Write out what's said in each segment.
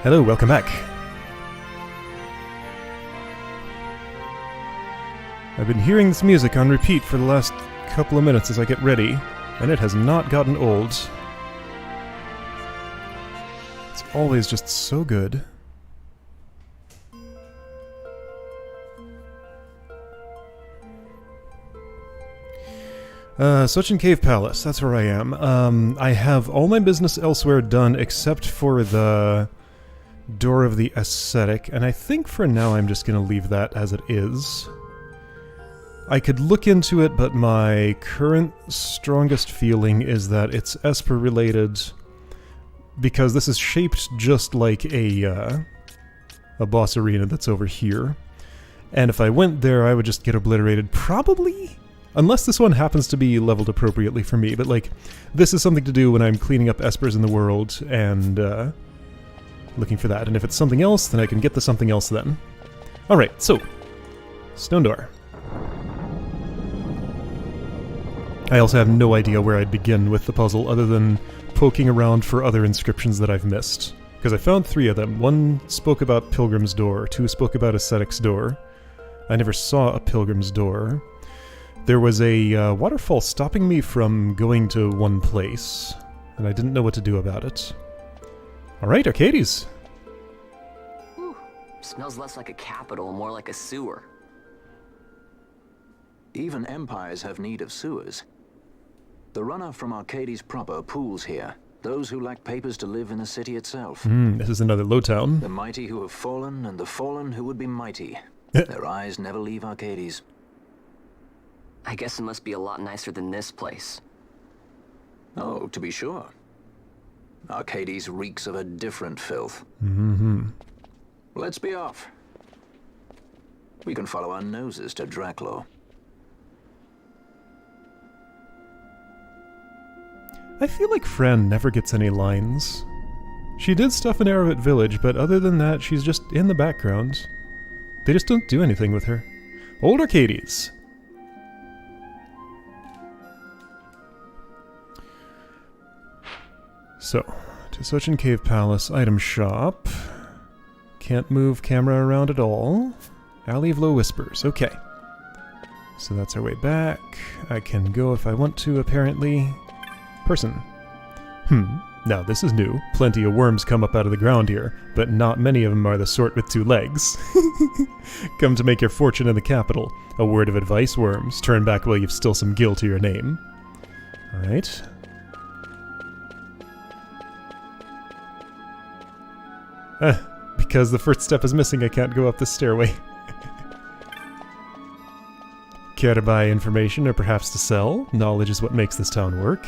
Hello, welcome back. I've been hearing this music on repeat for the last couple of minutes as I get ready, and it has not gotten old. It's always just so good. Sochen Cave Palace, that's where I am. I have all my business elsewhere done except for the Door of the Ascetic, and I think for now I'm just going to leave that as it is. I could look into it, but my current strongest feeling is that it's Esper related, because this is shaped just like a boss arena that's over here. And if I went there, I would just get obliterated, probably? Unless this one happens to be leveled appropriately for me, but like, this is something to do when I'm cleaning up Espers in the world, and looking for that. And if it's something else, then I can get the something else then. Alright, so, Stone Door. I also have no idea where I'd begin with the puzzle other than poking around for other inscriptions that I've missed. Because I found 3 of them. 1 spoke about Pilgrim's Door, 2 spoke about Ascetic's Door. I never saw a Pilgrim's Door. There was a waterfall stopping me from going to one place, and I didn't know what to do about it. Alright, Arcades! Whew. Smells less like a capital, more like a sewer. Even empires have need of sewers. The runoff from Arcades proper pools here. Those who lack papers to live in the city itself. This is another low town. The mighty who have fallen, and the fallen who would be mighty. Their eyes never leave Arcades. I guess it must be a lot nicer than this place. Oh, to be sure. Arcades reeks of a different filth. Let's be off. We can follow our noses to Draclo. I feel like Fran never gets any lines. She did stuff in Arrowhead Village, but other than that, she's just in the background. They just don't do anything with her. Old Arcades! So, to Sochen Cave Palace, item shop. Can't move camera around at all. Alley of Low Whispers, okay. So that's our way back. I can go if I want to, apparently. Person. Now this is new. Plenty of worms come up out of the ground here, but not many of them are the sort with 2 legs. Come to make your fortune in the capital. A word of advice, worms. Turn back while you've still some gill to your name. Alright. Because the first step is missing, I can't go up this stairway. Care to buy information or perhaps to sell? Knowledge is what makes this town work.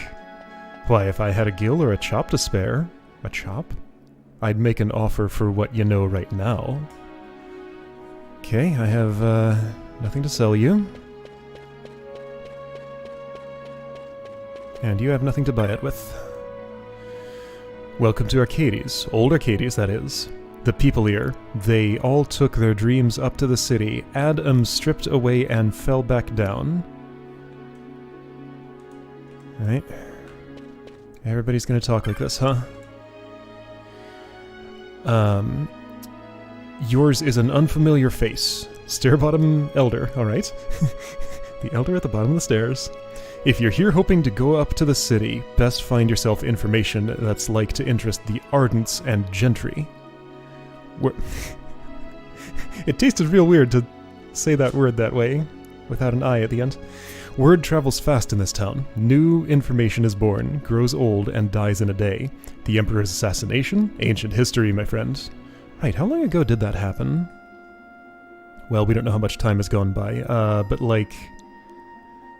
Why, if I had a gill or a chop to spare... A chop? I'd make an offer for what you know right now. Okay, I have, nothing to sell you. And you have nothing to buy it with. Welcome to Arcades. Old Arcades, that is. The people here, they all took their dreams up to the city. Adam stripped away and fell back down. Alright. Everybody's gonna talk like this, huh? Yours is an unfamiliar face. Stair-bottom elder, alright. The elder at the bottom of the stairs. If you're here hoping to go up to the city, best find yourself information that's like to interest the ardents and gentry. It tasted real weird to say that word that way, without an I at the end. Word travels fast in this town. New information is born, grows old, and dies in a day. The Emperor's assassination? Ancient history, my friend. Right, how long ago did that happen? Well, we don't know how much time has gone by, but like...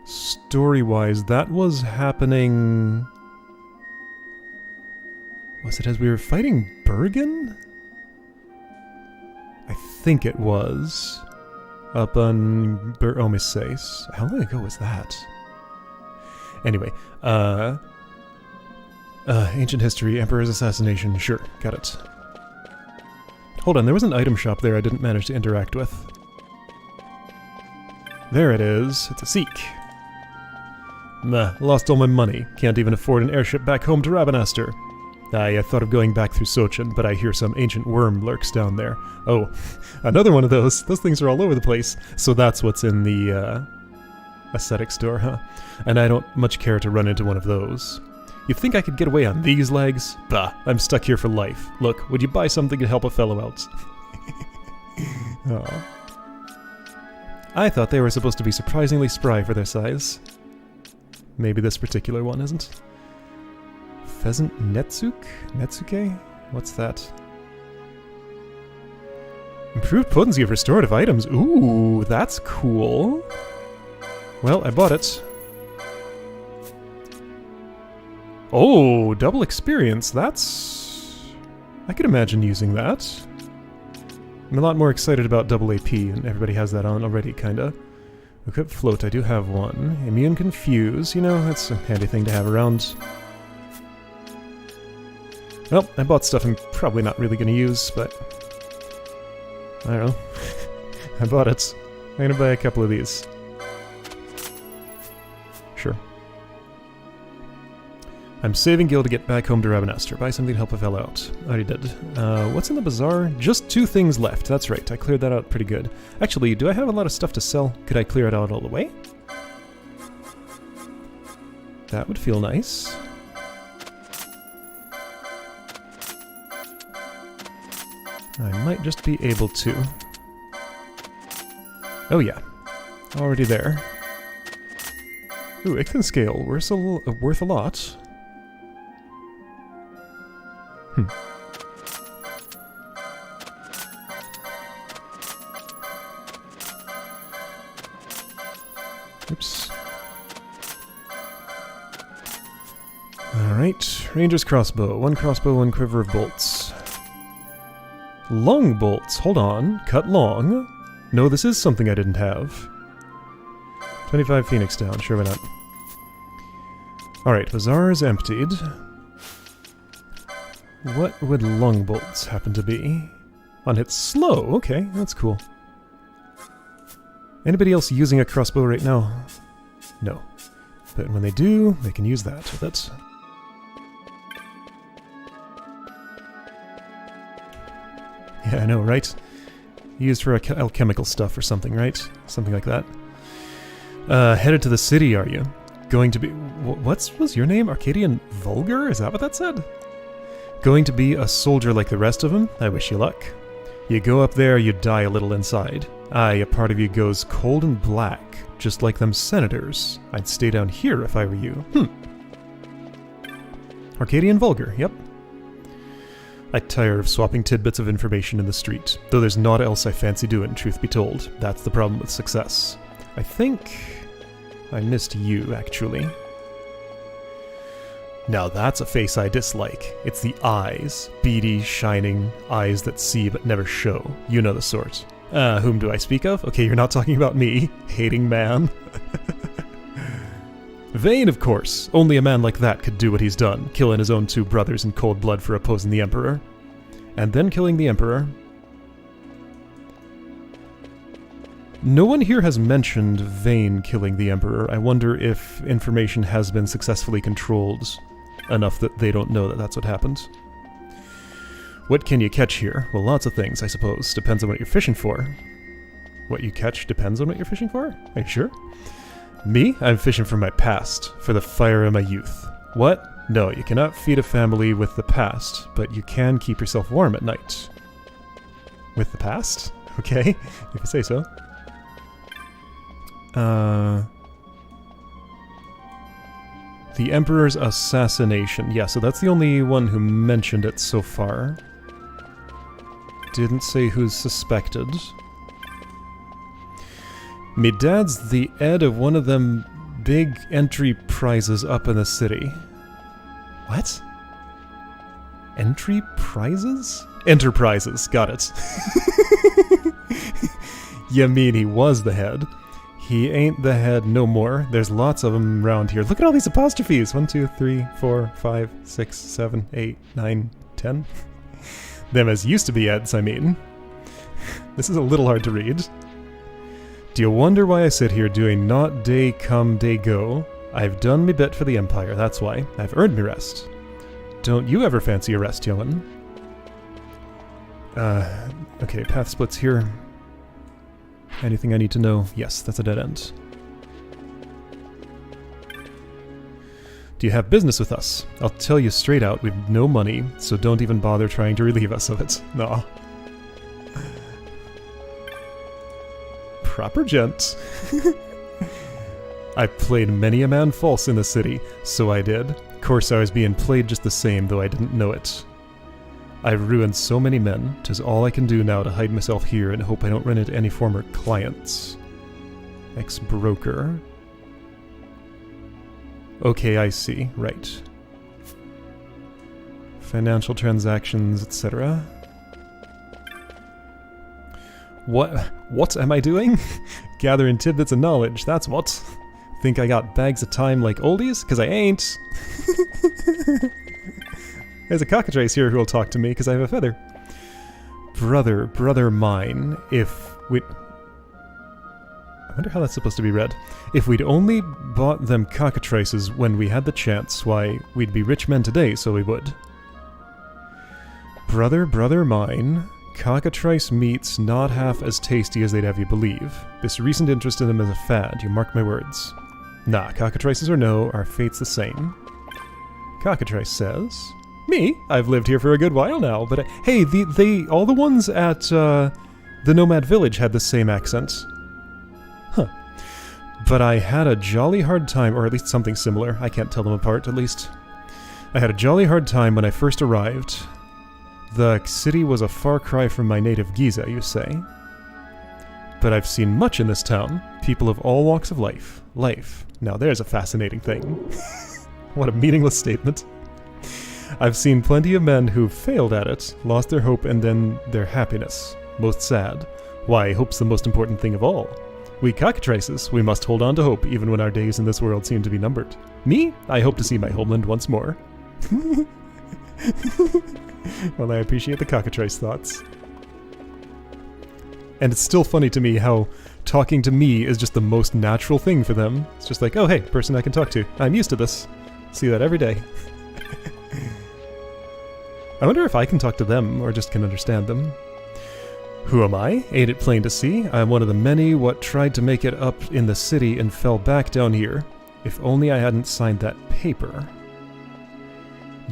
story-wise, that was happening... Was it as we were fighting Bergen? I think it was. Up on Omises. How long ago was that? Anyway, ancient history, Emperor's assassination, sure, got it. Hold on, there was an item shop there I didn't manage to interact with. There it is, it's a Seek. Nah, lost all my money. Can't even afford an airship back home to Rabanastre. I thought of going back through Sochen, but I hear some ancient worm lurks down there. Oh, another one of those. Those things are all over the place. So that's what's in the aesthetic store, huh? And I don't much care to run into one of those. You think I could get away on these legs? Bah, I'm stuck here for life. Look, would you buy something to help a fellow out? Oh. I thought they were supposed to be surprisingly spry for their size. Maybe this particular one isn't. Pheasant Netsuke? What's that? Improved potency of restorative items. Ooh, that's cool. Well, I bought it. Oh, double experience. That's... I could imagine using that. I'm a lot more excited about double AP, and everybody has that on already, kinda. Equip float, I do have one. Immune confuse, you know, that's a handy thing to have around. Well, I bought stuff I'm probably not really gonna use, but... I don't know. I bought it. I'm gonna buy a couple of these. Sure. I'm saving Gil to get back home to Rabanastre. Buy something to help a fellow out. I already did. What's in the bazaar? Just 2 things left. That's right. I cleared that out pretty good. Actually, do I have a lot of stuff to sell? Could I clear it out all the way? That would feel nice. I might just be able to. Oh yeah. Already there. Ooh, Ichthan scale. Worth a lot. Oops. Alright, Ranger's crossbow. 1 crossbow, 1 quiver of bolts. Long bolts, hold on. Cut long. No, this is something I didn't have. 25 Phoenix down, sure why not. Alright, bazaar is emptied. What would long bolts happen to be? On hit slow, okay, that's cool. Anybody else using a crossbow right now? No. But when they do, they can use that with it. Yeah, I know, right? Used for alchemical stuff or something, right? Something like that. Headed to the city, are you? Going to be... What was your name? Arcadian Vulgar? Is that what that said? Going to be a soldier like the rest of them? I wish you luck. You go up there, you die a little inside. Aye, a part of you goes cold and black, just like them senators. I'd stay down here if I were you. Arcadian Vulgar, yep. I tire of swapping tidbits of information in the street, though there's naught else I fancy doing, truth be told. That's the problem with success. I think I missed you, actually. Now that's a face I dislike. It's the eyes. Beady, shining, eyes that see but never show. You know the sort. Whom do I speak of? Okay, you're not talking about me. Hating man. Vayne, of course. Only a man like that could do what he's done, killing his own 2 brothers in cold blood for opposing the Emperor. And then killing the Emperor. No one here has mentioned Vayne killing the Emperor. I wonder if information has been successfully controlled enough that they don't know that that's what happened. What can you catch here? Well, lots of things, I suppose. Depends on what you're fishing for. What you catch depends on what you're fishing for? Are you sure? Me? I'm fishing for my past, for the fire of my youth. What? No, you cannot feed a family with the past, but you can keep yourself warm at night. With the past? Okay, if you say so. The Emperor's assassination. Yeah, so that's the only one who mentioned it so far. Didn't say who's suspected. Me dad's the ed of one of them big entry prizes up in the city. What? Entry prizes? Enterprises, got it. You mean he was the head. He ain't the head no more. There's lots of them around here. Look at all these apostrophes. 1, 2, 3, 4, 5, 6, 7, 8, 9, 10. Them as used to be eds, I mean. This is a little hard to read. Do you wonder why I sit here doing not day come, day go? I've done me bit for the Empire, that's why. I've earned me rest. Don't you ever fancy a rest, young'un? Okay, path splits here. Anything I need to know? Yes, that's a dead end. Do you have business with us? I'll tell you straight out, we've no money, so don't even bother trying to relieve us of it. Nah. Proper gent. I played many a man false in the city, so I did. Of course I was being played just the same, though I didn't know it. I've ruined so many men, 'tis all I can do now to hide myself here and hope I don't run into any former clients. Ex-broker. Okay, I see. Right. Financial transactions, etc. What am I doing? Gathering tidbits of knowledge, that's what. Think I got bags of time like oldies? 'Cause I ain't. There's a cockatrice here who'll talk to me because I have a feather. Brother mine, if we... I wonder how that's supposed to be read. If we'd only bought them cockatrices when we had the chance, why, we'd be rich men today, so we would. Brother mine, cockatrice meat's not half as tasty as they'd have you believe. This recent interest in them is a fad, you mark my words. Nah, cockatrices or no, our fate's the same. Cockatrice says... Me? I've lived here for a good while now, but hey, all the ones at the Nomad Village had the same accent. Huh. But I had a jolly hard time, or at least something similar. I can't tell them apart, at least. I had a jolly hard time when I first arrived. The city was a far cry from my native Giza, you say. But I've seen much in this town. People of all walks of life. Now there's a fascinating thing. What a meaningless statement. I've seen plenty of men who've failed at it, lost their hope and then their happiness. Most sad. Why, hope's the most important thing of all. We cockatrices, we must hold on to hope even when our days in this world seem to be numbered. Me? I hope to see my homeland once more. Well, I appreciate the cockatrice thoughts. And it's still funny to me how talking to me is just the most natural thing for them. It's just like, oh hey, person I can talk to. I'm used to this. See that every day. I wonder if I can talk to them, or just can understand them. Who am I? Ain't it plain to see? I'm one of the many what tried to make it up in the city and fell back down here. If only I hadn't signed that paper.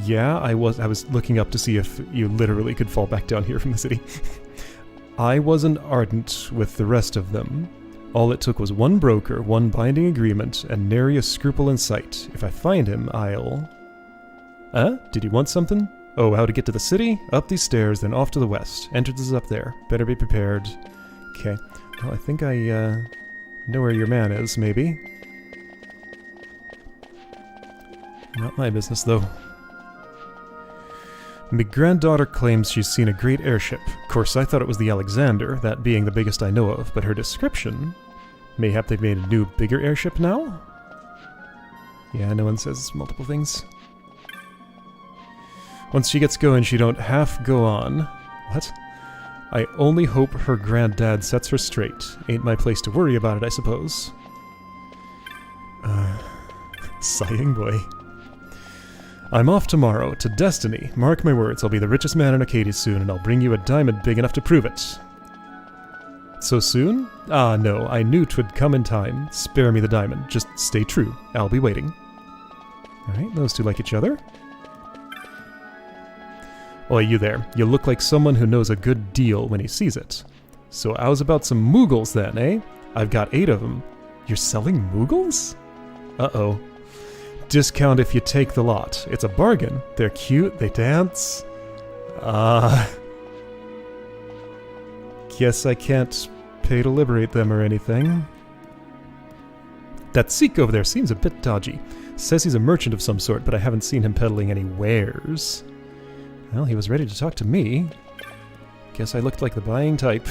Yeah, I was looking up to see if you literally could fall back down here from the city. I wasn't ardent with the rest of them. All it took was one broker, one binding agreement, and nary a scruple in sight. If I find him, I'll... Did you want something? Oh, how to get to the city? Up these stairs, then off to the west. Entrance is up there. Better be prepared. Okay. Well, I think I, know where your man is, maybe. Not my business, though. My granddaughter claims she's seen a great airship. Of course, I thought it was the Alexander, that being the biggest I know of, but her description... Mayhap they've made a new, bigger airship now? Yeah, no one says multiple things. Once she gets going, she don't half go on. What? I only hope her granddad sets her straight. Ain't my place to worry about it, I suppose. Sighing boy. I'm off tomorrow, to Destiny. Mark my words, I'll be the richest man in Arcadia soon, and I'll bring you a diamond big enough to prove it. So soon? Ah, no, I knew 'twould come in time. Spare me the diamond. Just stay true. I'll be waiting. Alright, those two like each other. Oi, you there. You look like someone who knows a good deal when he sees it. So how's about some Moogles then, eh? I've got 8 of them. You're selling Moogles? Uh-oh. Discount if you take the lot. It's a bargain. They're cute, they dance. Guess I can't pay to liberate them or anything. That Sikh over there seems a bit dodgy. Says he's a merchant of some sort, but I haven't seen him peddling any wares. Well, he was ready to talk to me. Guess I looked like the buying type.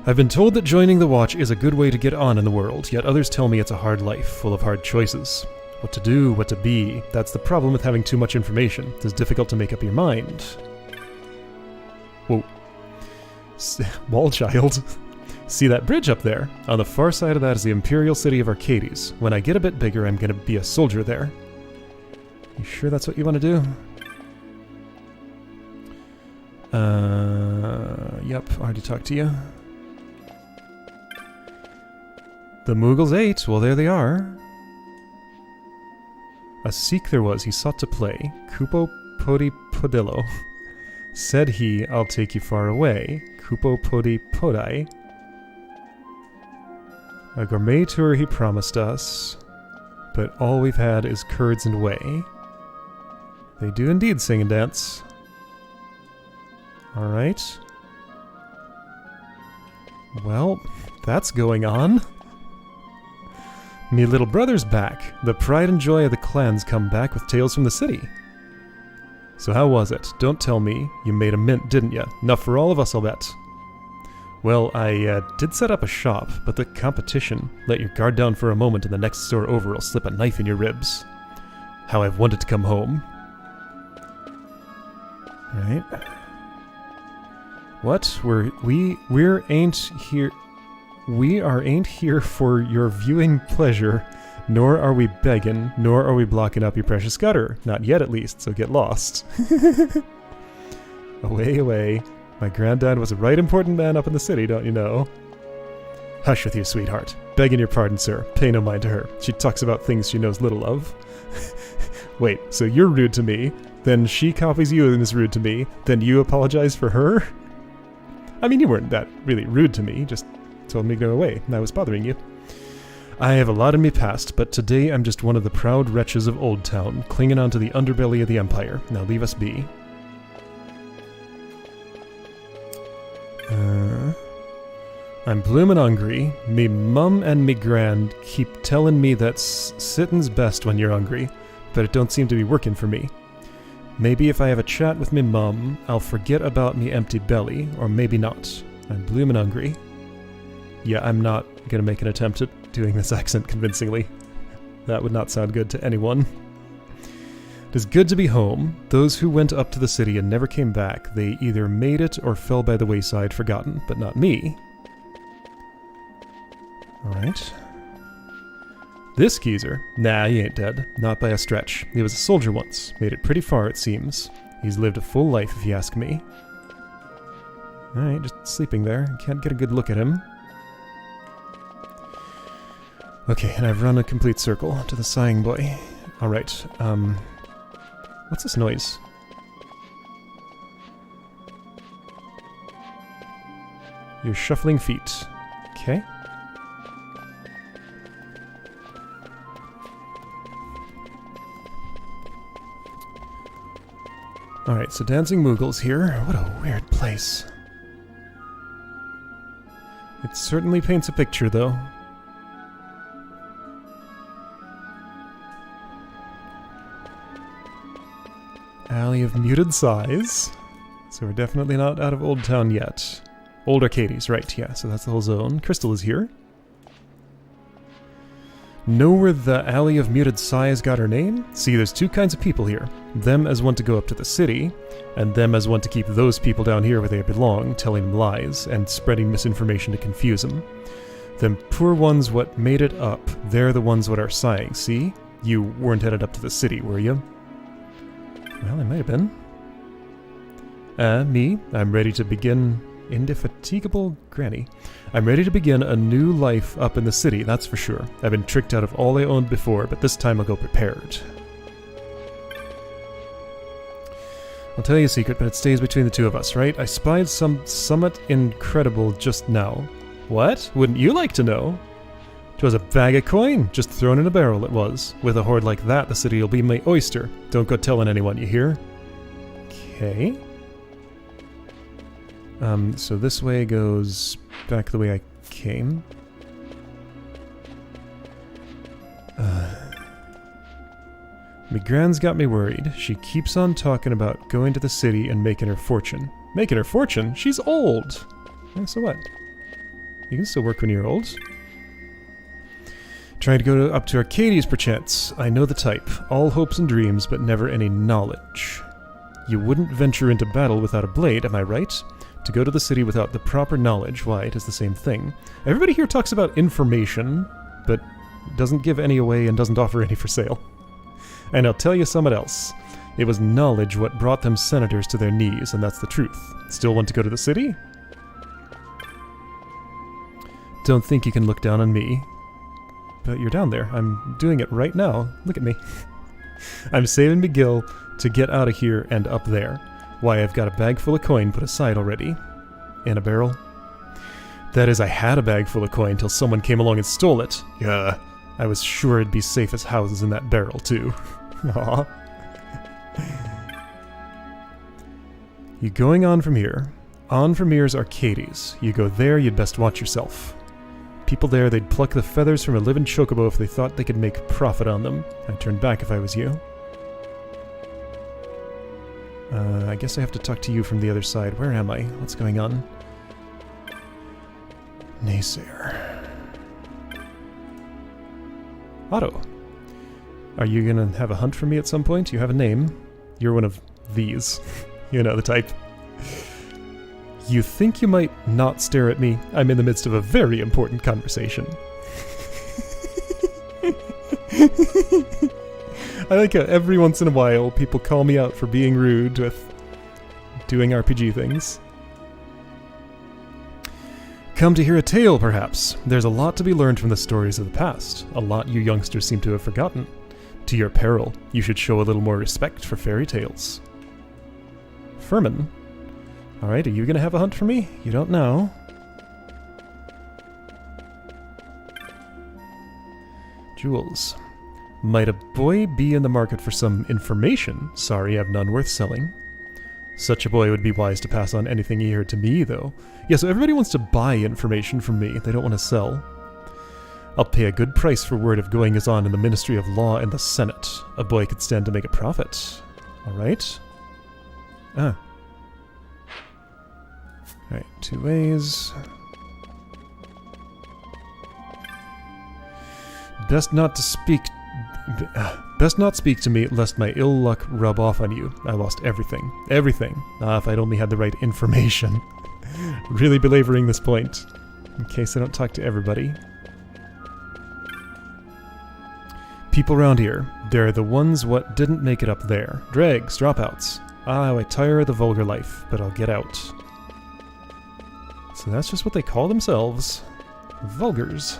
I've been told that joining the Watch is a good way to get on in the world, yet others tell me it's a hard life, full of hard choices. What to do, what to be. That's the problem with having too much information. It's difficult to make up your mind. Whoa. Wall child. See that bridge up there? On the far side of that is the Imperial City of Arcades. When I get a bit bigger, I'm gonna be a soldier there. You sure that's what you want to do? Yep, already talked to you. The Mughals ate. Well, there they are. A Sikh there was, he sought to play. Kupo Podi Podillo. Said he, I'll take you far away. Kupo Podi Podai. A gourmet tour he promised us, but all we've had is curds and whey. They do indeed sing and dance. Alright. Well, that's going on. Me little brother's back. The pride and joy of the clans come back with tales from the city. So how was it? Don't tell me. You made a mint, didn't ya? Enough for all of us, I'll bet. Well, I did set up a shop, but the competition. Let your guard down for a moment and the next store over will slip a knife in your ribs. How I've wanted to come home. Alright. What? We're ain't here. We ain't here for your viewing pleasure, nor are we begging, nor are we blocking up your precious gutter. Not yet, at least, so get lost. Away, away. My granddad was a right important man up in the city, don't you know? Hush with you, sweetheart. Begging your pardon, sir. Pay no mind to her. She talks about things she knows little of. Wait, so you're rude to me, then she copies you and is rude to me, then you apologize for her? I mean, you weren't that really rude to me, just told me to go away, and I was bothering you. I have a lot in me past, but today I'm just one of the proud wretches of Old Town, clinging onto the underbelly of the Empire. Now leave us be. I'm bloomin' hungry. Me mum and me grand keep telling me that sittin's best when you're hungry, but it don't seem to be working for me. Maybe if I have a chat with me mum, I'll forget about me empty belly, or maybe not. I'm bloomin' hungry. Yeah, I'm not gonna make an attempt at doing this accent convincingly. That would not sound good to anyone. It is good to be home. Those who went up to the city and never came back, they either made it or fell by the wayside forgotten, but not me. Alright. This geezer? Nah, he ain't dead. Not by a stretch. He was a soldier once. Made it pretty far, it seems. He's lived a full life, if you ask me. Alright, just sleeping there. Can't get a good look at him. Okay, and I've run a complete circle to the sighing boy. Alright, what's this noise? Your shuffling feet. Okay. Alright, so Dancing Mughals here. What a weird place. It certainly paints a picture, though. Alley of muted size. So we're definitely not out of Old Town yet. Old Arcades, right, yeah, so that's the whole zone. Crystal is here. Know where the Alley of Muted Size got her name? See, there's two kinds of people here. Them as want to go up to the city, and them as want to keep those people down here where they belong, telling them lies, and spreading misinformation to confuse them. Them poor ones what made it up, they're the ones what are sighing, see? You weren't headed up to the city, were you? Well, I might have been. Me, I'm ready to begin... Indefatigable Granny. I'm ready to begin a new life up in the city, that's for sure. I've been tricked out of all I owned before, but this time I'll go prepared. I'll tell you a secret, but it stays between the two of us, right? I spied somewhat incredible just now. What? Wouldn't you like to know? 'Twas a bag of coin, just thrown in a barrel it was. With a hoard like that, the city'll be my oyster. Don't go telling anyone, you hear? Okay. So this way goes back the way I came. Me Gran's got me worried. She keeps on talking about going to the city and making her fortune. Making her fortune? She's old! Yeah, so what? You can still work when you're old. Trying to go up to Arcades, perchance. I know the type. All hopes and dreams, but never any knowledge. You wouldn't venture into battle without a blade, am I right? To go to the city without the proper knowledge, why, it is the same thing. Everybody here talks about information, but doesn't give any away and doesn't offer any for sale. And I'll tell you something else. It was knowledge what brought them senators to their knees, and that's the truth. Still want to go to the city? Don't think you can look down on me. But you're down there. I'm doing it right now. Look at me. I'm saving McGill to get out of here and up there. Why, I've got a bag full of coin put aside already. In a barrel. That is, I had a bag full of coin till someone came along and stole it. Yeah. I was sure it'd be safe as houses in that barrel, too. Aw. You going on from here. On from here's Arcades. You go there, you'd best watch yourself. People there, they'd pluck the feathers from a living chocobo if they thought they could make profit on them. I'd turn back if I was you. I guess I have to talk to you from the other side. Where am I? What's going on? Naysayer. Otto. Are you gonna have a hunt for me at some point? You have a name. You're one of these. You know the type. You think you might not stare at me? I'm in the midst of a very important conversation. I like how every once in a while people call me out for being rude with doing RPG things. Come to hear a tale, perhaps. There's a lot to be learned from the stories of the past. A lot you youngsters seem to have forgotten. To your peril, you should show a little more respect for fairy tales. Furman. Alright, are you gonna have a hunt for me? You don't know. Jewels. Might a boy be in the market for some information? Sorry, I've none worth selling. Such a boy would be wise to pass on anything he heard to me, though. Yeah, so everybody wants to buy information from me. They don't want to sell. I'll pay a good price for word of goings-on in the Ministry of Law and the Senate. A boy could stand to make a profit. Alright. Ah. Alright, 2 ways. Best not speak to me, lest my ill luck rub off on you. I lost everything. Everything. Ah, if I'd only had the right information. Really belaboring this point. In case I don't talk to everybody. People around here. They're the ones what didn't make it up there. Dregs, dropouts. Ah, how I tire of the vulgar life, but I'll get out. So that's just what they call themselves. Vulgars.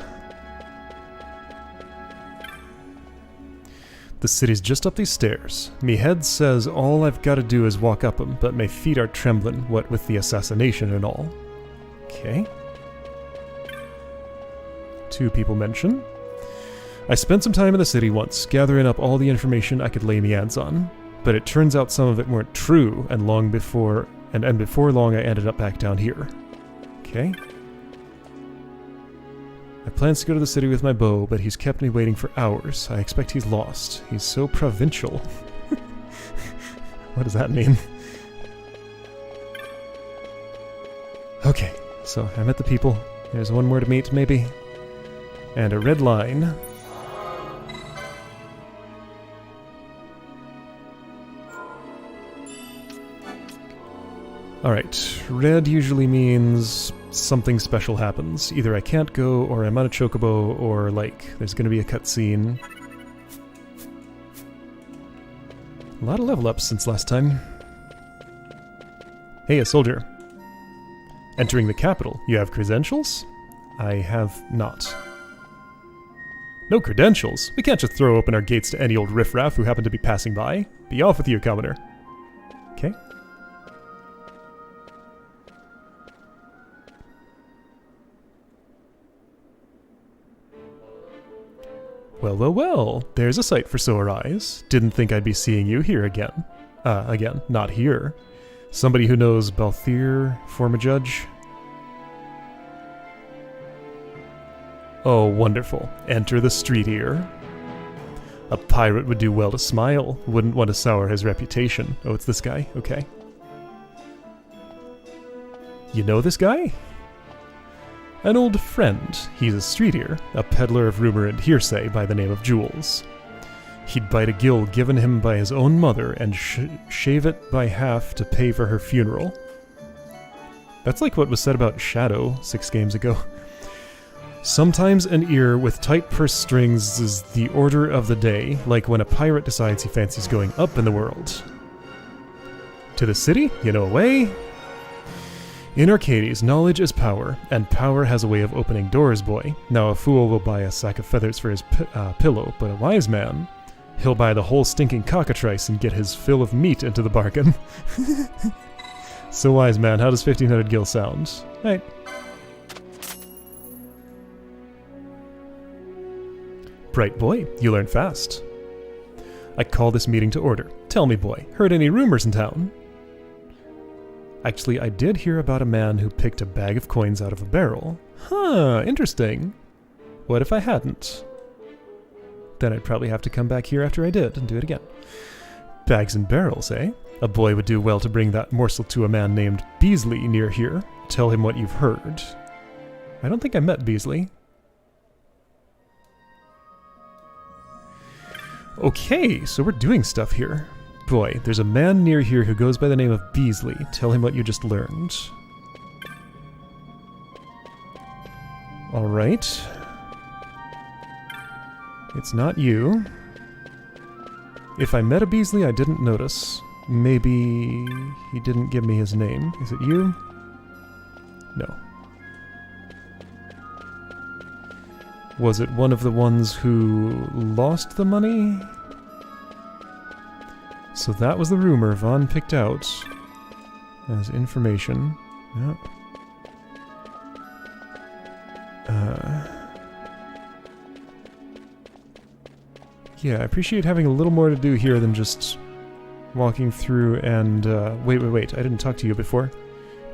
The city's just up these stairs. Me head says all I've got to do is walk up 'em, but my feet are trembling, what with the assassination and all. Okay. 2 people mention. I spent some time in the city once, gathering up all the information I could lay me hands on, but it turns out some of it weren't true, and before long I ended up back down here. Okay. I plans to go to the city with my bow, but he's kept me waiting for hours. I expect he's lost. He's so provincial. What does that mean? Okay, so I met the people. There's one more to meet, maybe. And a red line. Alright, red usually means something special happens. Either I can't go, or I'm on a chocobo, or, like, there's gonna be a cutscene. A lot of level ups since last time. Hey, a soldier. Entering the capital. You have credentials? I have not. No credentials? We can't just throw open our gates to any old riffraff who happen to be passing by. Be off with you, commoner. Okay. Well, well, well, there's a sight for sore eyes. Didn't think I'd be seeing you here again. Again, not here. Somebody who knows Balthier, former judge. Oh, wonderful. Enter the street here. A pirate would do well to smile. Wouldn't want to sour his reputation. Oh, it's this guy? Okay. You know this guy? An old friend. He's a streetier, a peddler of rumor and hearsay by the name of Jules. He'd bite a gill given him by his own mother and shave it by half to pay for her funeral. That's like what was said about Shadow 6 games ago. Sometimes an ear with tight purse strings is the order of the day, like when a pirate decides he fancies going up in the world. To the city? You know a way? In Arcades, knowledge is power, and power has a way of opening doors, boy. Now a fool will buy a sack of feathers for his pillow, but a wise man, he'll buy the whole stinking cockatrice and get his fill of meat into the bargain. So wise man, how does 1500 gil sound? Right. Bright boy, you learn fast. I call this meeting to order. Tell me, boy, heard any rumors in town? Actually, I did hear about a man who picked a bag of coins out of a barrel. Huh, interesting. What if I hadn't? Then I'd probably have to come back here after I did and do it again. Bags and barrels, eh? A boy would do well to bring that morsel to a man named Beasley near here. Tell him what you've heard. I don't think I met Beasley. Okay, so we're doing stuff here. Boy, there's a man near here who goes by the name of Beasley. Tell him what you just learned. Alright. It's not you. If I met a Beasley I didn't notice. Maybe he didn't give me his name. Is it you? No. Was it one of the ones who lost the money? So that was the rumor Vaughn picked out as information. Yep. Yeah, I appreciate having a little more to do here than just walking through and... Wait, I didn't talk to you before.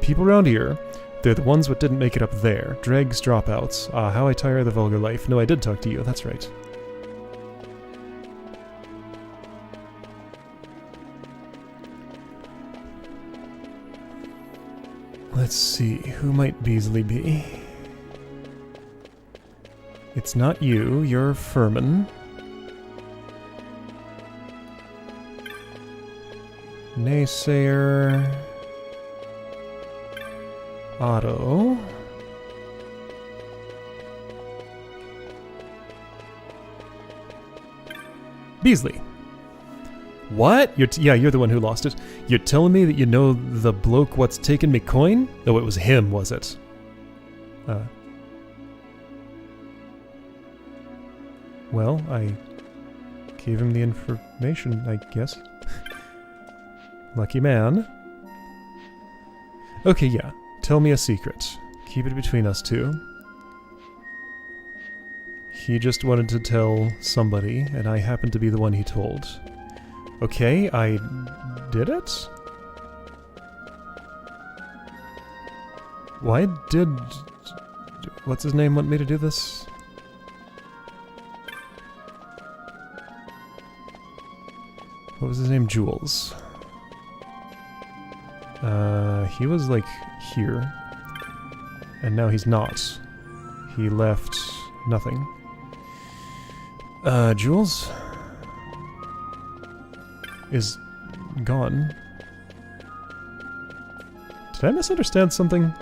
People around here, they're the ones what didn't make it up there. Dregs, dropouts. Ah, how I tire of the vulgar life. No, I did talk to you, that's right. Let's see, who might Beasley be? It's not you, you're Furman. Naysayer... Otto... Beasley. What? You're the one who lost it. You're telling me that you know the bloke what's taken me coin? Oh, it was him, was it? Well, I gave him the information, I guess. Lucky man. Okay, yeah. Tell me a secret. Keep it between us two. He just wanted to tell somebody, and I happened to be the one he told. Okay, I did it? Why did... What's his name want me to do this? What was his name? Jules. He was like here. And now he's not. He left nothing. Jules is gone. Did I misunderstand something?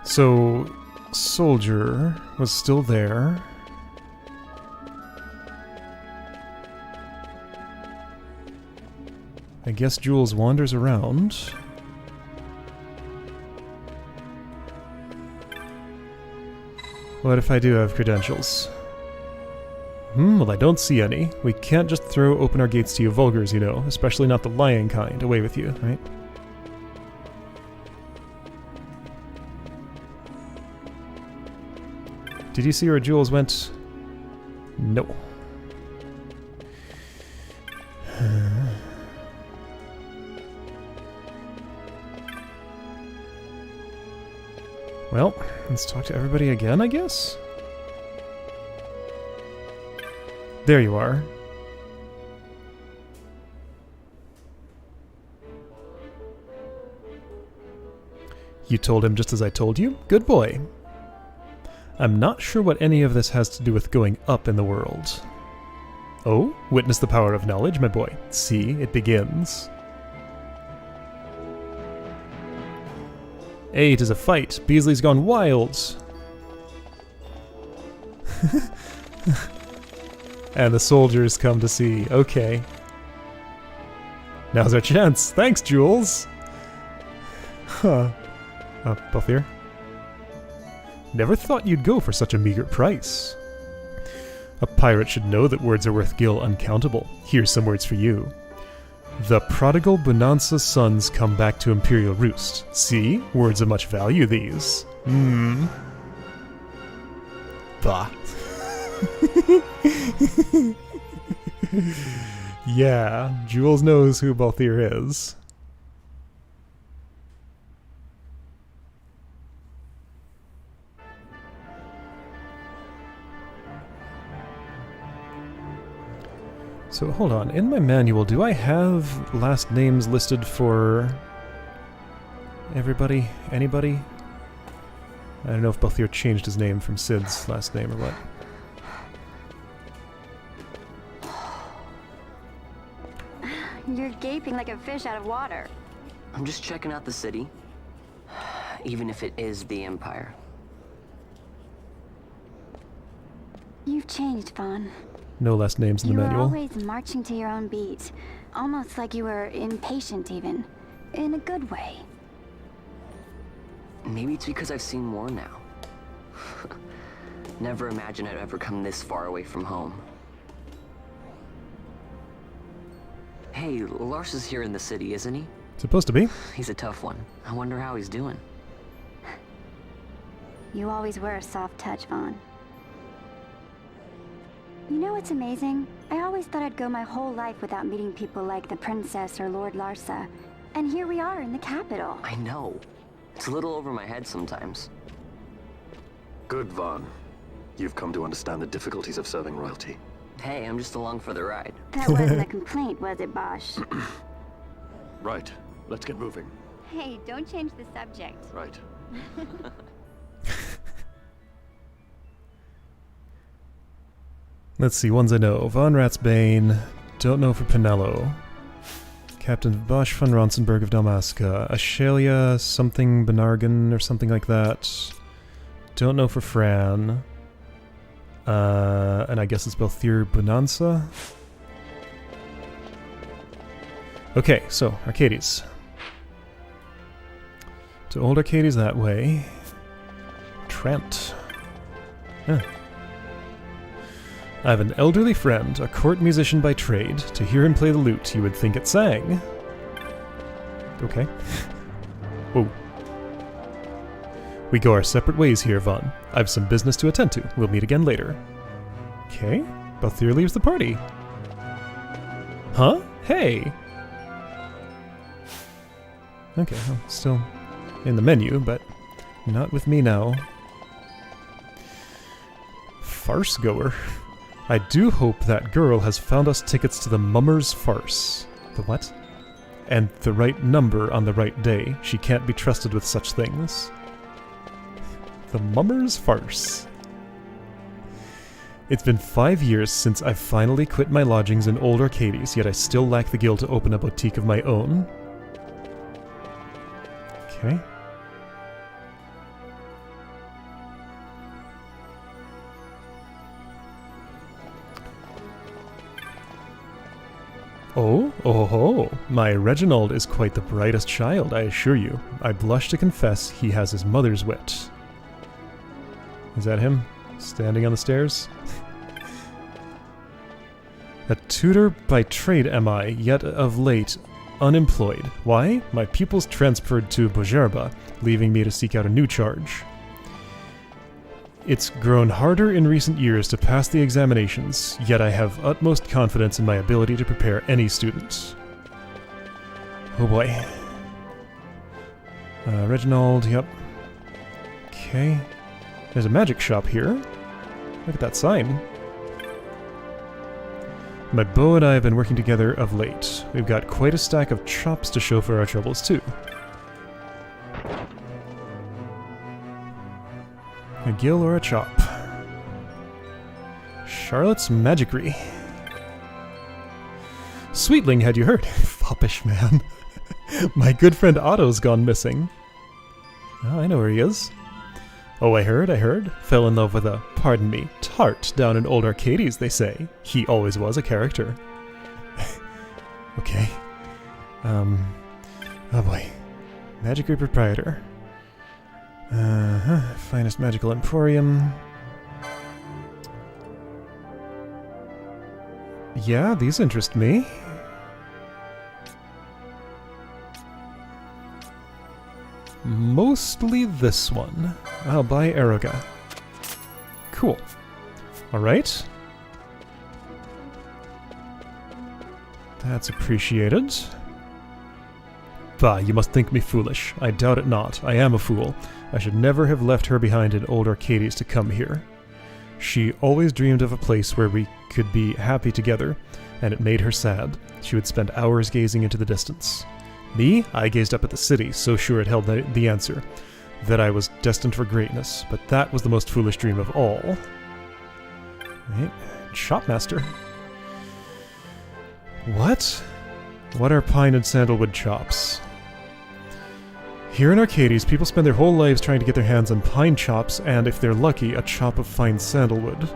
So, Soldier was still there. I guess Jules wanders around. What if I do have credentials? Well, I don't see any. We can't just throw open our gates to you vulgars, you know, especially not the lying kind. Away with you, right? Did you see where Jules went? No. Well, let's talk to everybody again, I guess? There you are. You told him just as I told you? Good boy. I'm not sure what any of this has to do with going up in the world. Oh, witness the power of knowledge, my boy. See, it begins. Hey, 'tis a fight. Beasley's gone wild. And the soldiers come to see. Okay. Now's our chance. Thanks, Jules. Huh. Balthier? Never thought you'd go for such a meager price. A pirate should know that words are worth gil uncountable. Here's some words for you. The prodigal Bonanza's sons come back to Imperial Roost. See? Words of much value, these. Bah. Yeah, Jules knows who Balthier is. So hold on, in my manual, do I have last names listed for everybody? Anybody? I don't know if Balthier changed his name from Sid's last name or what. You're gaping like a fish out of water. I'm just checking out the city. Even if it is the Empire. You've changed, Vaughn. No last names in the manual. You were always marching to your own beat. Almost like you were impatient even. In a good way. Maybe it's because I've seen more now. Never imagined I'd ever come this far away from home. Hey, Lars is here in the city, isn't he? Supposed to be. He's a tough one. I wonder how he's doing. You always were a soft touch, Vaughn. You know what's amazing? I always thought I'd go my whole life without meeting people like the Princess or Lord Larsa. And here we are in the capital. I know. It's a little over my head sometimes. Good, Vaughn. You've come to understand the difficulties of serving royalty. Hey, I'm just along for the ride. That wasn't a complaint, was it, Bosch? Right. Let's get moving. Hey, don't change the subject. Right. Let's see, ones I know. Von Ratsbane. Don't know for Pinello. Captain Bosch von Ronsenberg of Dalmasca. Ashelia something Benargan or something like that. Don't know for Fran. And I guess it's Balthier Bonanza. Okay, so Arcades. To Old Arcades that way. Trent. Huh. I have an elderly friend, a court musician by trade. To hear him play the lute, you would think it sang. Okay. Whoa. We go our separate ways here, Vaughn. I've some business to attend to. We'll meet again later. Okay. Balthier leaves the party. Huh? Hey! Okay, well, still in the menu, but not with me now. Farce goer. I do hope that girl has found us tickets to the Mummer's Farce. The what? And the right number on the right day. She can't be trusted with such things. The Mummer's Farce. It's been 5 years since I finally quit my lodgings in Old Arcades, yet I still lack the gil to open a boutique of my own. Okay. Oh, my Reginald is quite the brightest child, I assure you. I blush to confess he has his mother's wit. Is that him? Standing on the stairs? A tutor by trade am I, yet of late unemployed. Why? My pupils transferred to Bojerba, leaving me to seek out a new charge. It's grown harder in recent years to pass the examinations, yet I have utmost confidence in my ability to prepare any student. Oh boy. Reginald, yep. Okay. There's a magic shop here. Look at that sign. My beau and I have been working together of late. We've got quite a stack of chops to show for our troubles, too. A gil or a chop. Charlotte's Magicry. Sweetling, had you heard? Foppish man. My good friend Otto's gone missing. Oh, I know where he is. Oh, I heard. Fell in love with a, pardon me, tart down in old Arcades, they say. He always was a character. Okay. Oh boy. Magic Group Proprietor. Finest Magical Emporium. Yeah, these interest me. Mostly this one. I'll buy Aeroga. Cool. Alright. That's appreciated. Bah, you must think me foolish. I doubt it not. I am a fool. I should never have left her behind in old Arcades to come here. She always dreamed of a place where we could be happy together, and it made her sad. She would spend hours gazing into the distance. Me? I gazed up at the city, so sure it held the answer, that I was destined for greatness, but that was the most foolish dream of all. Right. Shopmaster. What? What are pine and sandalwood chops? Here in Arcades, people spend their whole lives trying to get their hands on pine chops, and if they're lucky, a chop of fine sandalwood.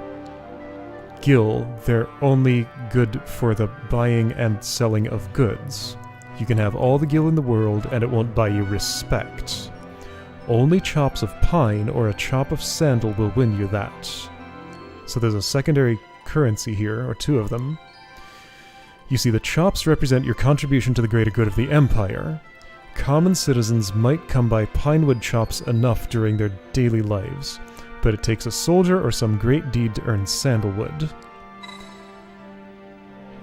Gil, they're only good for the buying and selling of goods. You can have all the gil in the world, and it won't buy you respect. Only chops of pine or a chop of sandal will win you that. So there's a secondary currency here, or two of them. You see, the chops represent your contribution to the greater good of the Empire. Common citizens might come by pinewood chops enough during their daily lives, but it takes a soldier or some great deed to earn sandalwood.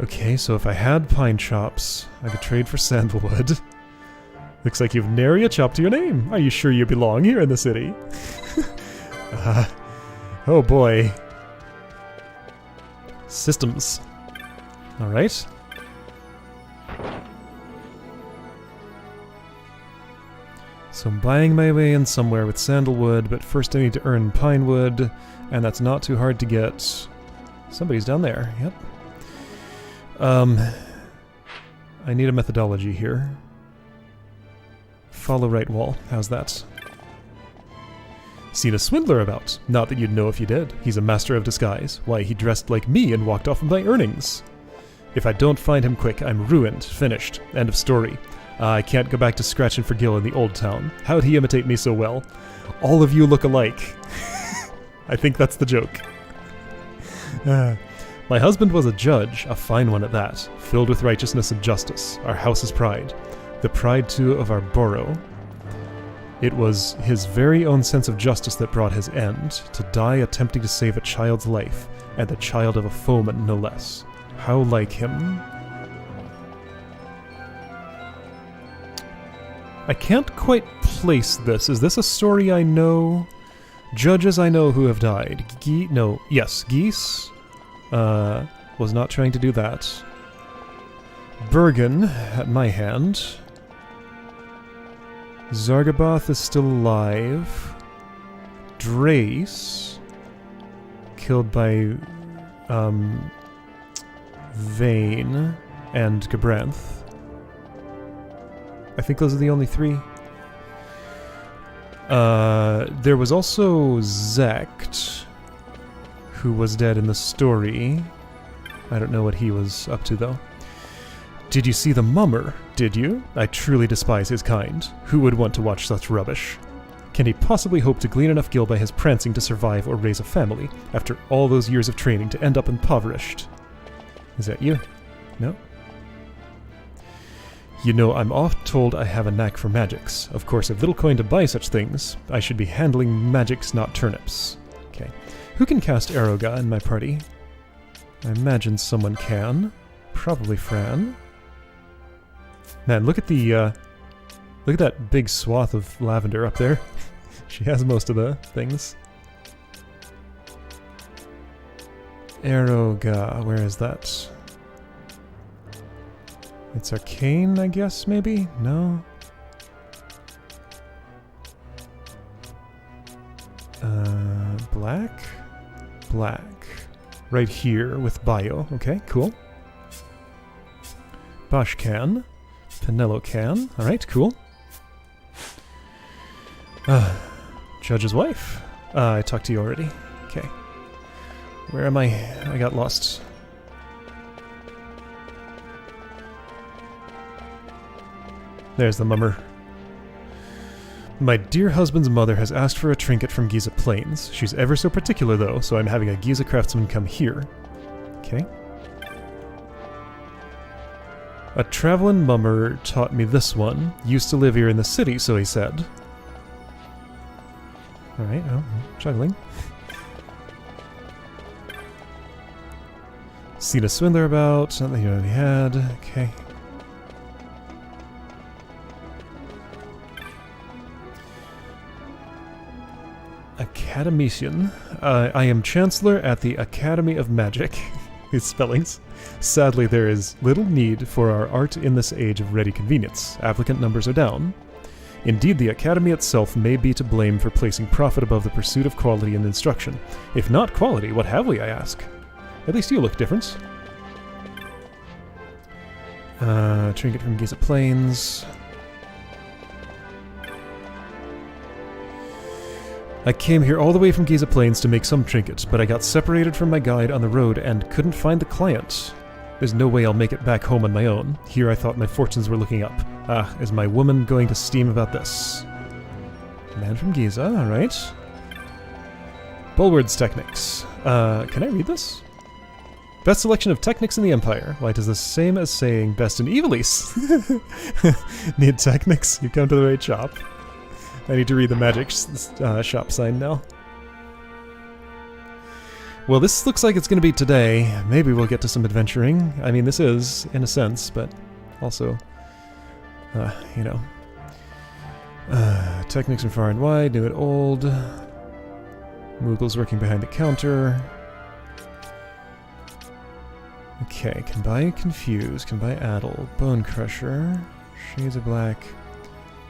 Okay, so if I had pine chops, I could trade for sandalwood. Looks like you've nary a chop to your name. Are you sure you belong here in the city? Oh boy. Systems. Alright. So I'm buying my way in somewhere with sandalwood, but first I need to earn pinewood, and that's not too hard to get. Somebody's down there, yep. I need a methodology here. Follow right wall, how's that? Seen a swindler about. Not that you'd know if you did. He's a master of disguise. Why, he dressed like me and walked off with my earnings. If I don't find him quick, I'm ruined. Finished. End of story. I can't go back to scratching for Gil in the old town. How'd he imitate me so well? All of you look alike. I think that's the joke. My husband was a judge, a fine one at that, filled with righteousness and justice, our house's pride. The pride, too, of our borough. It was his very own sense of justice that brought his end, to die attempting to save a child's life, and the child of a foeman, no less. How like him? I can't quite place this. Is this a story I know? Judges I know who have died. Geese. Was not trying to do that. Bergen, at my hand. Zargaboth is still alive. Drace, killed by Vane and Gabranth. I think those are the only three. There was also Zekt, who was dead in the story. I don't know what he was up to, though. Did you see the mummer? Did you? I truly despise his kind. Who would want to watch such rubbish? Can he possibly hope to glean enough gil by his prancing to survive or raise a family, after all those years of training to end up impoverished? Is that you? No? You know, I'm oft told I have a knack for magics. Of course, I've little coin to buy such things. I should be handling magics, not turnips. Okay. Who can cast Aeroga in my party? I imagine someone can. Probably Fran. Man, look at that big swath of lavender up there. She has most of the things. Aeroga, where is that? It's arcane, I guess, maybe? No? Black? Black. Right here with bio. Okay, cool. Bosch can. Pinello can. Alright, cool. Judge's wife. I talked to you already. Okay. Where am I? I got lost. There's the mummer. My dear husband's mother has asked for a trinket from Giza Plains. She's ever so particular, though, so I'm having a Giza craftsman come here. Okay. A travelin' mummer taught me this one. Used to live here in the city, so he said. Alright, oh, juggling. Seen a swindler about, something you already had. Okay. Academician. I am Chancellor at the Academy of Magic. These spellings. Sadly, there is little need for our art in this age of ready convenience. Applicant numbers are down. Indeed, the Academy itself may be to blame for placing profit above the pursuit of quality in instruction. If not quality, what have we, I ask? At least you look different. Trinket from Giza Plains. I came here all the way from Giza Plains to make some trinket, but I got separated from my guide on the road and couldn't find the client. There's no way I'll make it back home on my own. Here I thought my fortunes were looking up. Ah, is my woman going to steam about this? Man from Giza, alright. Bulward's Technics. Can I read this? Best selection of technics in the Empire. Why, it is the same as saying best in Evilise. Need technics? You come to the right shop. I need to read the magic shop sign now. Well, this looks like it's going to be today. Maybe we'll get to some adventuring. I mean, this is, in a sense, but also, you know. Techniques from far and wide, new and old. Moogle's working behind the counter. Okay, can buy Confuse, can buy Addle, Bone Crusher, Shades of Black,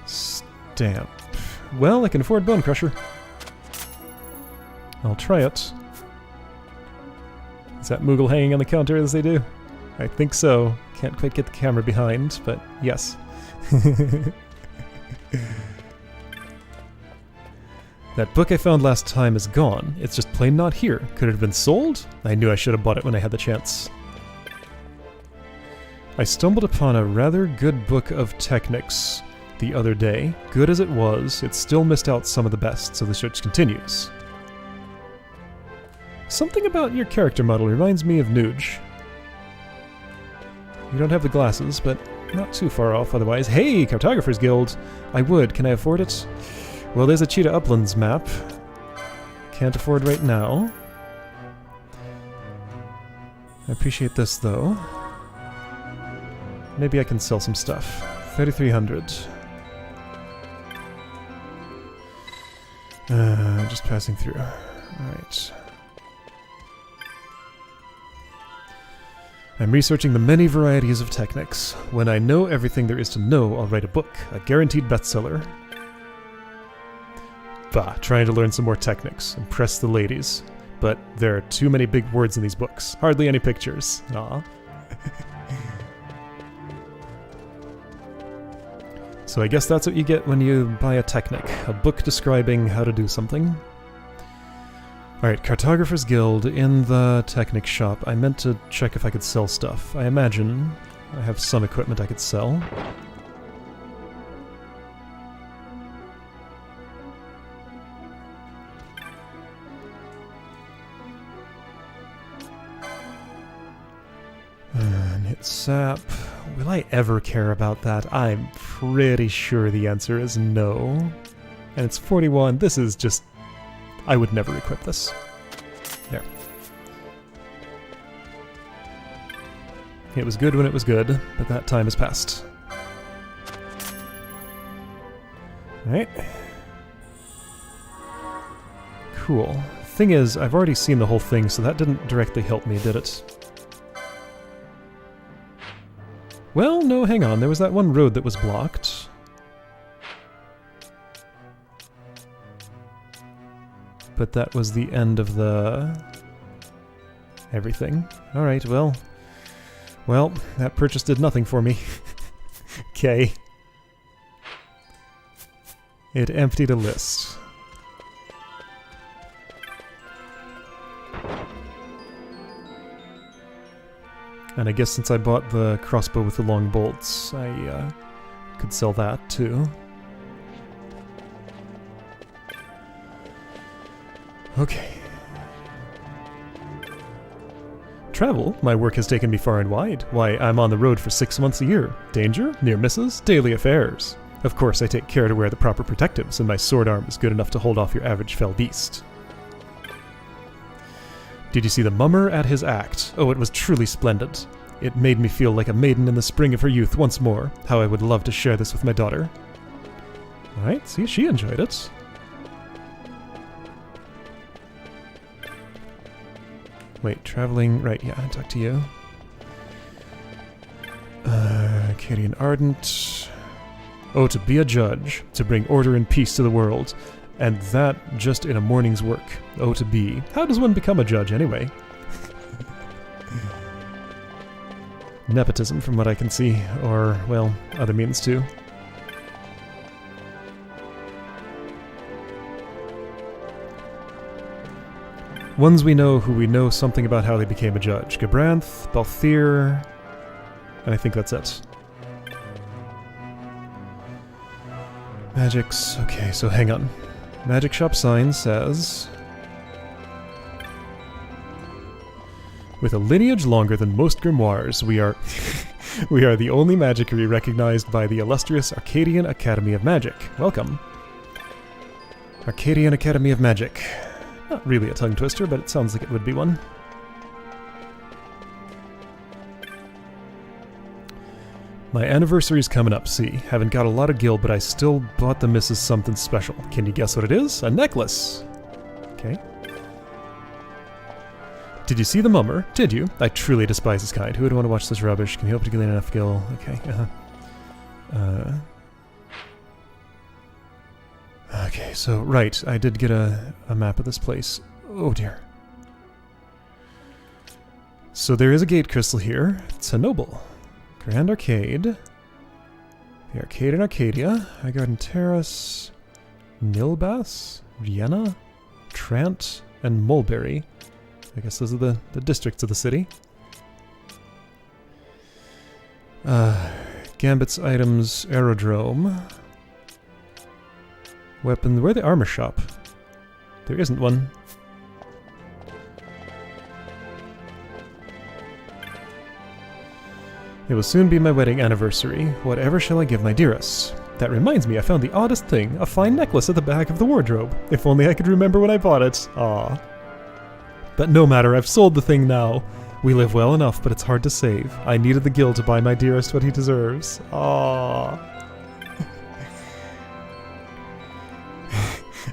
Stamp. Well, I can afford Bone Crusher. I'll try it. Is that Moogle hanging on the counter as they do? I think so. Can't quite get the camera behind, but yes. That book I found last time is gone. It's just plain not here. Could it have been sold? I knew I should have bought it when I had the chance. I stumbled upon a rather good book of technics the other day. Good as it was, it still missed out some of the best, so the search continues. Something about your character model reminds me of Nuge. You don't have the glasses, but not too far off otherwise. Hey, Cartographer's Guild! I would. Can I afford it? Well, there's a Cheetah Uplands map. Can't afford right now. I appreciate this, though. Maybe I can sell some stuff. 3,300. Just passing through. Alright. I'm researching the many varieties of technics. When I know everything there is to know, I'll write a book. A guaranteed bestseller. Bah, trying to learn some more techniques. Impress the ladies. But there are too many big words in these books. Hardly any pictures. Aw. So I guess that's what you get when you buy a technic. A book describing how to do something. Alright, Cartographer's Guild in the Technic shop. I meant to check if I could sell stuff. I imagine I have some equipment I could sell. And hit sap. Will I ever care about that? I'm pretty sure the answer is no. And it's 41. This is just... I would never equip this. There. It was good when it was good, but that time has passed. Alright. Cool. Thing is, I've already seen the whole thing, so that didn't directly help me, did it? Well, no, hang on. There was that one road that was blocked. But that was the end of the... everything. Alright, well... Well, that purchase did nothing for me. Okay. It emptied a list. And I guess since I bought the crossbow with the long bolts, I could sell that too. Okay. Travel? My work has taken me far and wide. Why, I'm on the road for 6 months a year. Danger? Near misses? Daily affairs. Of course, I take care to wear the proper protectives, and my sword arm is good enough to hold off your average fell beast. Did you see the mummer at his act? Oh, it was truly splendid. It made me feel like a maiden in the spring of her youth once more. How I would love to share this with my daughter. Alright, see, she enjoyed it. Wait, traveling... Right, yeah, I'll talk to you. Acadian Ardent. Oh, to be a judge. To bring order and peace to the world. And that just in a morning's work. Oh, to be. How does one become a judge, anyway? Nepotism, from what I can see. Or, well, other means too. Ones we know who we know something about how they became a judge. Gabranth, Balthier, and I think that's it. Magics. Okay, so hang on. Magic shop sign says... With a lineage longer than most grimoires, we are... we are the only magicry recognized by the illustrious Arcadian Academy of Magic. Welcome. Arcadian Academy of Magic. Not really a tongue twister, but it sounds like it would be one. My anniversary's coming up, see. Haven't got a lot of gil, but I still bought the missus something special. Can you guess what it is? A necklace! Okay. Did you see the mummer? Did you? I truly despise his kind. Who would want to watch this rubbish? Can you hope to gain enough gil? Okay, Okay, so, right, I did get a map of this place. Oh dear. So there is a gate crystal here. It's a noble. Grand Arcade. The Arcade in Arcadia. Highgarden Terrace. Nilbas. Vienna. Trant. And Mulberry. I guess those are the districts of the city. Gambit's items. Aerodrome. Weapon. Where's the armor shop? There isn't one. It will soon be my wedding anniversary. Whatever shall I give my dearest? That reminds me, I found the oddest thing. A fine necklace at the back of the wardrobe. If only I could remember when I bought it. Ah. But no matter, I've sold the thing now. We live well enough, but it's hard to save. I needed the gil to buy my dearest what he deserves. Ah.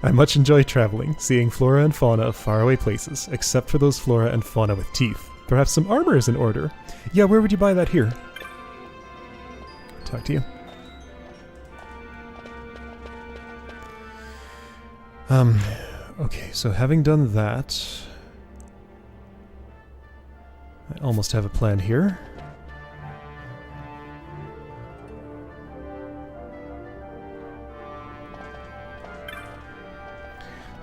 I much enjoy traveling, seeing flora and fauna of faraway places, except for those flora and fauna with teeth. Perhaps some armor is in order. Yeah, where would you buy that here? Talk to you. Okay, so having done that... I almost have a plan here.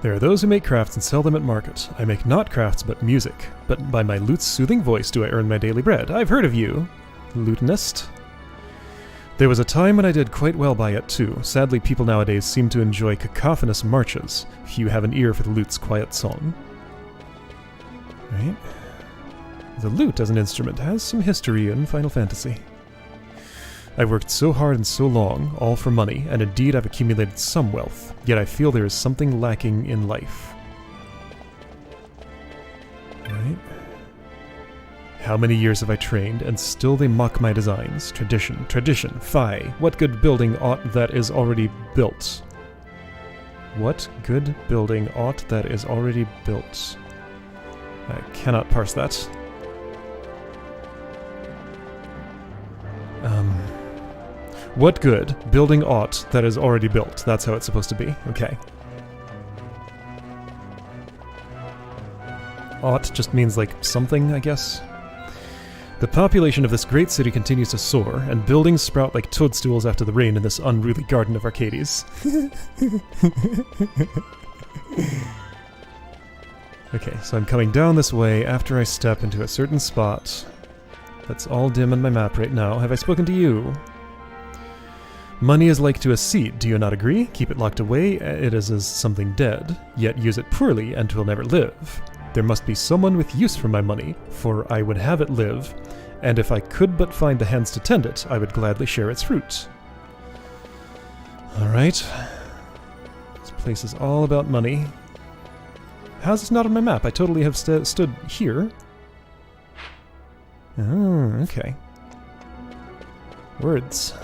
There are those who make crafts and sell them at market. I make not crafts but music. But by my lute's soothing voice do I earn my daily bread. I've heard of you, lutenist. There was a time when I did quite well by it too. Sadly, people nowadays seem to enjoy cacophonous marches. Few have an ear for the lute's quiet song. Right. The lute as an instrument has some history in Final Fantasy. I've worked so hard and so long, all for money, and indeed I've accumulated some wealth, yet I feel there is something lacking in life. Right. How many years have I trained, and still they mock my designs? Tradition, tradition, fie! What good building aught that is already built? What good building aught that is already built? I cannot parse that. What good building aught that is already built? That's how it's supposed to be. Okay. Aught just means like something, I guess. The population of this great city continues to soar, and buildings sprout like toadstools after the rain in this unruly garden of Arcades. Okay, so I'm coming down this way after I step into a certain spot. That's all dim on my map right now. Have I spoken to you? Money is like to a seed, do you not agree? Keep it locked away, it is as something dead, yet use it poorly and 'twill never live. There must be someone with use for my money, for I would have it live, and if I could but find the hands to tend it, I would gladly share its fruit. Alright. This place is all about money. How's this not on my map? I totally have stood here. Oh, okay. Words.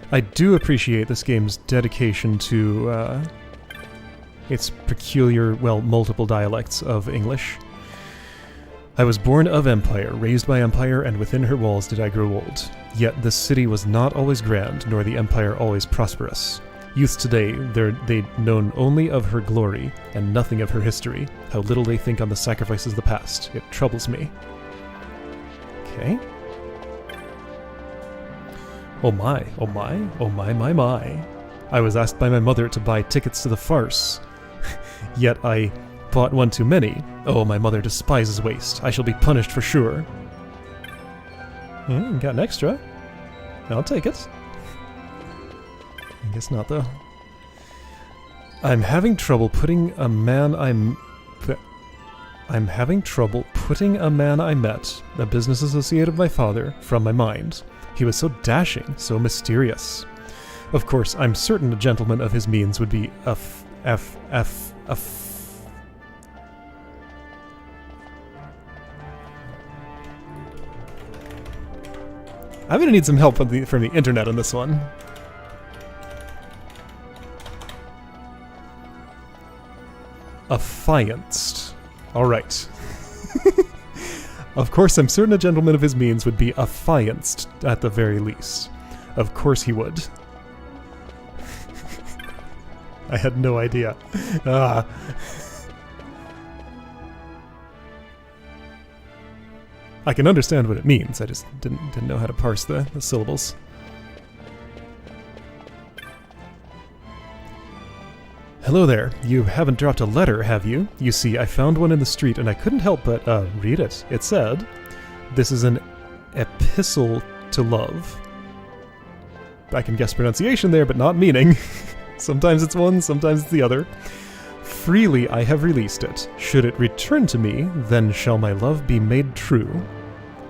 I do appreciate this game's dedication to its peculiar, well, multiple dialects of English. I was born of Empire, raised by Empire, and within her walls did I grow old. Yet this city was not always grand, nor the Empire always prosperous. Youth today, they known only of her glory, and nothing of her history. How little they think on the sacrifices of the past. It troubles me. Okay. Oh my, oh my, oh my, my, my. I was asked by my mother to buy tickets to the farce. Yet I bought one too many. Oh, my mother despises waste. I shall be punished for sure. Got an extra. I'll take it. I guess not, though. I'm having trouble putting a man I met, a business associate of my father, from my mind. He was so dashing, so mysterious. Of course, I'm certain a gentleman of his means would be I'm gonna need some help from the internet on this one. Affianced. Alright. Of course, I'm certain a gentleman of his means would be affianced, at the very least. Of course he would. I had no idea. I can understand what it means, I just didn't know how to parse the syllables. Hello there. You haven't dropped a letter, have you? You see, I found one in the street and I couldn't help but, read it. It said, "This is an epistle to love." I can guess pronunciation there, but not meaning. Sometimes it's one, sometimes it's the other. Freely I have released it. Should it return to me, then shall my love be made true.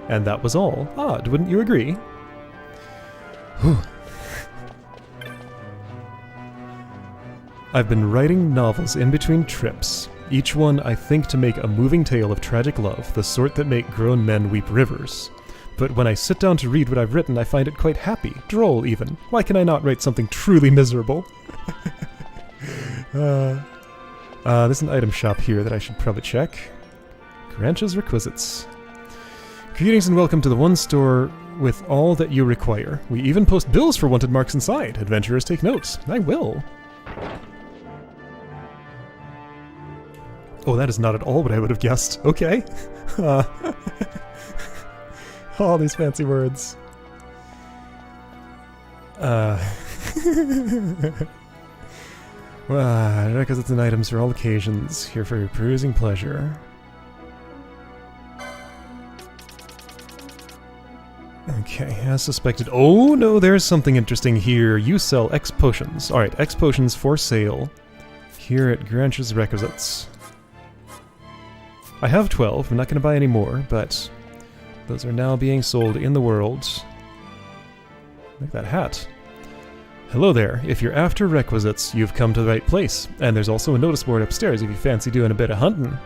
And that was all. Odd, wouldn't you agree? Whew. I've been writing novels in between trips, each one I think to make a moving tale of tragic love, the sort that make grown men weep rivers. But when I sit down to read what I've written, I find it quite happy, droll even. Why can I not write something truly miserable? There's an item shop here that I should probably check. Granch's Requisites. Greetings and welcome to the one store with all that you require. We even post bills for wanted marks inside. Adventurers take notes. I will. Oh, that is not at all what I would have guessed. Okay. All these fancy words. Requisites and items for all occasions, here for your perusing pleasure. Okay, as suspected. Oh no, there's something interesting here. You sell X potions. Alright, X potions for sale here at Granch's Requisites. I have 12, I'm not going to buy any more, but those are now being sold in the world. Like that hat. Hello there, if you're after requisites, you've come to the right place, and there's also a notice board upstairs if you fancy doing a bit of hunting.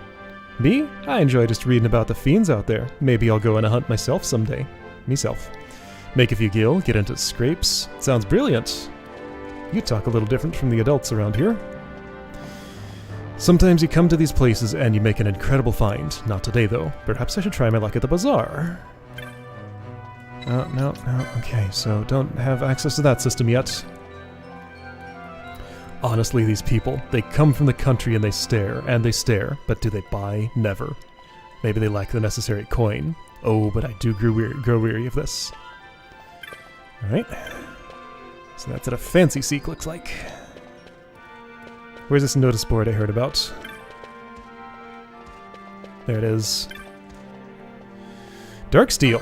Me? I enjoy just reading about the fiends out there. Maybe I'll go on a hunt myself someday. Meself. Make a few gil, get into scrapes. Sounds brilliant. You talk a little different from the adults around here. Sometimes you come to these places and you make an incredible find. Not today, though. Perhaps I should try my luck at the bazaar. No. Okay, so don't have access to that system yet. Honestly, these people, they come from the country and they stare, but do they buy? Never. Maybe they lack the necessary coin. Oh, but I do grow weary of this. Alright. So that's what a fancy seek looks like. Where's this notice board I heard about? There it is. Darksteel.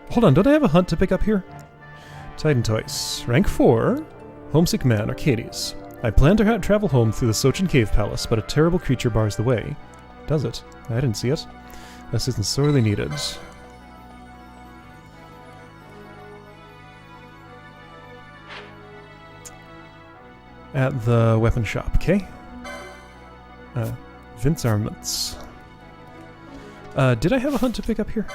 Hold on, don't I have a hunt to pick up here? Titan Toys. Rank 4. Homesick Man, Arcades. I plan to travel home through the Sochen Cave Palace, but a terrible creature bars the way. Does it? I didn't see it. Assistance sorely needed. At the weapon shop, okay? Vince Armaments. Did I have a hunt to pick up here?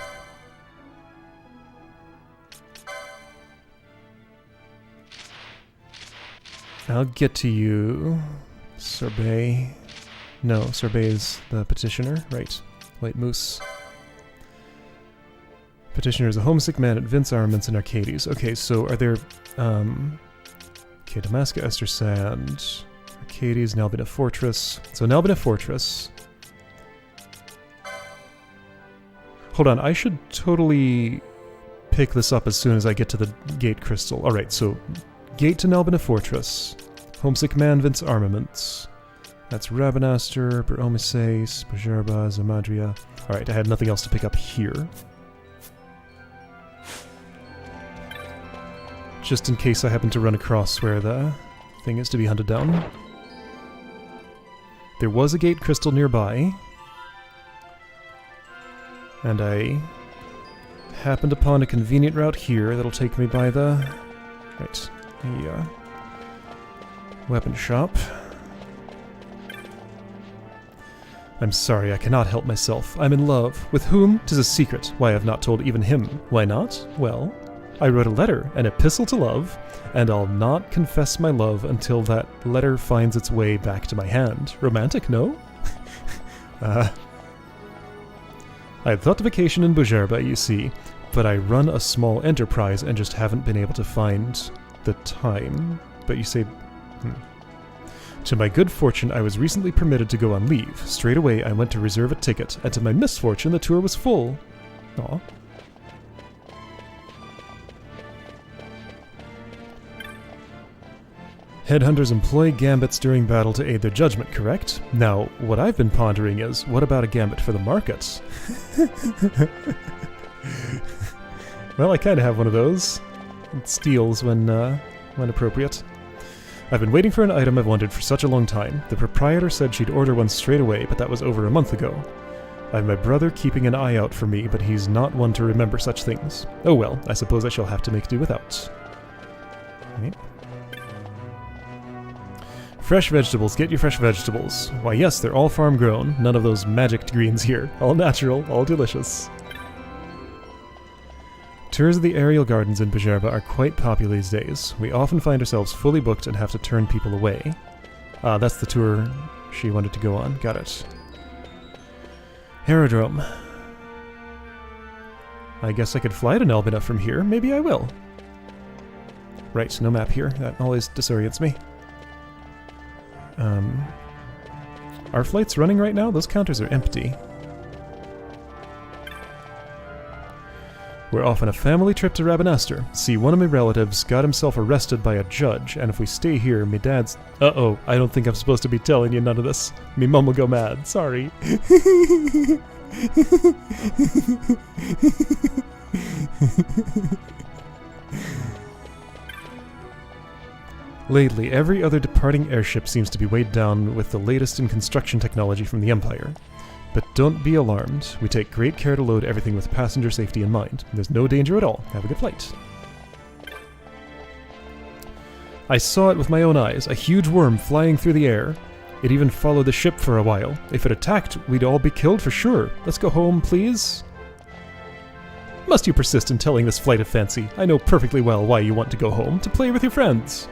I'll get to you, Sorbet. No, Sorbet is the petitioner. Right. White Moose. Petitioner is a homesick man at Vince Armaments and Arcades. Okay, so are there... okay, Damascus, Esther Sand. Arcades, Nalbina Fortress. So Nalbina Fortress. Hold on, I should totally pick this up as soon as I get to the Gate Crystal. Alright, so... Gate to Nalbina Fortress. Homesick Man, Vince Armaments. That's Rabanastre, Beromises, Bajerba, Zamadria. Alright, I had nothing else to pick up here. Just in case I happen to run across where the thing is to be hunted down. There was a Gate Crystal nearby. And I happened upon a convenient route here that'll take me by the... Right. The weapon shop. I'm sorry, I cannot help myself. I'm in love. With whom? 'Tis a secret. Why I have not told even him. Why not? Well, I wrote a letter, an epistle to love, and I'll not confess my love until that letter finds its way back to my hand. Romantic, no? I had thought to vacation in Bujerba, you see, but I run a small enterprise and just haven't been able to find the time. But you say... To my good fortune, I was recently permitted to go on leave. Straight away, I went to reserve a ticket, and to my misfortune, the tour was full. Aw. Headhunters employ gambits during battle to aid their judgment, correct? Now, what I've been pondering is, what about a gambit for the markets? Well, I kinda have one of those. It steals when appropriate. I've been waiting for an item I've wanted for such a long time. The proprietor said she'd order one straight away, but that was over a month ago. I have my brother keeping an eye out for me, but he's not one to remember such things. Oh well, I suppose I shall have to make do without. Right. Fresh vegetables, get your fresh vegetables. Why yes, they're all farm grown, none of those magicked greens here. All natural, all delicious. Tours of the aerial gardens in Bujerba are quite popular these days. We often find ourselves fully booked and have to turn people away. That's the tour she wanted to go on. Got it. Aerodrome. I guess I could fly to Nalbina from here. Maybe I will. Right, no map here. That always disorients me. Are flights running right now? Those counters are empty. We're off on a family trip to Rabanastre. See, one of my relatives got himself arrested by a judge, and if we stay here, me dad's... Uh-oh, I don't think I'm supposed to be telling you none of this. Me mum will go mad, sorry. Lately, every other departing airship seems to be weighed down with the latest in construction technology from the Empire. But don't be alarmed. We take great care to load everything with passenger safety in mind. There's no danger at all. Have a good flight. I saw it with my own eyes, a huge worm flying through the air. It even followed the ship for a while. If it attacked, we'd all be killed for sure. Let's go home, please. Must you persist in telling this flight of fancy? I know perfectly well why you want to go home, to play with your friends.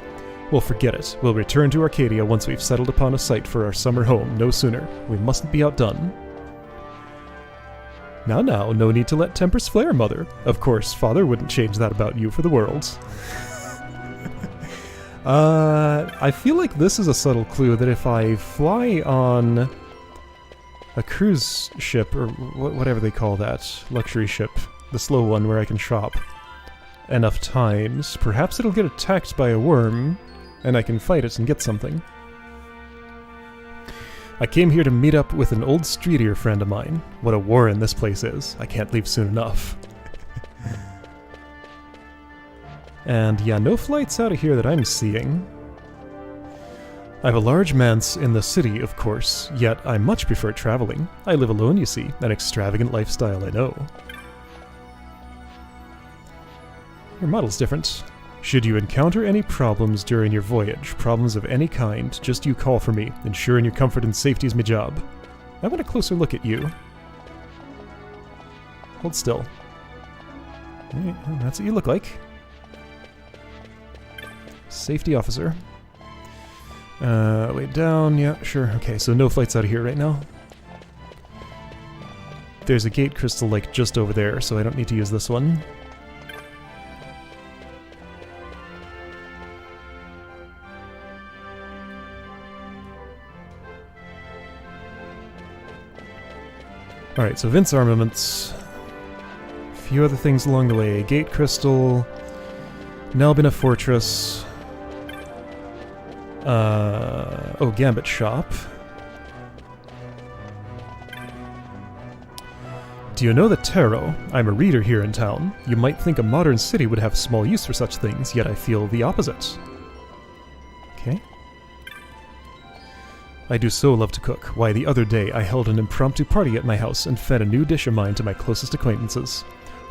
Well, forget it. We'll return to Arcadia once we've settled upon a site for our summer home, no sooner. We mustn't be outdone. Now, no need to let tempers flare, Mother. Of course, Father wouldn't change that about you for the world. I feel like this is a subtle clue that if I fly on a cruise ship, or whatever they call that, luxury ship, the slow one where I can shop, enough times, perhaps it'll get attacked by a worm, and I can fight it and get something. I came here to meet up with an old streetier friend of mine. What a warren this place is. I can't leave soon enough. And yeah, no flights out of here that I'm seeing. I have a large manse in the city, of course, yet I much prefer traveling. I live alone, you see, an extravagant lifestyle, I know. Your model's different. Should you encounter any problems during your voyage, problems of any kind, just you call for me. Ensuring your comfort and safety is my job. I want a closer look at you. Hold still. Right, well, that's what you look like. Safety officer. Way down, yeah, sure. Okay, so no flights out of here right now. There's a gate crystal, like, just over there, so I don't need to use this one. Alright, so Vince Armaments. A few other things along the way. Gate crystal. Nalbina Fortress. Oh, Gambit Shop. Do you know the tarot? I'm a reader here in town. You might think a modern city would have small use for such things, yet I feel the opposite. Okay. I do so love to cook. Why, the other day I held an impromptu party at my house and fed a new dish of mine to my closest acquaintances.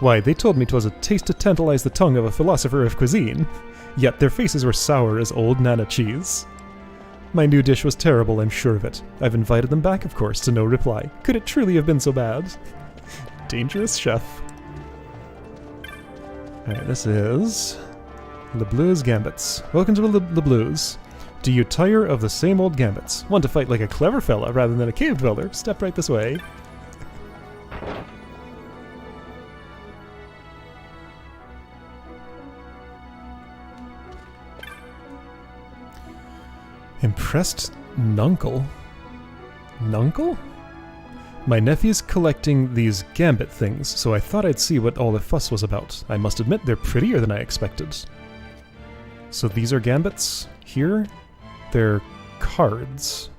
Why, they told me 'twas a taste to tantalize the tongue of a philosopher of cuisine. Yet their faces were sour as old Nana cheese. My new dish was terrible, I'm sure of it. I've invited them back, of course, to no reply. Could it truly have been so bad? Dangerous chef. Alright, this is Le Blues Gambits. Welcome to Le Blues. Do you tire of the same old gambits? Want to fight like a clever fella rather than a cave dweller? Step right this way. Impressed Nuncle? Nuncle? My nephew's collecting these gambit things, so I thought I'd see what all the fuss was about. I must admit, they're prettier than I expected. So these are gambits? Here? They're cards.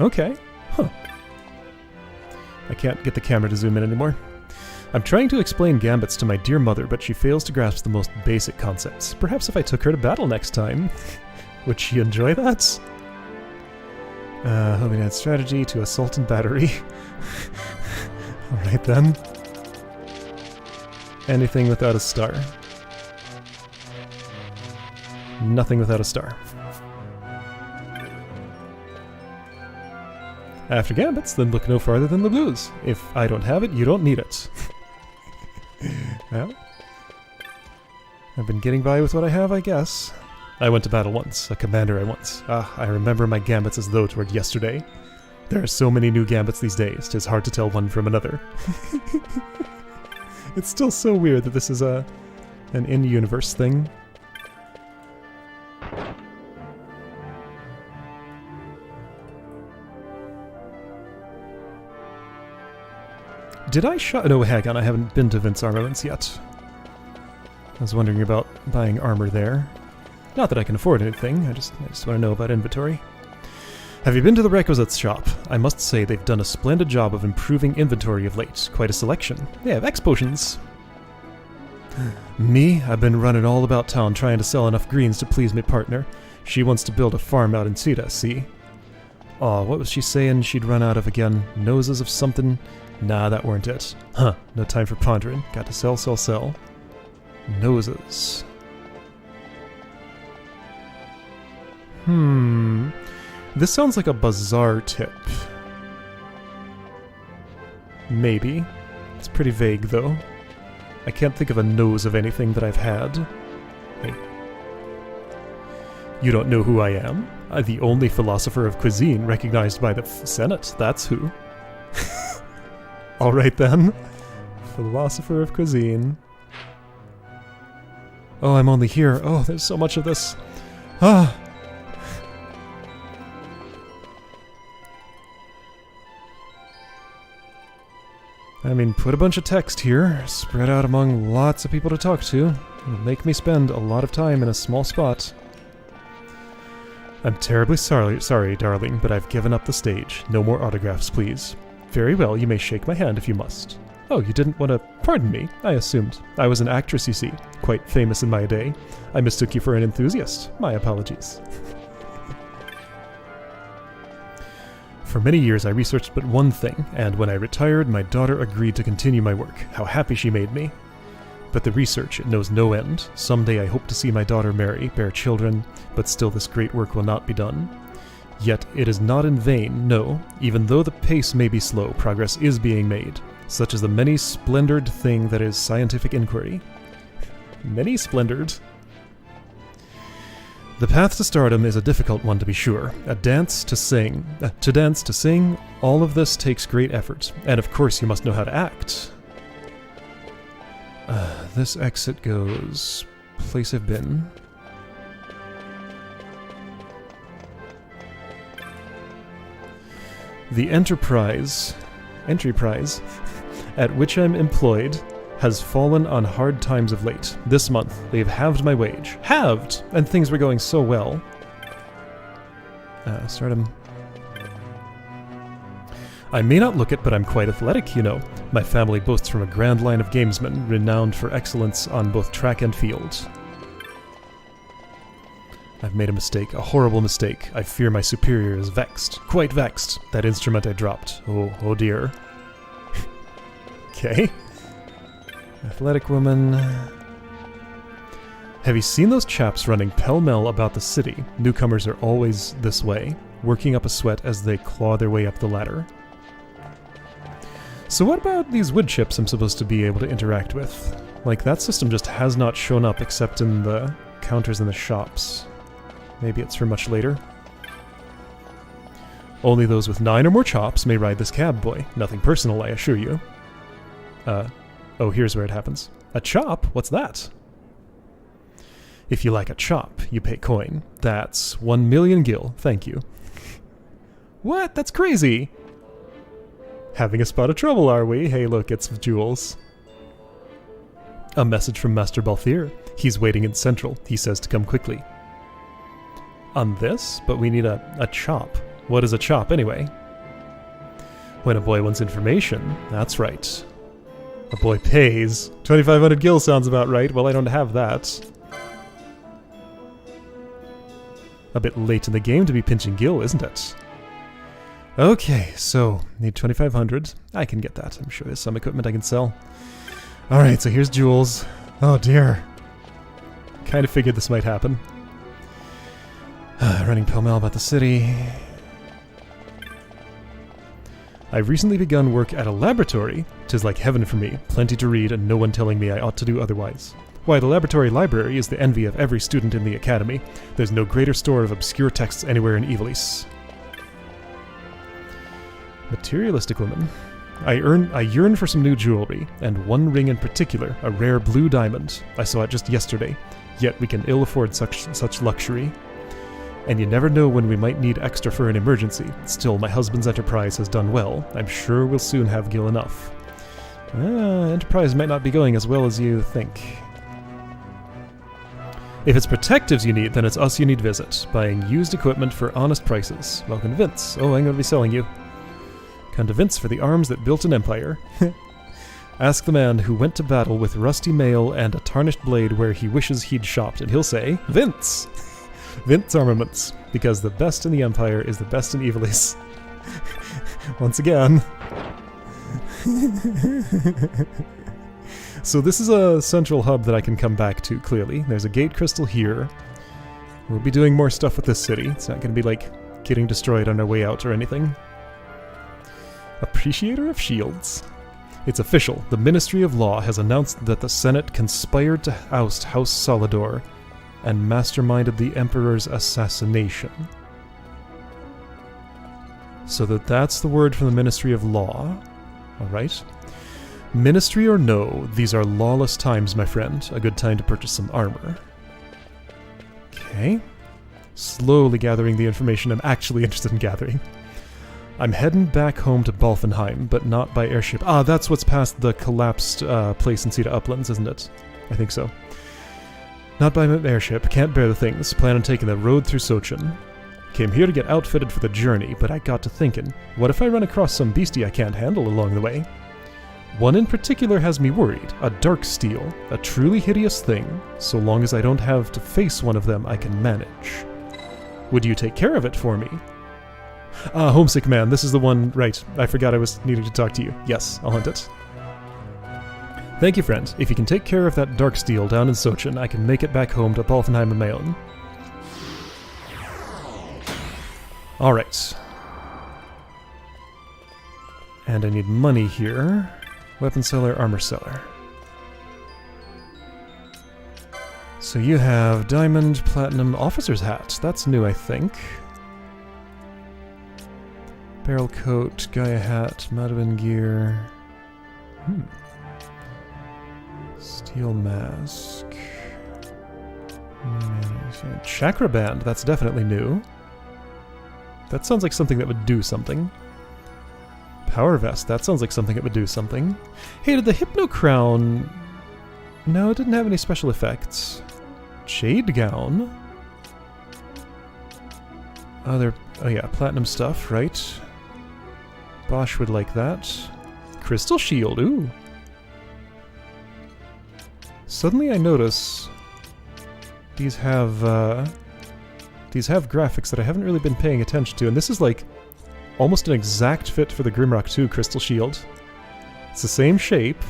Okay. Huh. I can't get the camera to zoom in anymore. I'm trying to explain gambits to my dear mother, but she fails to grasp the most basic concepts. Perhaps if I took her to battle next time. Would she enjoy that? Hoping to add strategy to assault and battery. Alright then. Anything without a star. Nothing without a star. After gambits, then look no farther than the blues. If I don't have it, you don't need it. Well, I've been getting by with what I have, I guess. I went to battle once, a commander I once. I remember my gambits as though 'twere yesterday. There are so many new gambits these days, 'tis hard to tell one from another. It's still so weird that this is an in-universe thing. Did I no, hang on, I haven't been to Vince Armaments yet. I was wondering about buying armor there. Not that I can afford anything, I just want to know about inventory. Have you been to the requisites shop? I must say they've done a splendid job of improving inventory of late. Quite a selection. They have X potions. Me? I've been running all about town trying to sell enough greens to please my partner. She wants to build a farm out in Sita, see? Aw, what was she saying she'd run out of again? Noses of something? Nah, that weren't it. Huh, no time for pondering. Got to sell, sell, sell. Noses. This sounds like a bazaar tip. Maybe. It's pretty vague, though. I can't think of a nose of anything that I've had. Hey. You don't know who I am? I'm the only philosopher of cuisine recognized by the Senate. That's who. Alright then. Philosopher of cuisine. Oh, I'm only here. Oh, there's so much of this. Ah! I mean, put a bunch of text here, spread out among lots of people to talk to. It'll make me spend a lot of time in a small spot. I'm terribly sorry, darling, but I've given up the stage. No more autographs, please. Very well, you may shake my hand if you must. Oh, you didn't want to... Pardon me, I assumed. I was an actress, you see. Quite famous in my day. I mistook you for an enthusiast. My apologies. For many years I researched but one thing, and when I retired, my daughter agreed to continue my work. How happy she made me. But the research, it knows no end. Someday I hope to see my daughter marry, bear children, but still this great work will not be done. Yet it is not in vain, no. Even though the pace may be slow, progress is being made. Such is the many-splendored thing that is scientific inquiry. Many-splendored? The path to stardom is a difficult one, to be sure. To dance, to sing, all of this takes great effort. And of course you must know how to act. This exit goes... place I've been. The entry prize, at which I'm employed, has fallen on hard times of late. This month, they've halved my wage. Halved! And things were going so well. Stardom. I may not look it, but I'm quite athletic, you know. My family boasts from a grand line of gamesmen, renowned for excellence on both track and field. I've made a mistake, a horrible mistake. I fear my superior is vexed. Quite vexed. That instrument I dropped. Oh dear. Okay. Athletic woman. Have you seen those chaps running pell-mell about the city? Newcomers are always this way, working up a sweat as they claw their way up the ladder. So what about these wood chips I'm supposed to be able to interact with? Like, that system just has not shown up except in the counters in the shops. Maybe it's for much later. Only those with 9 or more chops may ride this cab, boy. Nothing personal, I assure you. Oh, here's where it happens. A chop? What's that? If you like a chop, you pay coin. That's 1 million gil, thank you. What? That's crazy! Having a spot of trouble, are we? Hey, look, it's Jules. A message from Master Balthier. He's waiting in Central. He says to come quickly. On this? But we need a chop. What is a chop, anyway? When a boy wants information, that's right. A boy pays. 2,500 gil sounds about right. Well, I don't have that. A bit late in the game to be pinching gil, isn't it? Okay, so, need 2,500. I can get that. I'm sure there's some equipment I can sell. Alright, so here's Jules. Oh dear. Kind of figured this might happen. Running pell-mell about the city. I've recently begun work at a laboratory. 'Tis like heaven for me. Plenty to read and no one telling me I ought to do otherwise. Why, the laboratory library is the envy of every student in the academy. There's no greater store of obscure texts anywhere in Ivalice. Materialistic woman. I yearn for some new jewelry, and one ring in particular, a rare blue diamond. I saw it just yesterday, yet we can ill afford such luxury. And you never know when we might need extra for an emergency. Still, my husband's enterprise has done well. I'm sure we'll soon have gil enough. Enterprise might not be going as well as you think. If it's protectives you need, then it's us you need visit. Buying used equipment for honest prices. Welcome to Vince. Oh, I'm going to be selling you. Come to Vince for the arms that built an empire. Ask the man who went to battle with rusty mail and a tarnished blade where he wishes he'd shopped, and he'll say, Vince! Vince Armaments, because the best in the Empire is the best in Ivalice. Once again. So this is a central hub that I can come back to, clearly. There's a gate crystal here. We'll be doing more stuff with this city. It's not going to be like getting destroyed on our way out or anything. Appreciator of Shields. It's official. The Ministry of Law has announced that the Senate conspired to oust House Solidor and masterminded the Emperor's assassination. So that's the word from the Ministry of Law. Alright. Ministry or no, these are lawless times, my friend. A good time to purchase some armor. Okay. Slowly gathering the information I'm actually interested in gathering. I'm heading back home to Balfenheim, but not by airship. Ah, that's what's past the collapsed place in Cedar Uplands, isn't it? I think so. Not by airship. Can't bear the things. Plan on taking the road through Sochen. Came here to get outfitted for the journey, but I got to thinking, what if I run across some beastie I can't handle along the way? One in particular has me worried, a dark steel, a truly hideous thing. So long as I don't have to face one of them, I can manage. Would you take care of it for me? Ah, Homesick Man, this is the one, right. I forgot I was needing to talk to you. Yes, I'll hunt it. Thank you, friend. If you can take care of that dark steel down in Sochen, I can make it back home to Balfenheim on my own. Alright. And I need money here. Weapon seller, armor seller. So you have diamond, platinum, officer's hat. That's new, I think. Barrel coat, Gaia hat, Madwin gear. Steel mask. Chakra band, that's definitely new. That sounds like something that would do something. Power vest, that sounds like something that would do something. Hey, did the Hypno Crown... No, it didn't have any special effects. Jade gown. Oh yeah, platinum stuff, right? Bosch would like that. Crystal shield, ooh. Suddenly I notice these have graphics that I haven't really been paying attention to, and this is like almost an exact fit for the Grimrock 2 Crystal Shield. It's the same shape.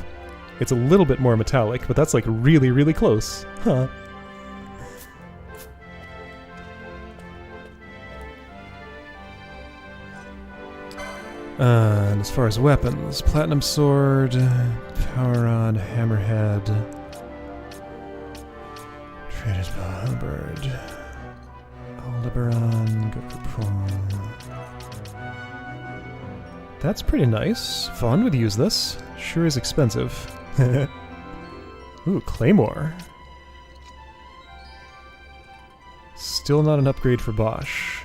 It's a little bit more metallic, but that's like really, really close. Huh. And as far as weapons, Platinum Sword, Power Rod, Hammerhead, Trader's Bow, Halberd, Aldebaran, go for Prong. That's pretty nice. Vaughn would use this. Sure is expensive. Ooh, Claymore. Still not an upgrade for Bosch.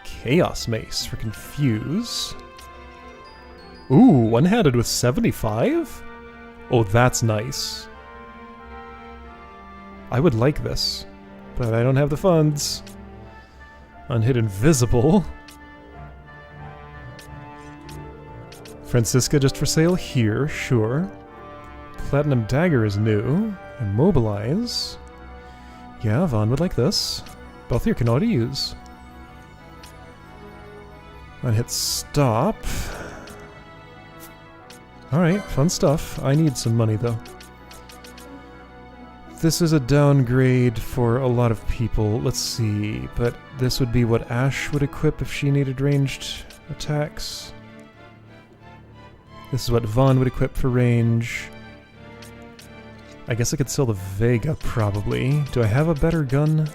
Chaos Mace for Confuse. Ooh, one-handed with 75? Oh, that's nice. I would like this, but I don't have the funds. Unhit Invisible. Francisca just for sale here, sure. Platinum Dagger is new. Immobilize. Yeah, Vaughn would like this. Both here can auto use. Unhit Stop. Alright, fun stuff. I need some money, though. This is a downgrade for a lot of people. Let's see, but this would be what Ash would equip if she needed ranged attacks. This is what Vaughn would equip for range. I guess I could sell the Vega, probably. Do I have a better gun?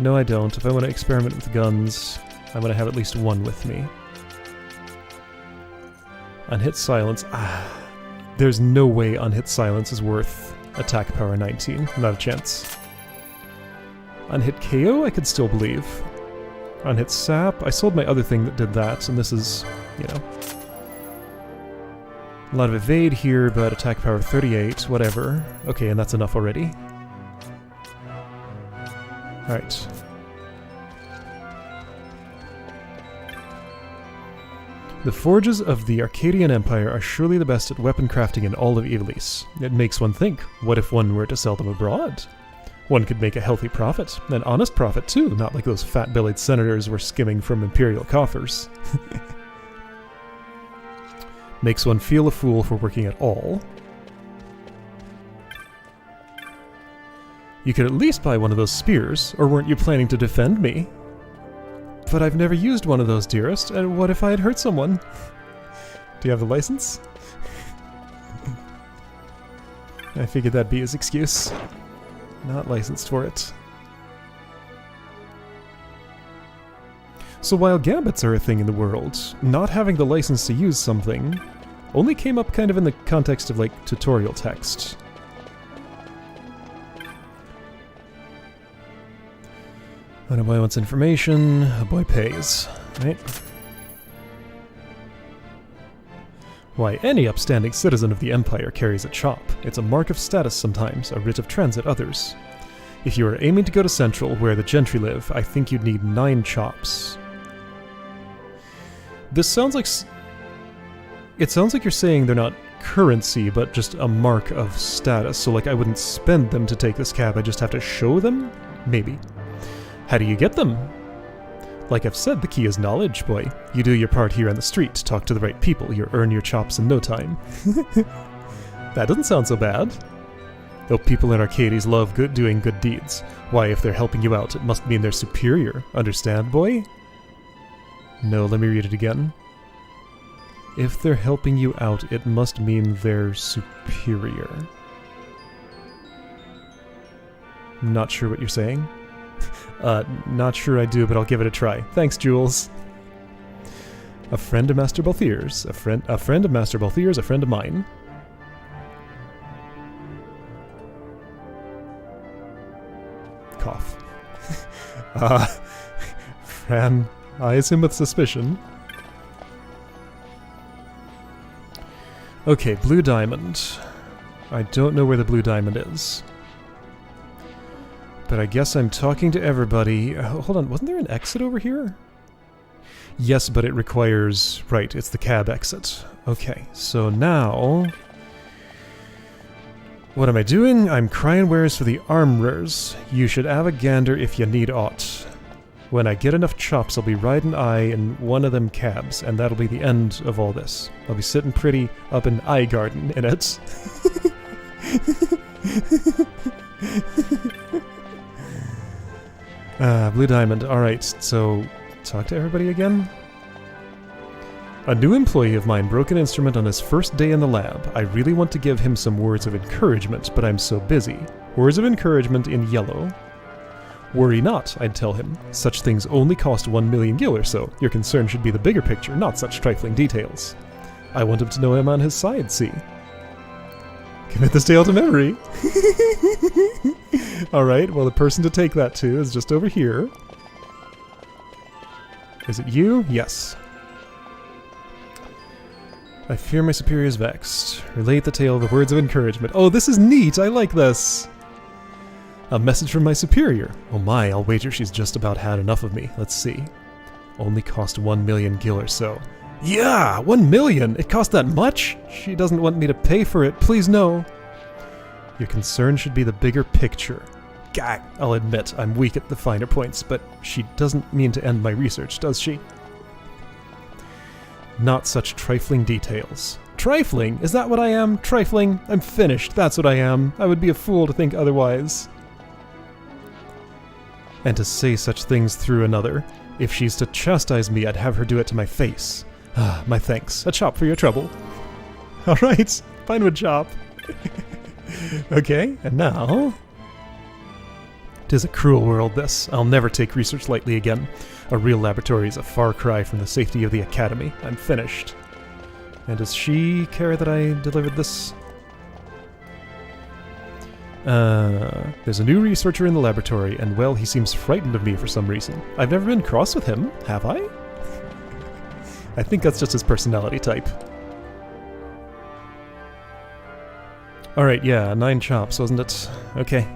No, I don't. If I want to experiment with guns, I want to have at least one with me. Unhit Silence. Ah, there's no way Unhit Silence is worth attack power 19. Not a chance. Unhit KO, I could still believe. Unhit Sap. I sold my other thing that did that, and this is, you know... a lot of evade here, but attack power 38, whatever. Okay, and that's enough already. Alright. The forges of the Arcadian Empire are surely the best at weapon crafting in all of Ivalice. It makes one think, what if one were to sell them abroad? One could make a healthy profit, an honest profit too, not like those fat-bellied senators were skimming from imperial coffers. Makes one feel a fool for working at all. You could at least buy one of those spears, or weren't you planning to defend me? But I've never used one of those, dearest, and what if I had hurt someone? Do you have the license? I figured that'd be his excuse. Not licensed for it. So while gambits are a thing in the world, not having the license to use something Only came up kind of in the context of, like, tutorial text. When a boy wants information, a boy pays, right? Why, any upstanding citizen of the Empire carries a chop. It's a mark of status sometimes, a writ of transit others. If you are aiming to go to Central, where the gentry live, I think you'd need 9 chops. This sounds like... It sounds like you're saying they're not currency, but just a mark of status. So, like, I wouldn't spend them to take this cab, I just have to show them? Maybe. How do you get them? Like I've said, the key is knowledge, boy. You do your part here on the street, talk to the right people, you earn your chops in no time. That doesn't sound so bad. Though people in Arcades love doing good deeds. Why, if they're helping you out, it must mean they're superior. Understand, boy? No, let me read it again. If they're helping you out, it must mean they're superior. Not sure what you're saying. Not sure I do, but I'll give it a try. Thanks, Jules. A friend of Master Balthier's. A friend of Master Balthier's, a friend of mine. Cough. Fran eyes him with suspicion. Okay, Blue Diamond. I don't know where the Blue Diamond is. But I guess I'm talking to everybody. Hold on, wasn't there an exit over here? Yes, but it requires... Right, it's the cab exit. Okay, so now... What am I doing? I'm crying wares for the armorers. You should have a gander if you need aught. When I get enough chops, I'll be riding in one of them cabs, and that'll be the end of all this. I'll be sitting pretty up in Eye Garden in it. Blue Diamond. Alright, so talk to everybody again? A new employee of mine broke an instrument on his first day in the lab. I really want to give him some words of encouragement, but I'm so busy. Words of encouragement in yellow. Worry not, I'd tell him. Such things only cost 1 million gil or so. Your concern should be the bigger picture, not such trifling details. I want him to know I'm on his side, see? Commit this tale to memory. Alright, well the person to take that to is just over here. Is it you? Yes. I fear my superior is vexed. Relate the tale of the words of encouragement. Oh, this is neat! I like this! A message from my superior. Oh my, I'll wager she's just about had enough of me. Let's see. Only cost 1 million gil or so. Yeah! 1 million! It cost that much? She doesn't want me to pay for it. Please no. Your concern should be the bigger picture. Gah! I'll admit, I'm weak at the finer points, but she doesn't mean to end my research, does she? Not such trifling details. Trifling? Is that what I am? Trifling? I'm finished, that's what I am. I would be a fool to think otherwise. And to say such things through another. If she's to chastise me, I'd have her do it to my face. Ah, my thanks. A chop for your trouble. Alright, fine with chop. Okay, and now... 'Tis a cruel world, this. I'll never take research lightly again. A real laboratory is a far cry from the safety of the academy. I'm finished. And does she care that I delivered this? There's a new researcher in the laboratory, and well, he seems frightened of me for some reason. I've never been cross with him, have I? I think that's just his personality type. Alright, yeah, 9 chops, wasn't it? Okay.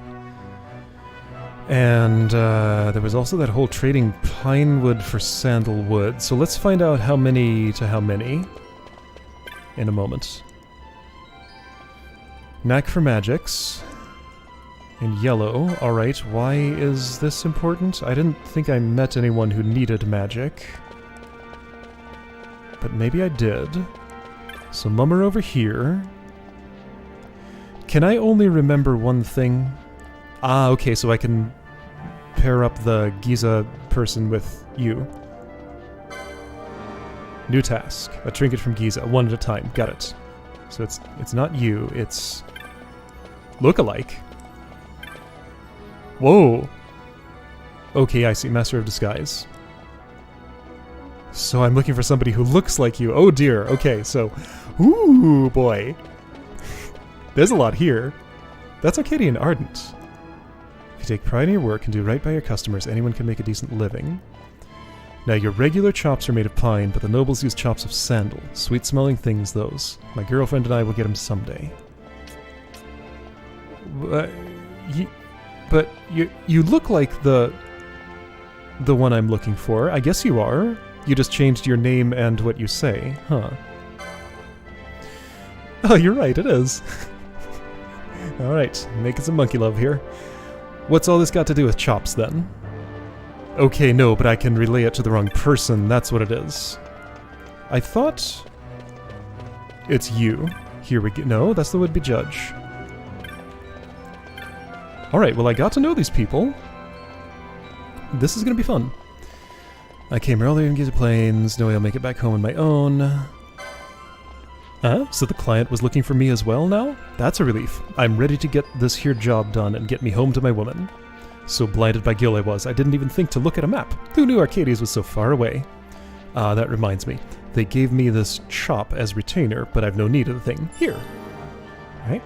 And there was also that whole trading pine wood for sandalwood, so let's find out how many to how many in a moment. Knack for magics. In yellow, alright, why is this important? I didn't think I met anyone who needed magic. But maybe I did. So mummer over here. Can I only remember one thing? Ah, okay, so I can pair up the Giza person with you. New task. A trinket from Giza, one at a time. Got it. So it's not you, it's... look-alike. Whoa! Okay, I see. Master of Disguise. So I'm looking for somebody who looks like you. Oh dear. Okay, so... Ooh, boy. There's a lot here. That's Arcadian Ardent. If you take pride in your work and do right by your customers, anyone can make a decent living. Now, your regular chops are made of pine, but the nobles use chops of sandal. Sweet-smelling things, those. My girlfriend and I will get them someday. But you look like the one I'm looking for. I guess you are. You just changed your name and what you say, huh? Oh, you're right, it is. Alright, making some monkey love here. What's all this got to do with chops, then? Okay, no, but I can relay it to the wrong person, that's what it is. I thought... It's you. Here we go. No, that's the would-be judge. Alright, well I got to know these people. This is gonna be fun. I came earlier and get to planes, knowing I'll make it back home on my own. So the client was looking for me as well now? That's a relief. I'm ready to get this here job done and get me home to my woman. So blinded by Gil I was, I didn't even think to look at a map. Who knew Arcades was so far away? That reminds me. They gave me this chop as retainer, but I've no need of the thing. Here. Right?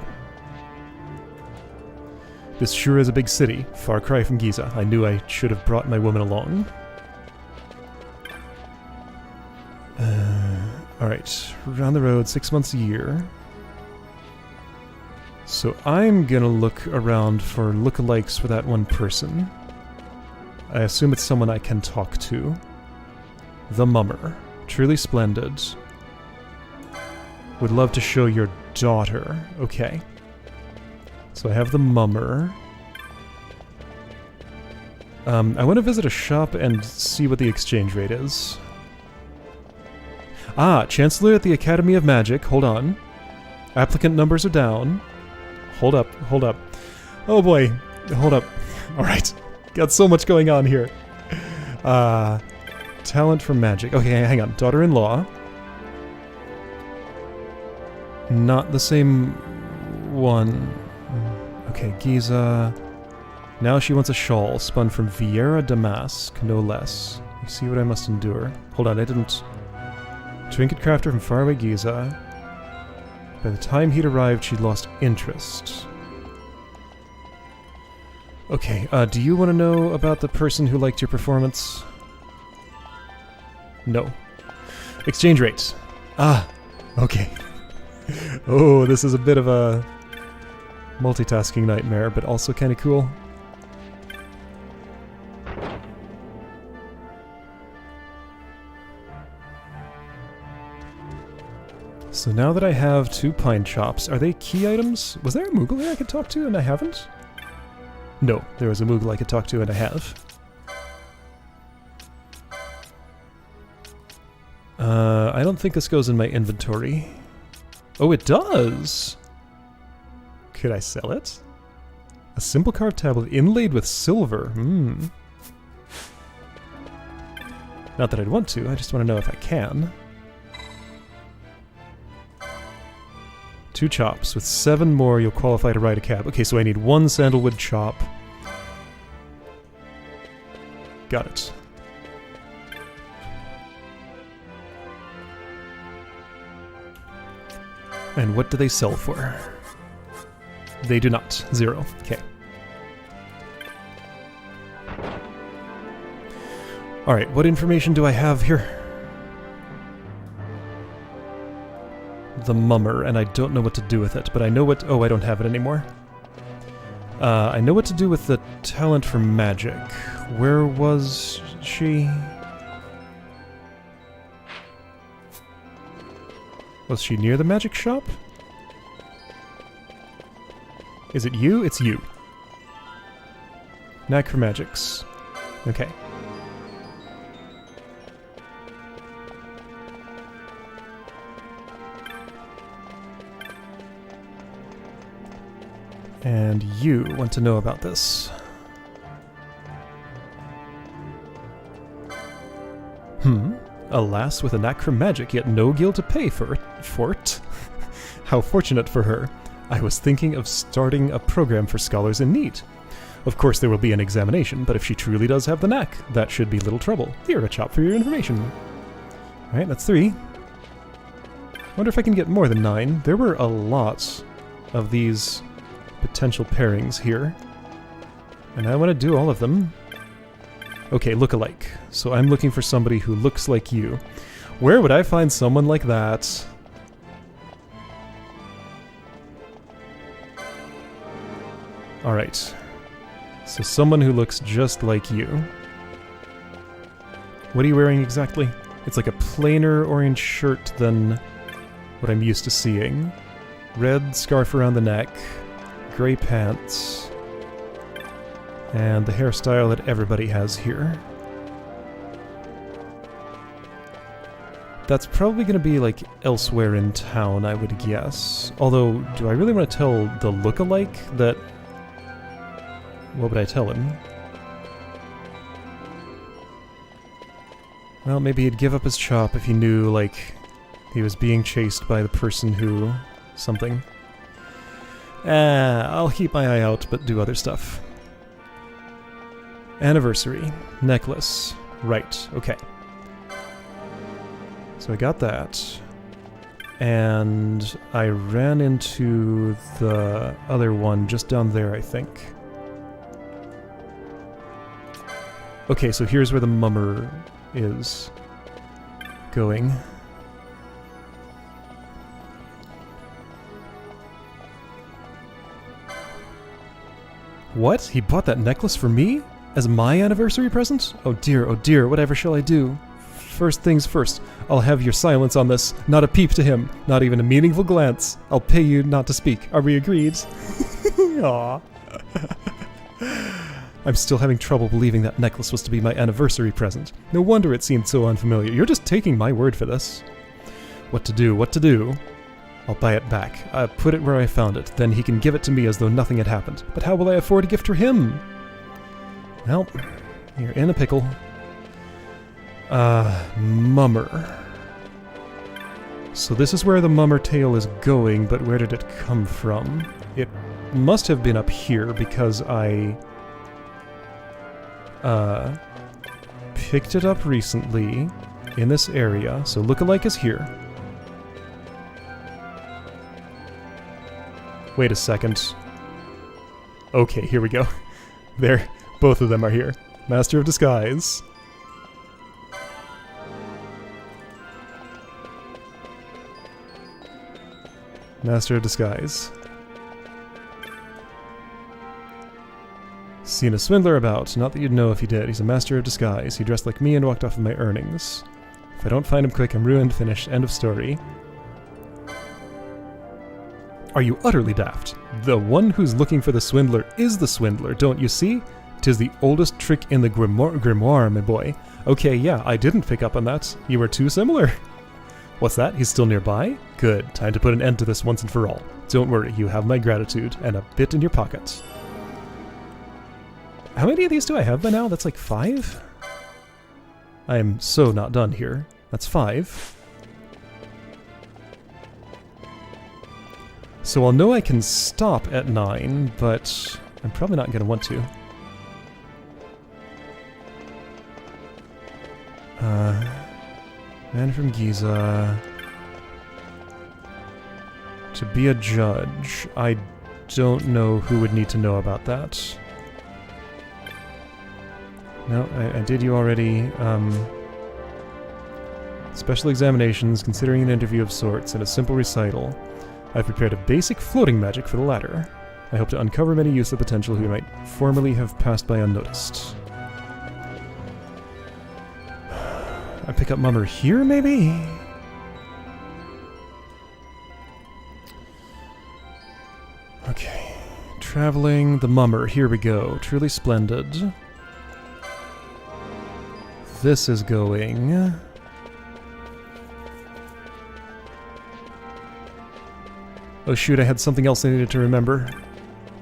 This sure is a big city. Far cry from Giza. I knew I should have brought my woman along. Alright. Around the road, 6 months a year. So I'm gonna look around for lookalikes for that one person. I assume it's someone I can talk to. The Mummer. Truly splendid. Would love to show your daughter. Okay. So I have the Mummer. I want to visit a shop and see what the exchange rate is. Ah, Chancellor at the Academy of Magic. Hold on. Applicant numbers are down. Hold up, hold up. Oh boy, hold up. Alright, got so much going on here. Talent for magic. Okay, hang on. Daughter-in-law. Not the same one. Okay, Giza. Now she wants a shawl spun from Vieira Damask, no less. You see what I must endure. Hold on, I didn't... Trinket crafter from faraway Giza. By the time he'd arrived, she'd lost interest. Okay, do you want to know about the person who liked your performance? No. Exchange rates. Ah, okay. Oh, this is a bit of a multitasking nightmare, but also kind of cool. So now that I have 2 pine chops, are they key items? Was there a Moogle here I could talk to and I haven't? No, there was a Moogle I could talk to and I have. I don't think this goes in my inventory. Oh, it does! Could I sell it? A simple carved tablet inlaid with silver. Not that I'd want to, I just want to know if I can. 2 chops. With 7 more, you'll qualify to ride a cab. Okay, so I need 1 sandalwood chop. Got it. And what do they sell for? They do not. 0. Okay. Alright, what information do I have here? The Mummer, and I don't know what to do with it, but I know what... Oh, I don't have it anymore. I know what to do with the talent for magic. Where was she? Was she near the magic shop? Is it you? It's you. Knack for magics. Okay. And you want to know about this. A lass with a knack for magic, yet no gil to pay for it. How fortunate for her. I was thinking of starting a program for scholars in need. Of course there will be an examination, but if she truly does have the knack, that should be little trouble. Here, a chop for your information. Alright, that's 3. Wonder if I can get more than 9. There were a lot of these potential pairings here. And I want to do all of them. Okay, look-alike. So I'm looking for somebody who looks like you. Where would I find someone like that? Alright. So someone who looks just like you. What are you wearing exactly? It's like a plainer orange shirt than what I'm used to seeing. Red scarf around the neck, gray pants, and the hairstyle that everybody has here. That's probably going to be like elsewhere in town, I would guess. Although, do I really want to tell the look-alike that... What would I tell him? Well, maybe he'd give up his shop if he knew, like, he was being chased by the person who... something. I'll keep my eye out, but do other stuff. Anniversary. Necklace. Right, okay. So I got that. And I ran into the other one just down there, I think. Okay, so here's where the mummer is going. What? He bought that necklace for me? As my anniversary present? Oh dear, whatever shall I do? First things first, I'll have your silence on this. Not a peep to him, not even a meaningful glance. I'll pay you not to speak. Are we agreed? Aww. I'm still having trouble believing that necklace was to be my anniversary present. No wonder it seemed so unfamiliar. You're just taking my word for this. What to do, what to do? I'll buy it back. Put it where I found it. Then he can give it to me as though nothing had happened. But how will I afford a gift for him? Well, you're in a pickle. Mummer. So this is where the mummer tale is going, but where did it come from? It must have been up here because I... picked it up recently in this area. So look-alike is here. Wait a second. Okay, here we go. There, both of them are here. Master of Disguise. Master of Disguise. Seen a swindler about. Not that you'd know if he did. He's a master of disguise. He dressed like me and walked off with my earnings. If I don't find him quick, I'm ruined. Finished. End of story. Are you utterly daft? The one who's looking for the swindler is the swindler, don't you see? 'Tis the oldest trick in the grimoire, my boy. Okay, yeah, I didn't pick up on that. You were too similar. What's that? He's still nearby? Good. Time to put an end to this once and for all. Don't worry, you have my gratitude, and a bit in your pocket. How many of these do I have by now? That's like 5? I am so not done here. That's 5. So I'll know I can stop at 9, but I'm probably not going to want to. Man from Giza. To be a judge. I don't know who would need to know about that. No, I did you already. Special examinations, considering an interview of sorts, and a simple recital. I've prepared a basic floating magic for the latter. I hope to uncover many youths of potential who might formerly have passed by unnoticed. I pick up Mummer here, maybe? Okay. Traveling the Mummer. Here we go. Truly splendid. This is going... Oh shoot, I had something else I needed to remember.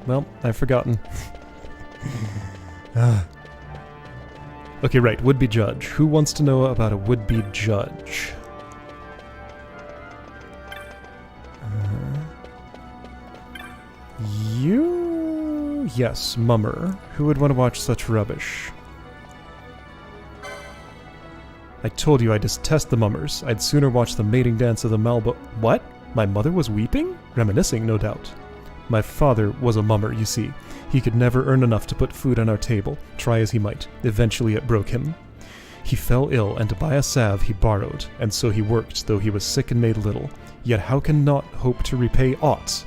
Well, I've forgotten. Okay, right, would-be judge. Who wants to know about a would-be judge? You? Yes, Mummer. Who would want to watch such rubbish? I told you I detest the mummers. I'd sooner watch the mating dance of the Malbo— What? My mother was weeping? Reminiscing, no doubt. My father was a mummer, you see. He could never earn enough to put food on our table, try as he might. Eventually it broke him. He fell ill, and to buy a salve he borrowed, and so he worked, though he was sick and made little. Yet how can not hope to repay aught?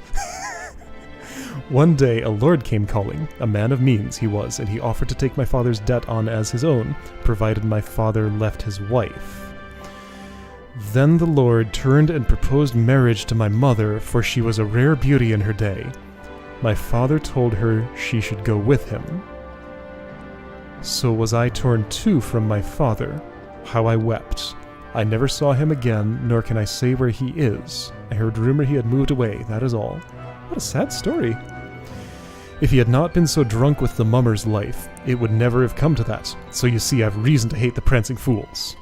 One day a lord came calling, a man of means he was, and he offered to take my father's debt on as his own, provided my father left his wife. Then the lord turned and proposed marriage to my mother, for she was a rare beauty in her day. My father told her she should go with him. So was I torn too from my father. How I wept. I never saw him again, nor can I say where he is. I heard rumor he had moved away, that is all. What a sad story. If he had not been so drunk with the mummer's life, it would never have come to that. So you see, I've reason to hate the prancing fools.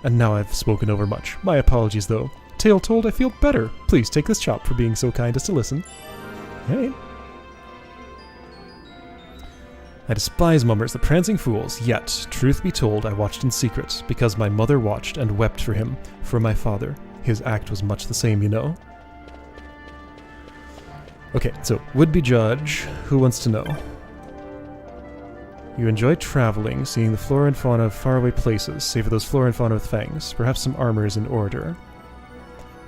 And now I've spoken over much. My apologies, though. Tale told, I feel better. Please take this chop for being so kind as to listen. Hey. I despise mummers, the prancing fools, yet, truth be told, I watched in secret, because my mother watched and wept for him, for my father. His act was much the same, you know. Okay, so, would-be judge, who wants to know? You enjoy traveling, seeing the flora and fauna of faraway places, save for those flora and fauna with fangs. Perhaps some armor is in order.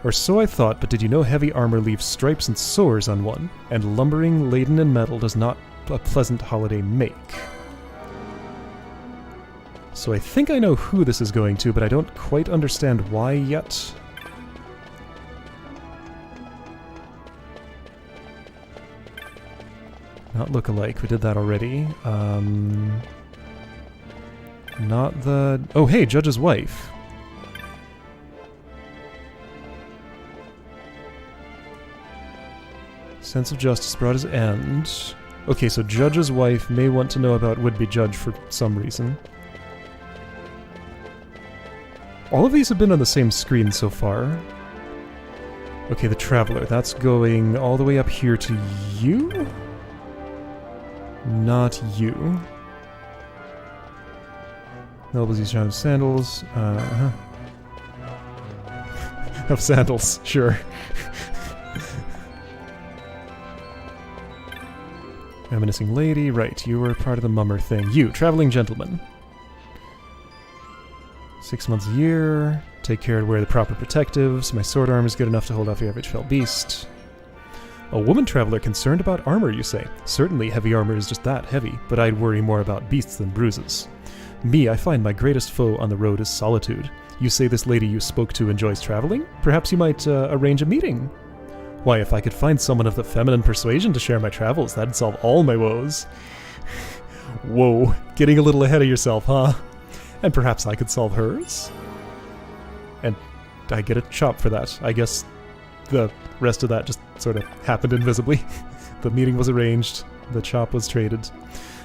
Or so I thought, but did you know heavy armor leaves stripes and sores on one, and lumbering laden in metal does not a pleasant holiday make? So I think I know who this is going to, but I don't quite understand why yet. Not look-alike, we did that already. Not the... Oh, hey, Judge's wife. Sense of justice brought his end. Okay, so Judge's wife may want to know about would-be judge for some reason. All of these have been on the same screen so far. Okay, the Traveler. That's going all the way up here to you? Not you. Nobles use charm sandals. Of sandals, sure. Reminiscing lady, right, you were part of the mummer thing. You, traveling gentleman. 6 months a year. Take care to wear the proper protectives. My sword arm is good enough to hold off the average fell beast. A woman traveler concerned about armor, you say? Certainly heavy armor is just that heavy, but I'd worry more about beasts than bruises. Me, I find my greatest foe on the road is solitude. You say this lady you spoke to enjoys traveling? Perhaps you might arrange a meeting. Why, if I could find someone of the feminine persuasion to share my travels, that'd solve all my woes. Whoa, getting a little ahead of yourself, huh? And perhaps I could solve hers? And I get a chop for that. I guess the rest of that just sort of happened invisibly. The meeting was arranged, the chop was traded.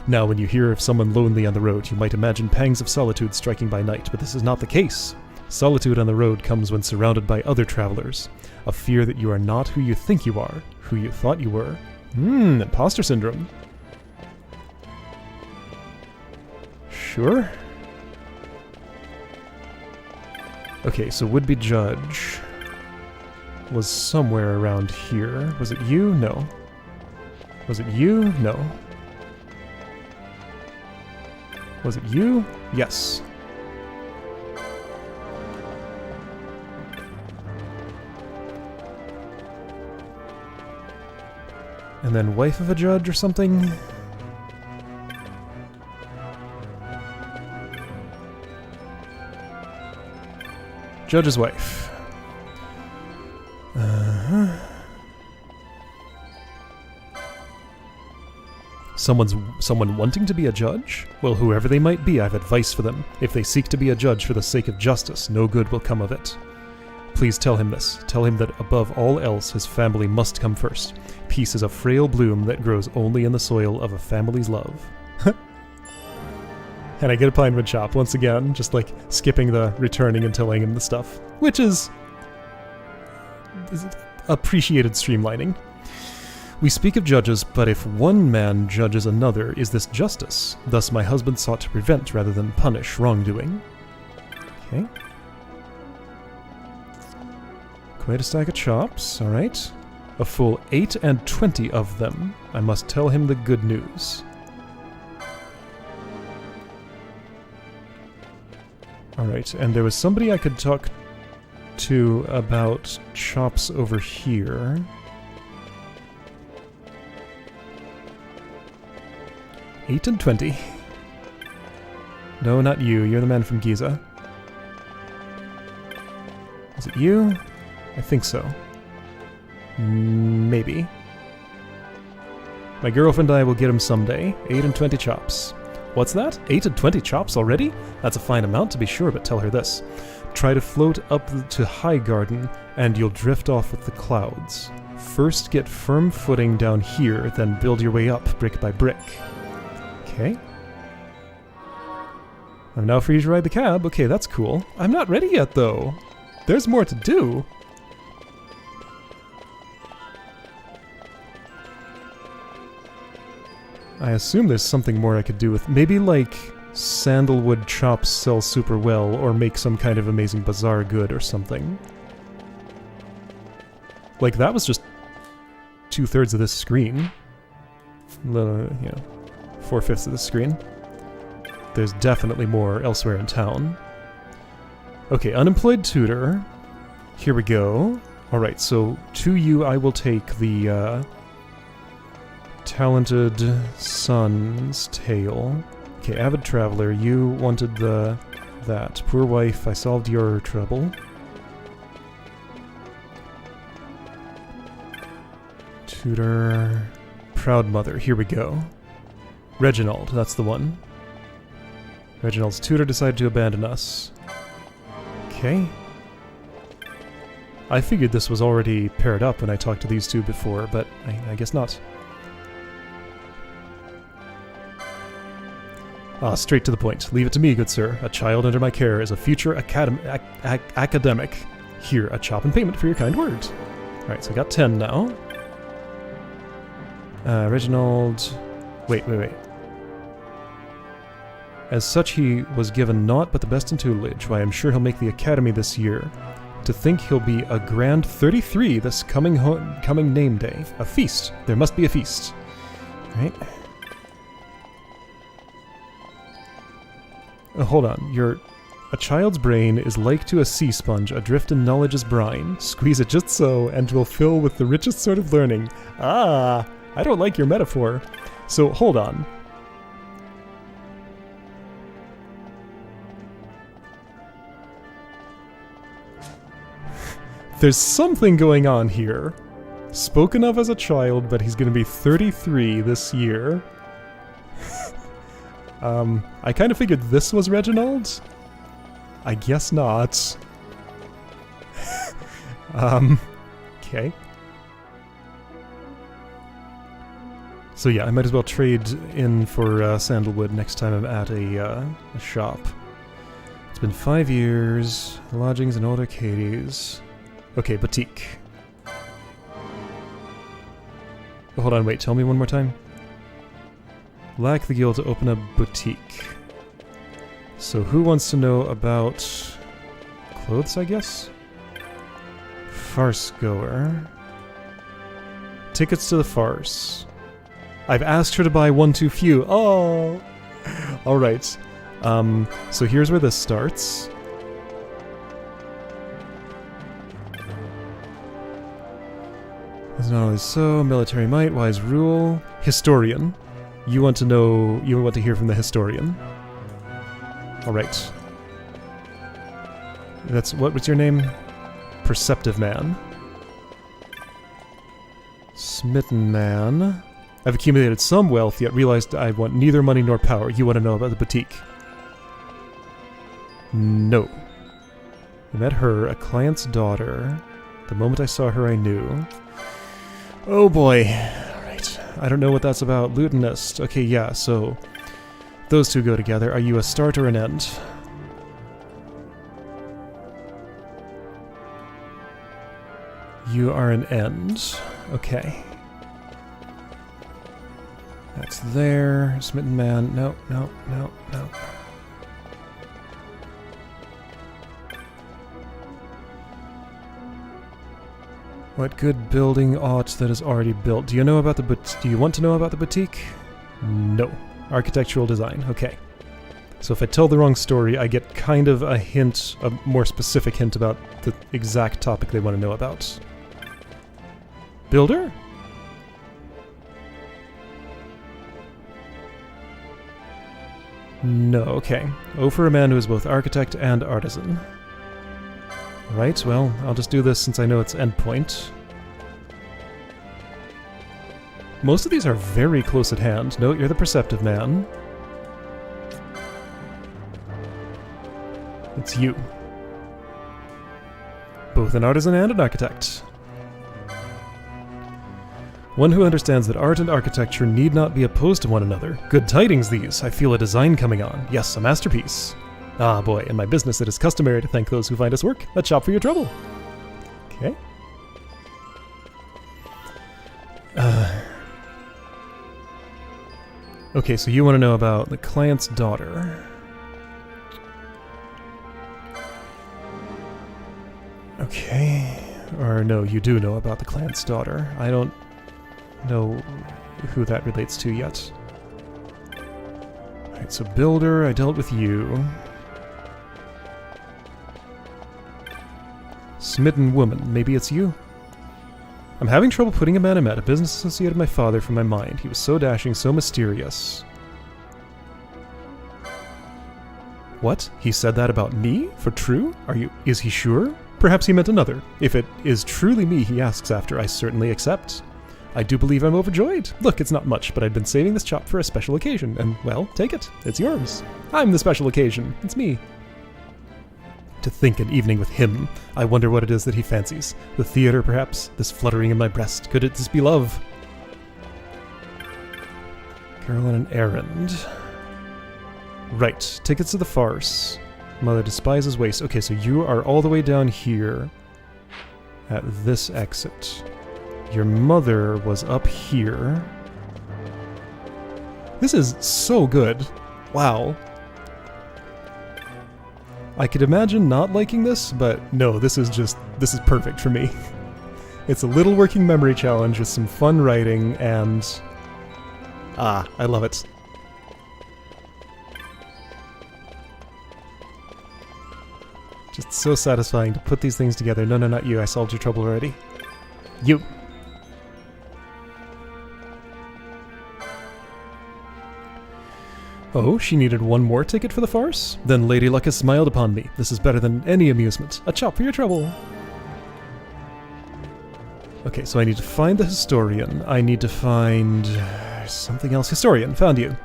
Now when you hear of someone lonely on the road, you might imagine pangs of solitude striking by night, but this is not the case. Solitude on the road comes when surrounded by other travelers. A fear that you are not who you think you are, who you thought you were. Imposter syndrome. Sure. Okay, so would-be judge was somewhere around here. Was it you? No. Was it you? No. Was it you? Yes. And then wife of a judge or something? Judge's wife. Someone wanting to be a judge? Well, whoever they might be, I've advice for them. If they seek to be a judge for the sake of justice, no good will come of it. Please tell him this. Tell him that above all else, his family must come first. Peace is a frail bloom that grows only in the soil of a family's love. And I get a pinewood chop once again, just like skipping the returning and telling him the stuff, which is appreciated streamlining. We speak of judges, but if one man judges another, is this justice? Thus my husband sought to prevent rather than punish wrongdoing. Okay. Quite a stack of chops, alright. A full 8 and 20 of them. I must tell him the good news. Alright, and there was somebody I could talk to about chops over here. $8 and 20. No, not you. You're the man from Giza. Is it you? I think so. Maybe. My girlfriend and I will get him someday. 8 and 20 chops. What's that? 8 and 20 chops already? That's a fine amount to be sure, but tell her this. Try to float up to High Garden, and you'll drift off with the clouds. First get firm footing down here, then build your way up, brick by brick. Okay. I'm now free to ride the cab. Okay, that's cool. I'm not ready yet, though. There's more to do. I assume there's something more I could do with... Maybe, like, sandalwood chops sell super well, or make some kind of amazing bazaar good or something. Like, that was just 2/3 of this screen. You know, 4/5 of the screen. There's definitely more elsewhere in town. Okay, unemployed tutor. Here we go. Alright, so to you I will take the talented son's tale. Okay, avid traveler, you wanted that. Poor wife, I solved your trouble. Tutor... Proud mother, here we go. Reginald, that's the one. Reginald's tutor decided to abandon us. Okay. I figured this was already paired up when I talked to these two before, but I guess not. Ah, straight to the point. Leave it to me, good sir. A child under my care is a future academic. Here, a chop in payment for your kind words. Alright, so I got 10 now. Reginald... Wait. As such, he was given naught but the best in tutelage. Why, I'm sure he'll make the academy this year. To think he'll be a grand 33 this coming name day. A feast. There must be a feast. Right? Hold on. A child's brain is like to a sea sponge adrift in knowledge's brine. Squeeze it just so, and 'twill fill with the richest sort of learning. Ah! I don't like your metaphor. So, hold on. There's something going on here. Spoken of as a child, but he's gonna be 33 this year. I kind of figured this was Reginald. I guess not. Okay. So yeah, I might as well trade in for sandalwood next time I'm at a shop. It's been 5 years. Lodgings and old arcades. Okay, boutique. Oh, hold on, wait, tell me one more time. Lack the gil to open a boutique. So who wants to know about clothes, I guess? Farce goer. Tickets to the farce. I've asked her to buy one too few. Oh! Alright. So here's where this starts. It's not always so. Military might, wise rule. Historian. You want to hear from the historian. Alright. What's your name? Perceptive man. Smitten man. I've accumulated some wealth, yet realized I want neither money nor power. You want to know about the boutique? No. I met her, a client's daughter. The moment I saw her, I knew. Oh boy. Alright. I don't know what that's about. Lutenist. Okay, yeah, so... those two go together. Are you a start or an end? You are an end. Okay. That's there. Smitten man. No. What good building ought that is already built? Do you know about the do you want to know about the boutique? No. Architectural design. Okay. So if I tell the wrong story, I get kind of a hint, a more specific hint about the exact topic they want to know about. Builder? No, okay. Oh, for a man who is both architect and artisan. Right, well, I'll just do this since I know its endpoint. Most of these are very close at hand. No, you're the perceptive man. It's you. Both an artisan and an architect. One who understands that art and architecture need not be opposed to one another. Good tidings these. I feel a design coming on. Yes, a masterpiece. Ah boy, in my business it is customary to thank those who find us work. A chop for your trouble. Okay. Okay, so you want to know about the client's daughter. Okay. Or no, you do know about the client's daughter. I don't know who that relates to yet. Alright, so builder, I dealt with you. Smitten woman, maybe it's you? I'm having trouble putting a man I met, a business associate of my father, from my mind. He was so dashing, so mysterious. What? He said that about me? For true? Is he sure? Perhaps he meant another. If it is truly me he asks after, I certainly accept. I do believe I'm overjoyed. Look, it's not much, but I'd been saving this chop for a special occasion, and, well, take it. It's yours. I'm the special occasion. It's me. To think an evening with him. I wonder what it is that he fancies. The theater, perhaps? This fluttering in my breast. Could it just be love? Girl on an errand. Right. Tickets to the farce. Mother despises waste. Okay, so you are all the way down here at this exit. Your mother was up here. This is so good. Wow. I could imagine not liking this, but no, this is perfect for me. It's a little working memory challenge with some fun writing and... I love it. Just so satisfying to put these things together. No, not you. I solved your trouble already. You. Oh, she needed one more ticket for the farce? Then Lady Luck has smiled upon me. This is better than any amusement. A chop for your trouble. Okay, so I need to find the historian. I need to find... something else. Historian, found you.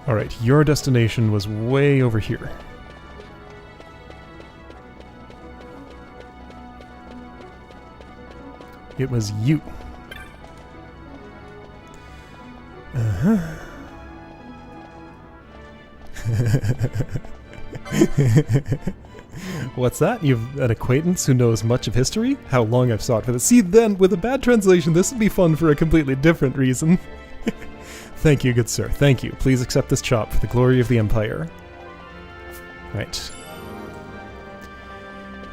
Alright, your destination was way over here. It was you. Uh-huh. What's that? You've an acquaintance who knows much of history? How long I've sought for this. See, then, with a bad translation, this would be fun for a completely different reason. Thank you, good sir. Thank you. Please accept this chop for the glory of the Empire. Right.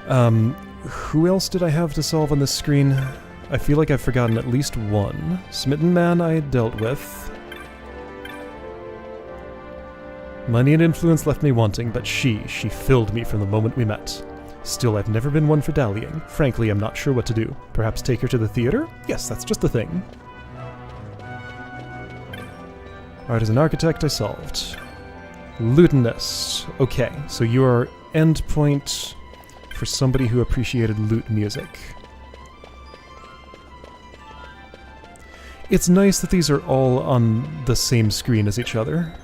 Who else did I have to solve on this screen? I feel like I've forgotten at least one. Smitten man I dealt with. Money and influence left me wanting, but she filled me from the moment we met. Still, I've never been one for dallying. Frankly, I'm not sure what to do. Perhaps take her to the theater? Yes, that's just the thing. Artisan architect I solved. Lutenist. Okay, so you are endpoint for somebody who appreciated lute music. It's nice that these are all on the same screen as each other.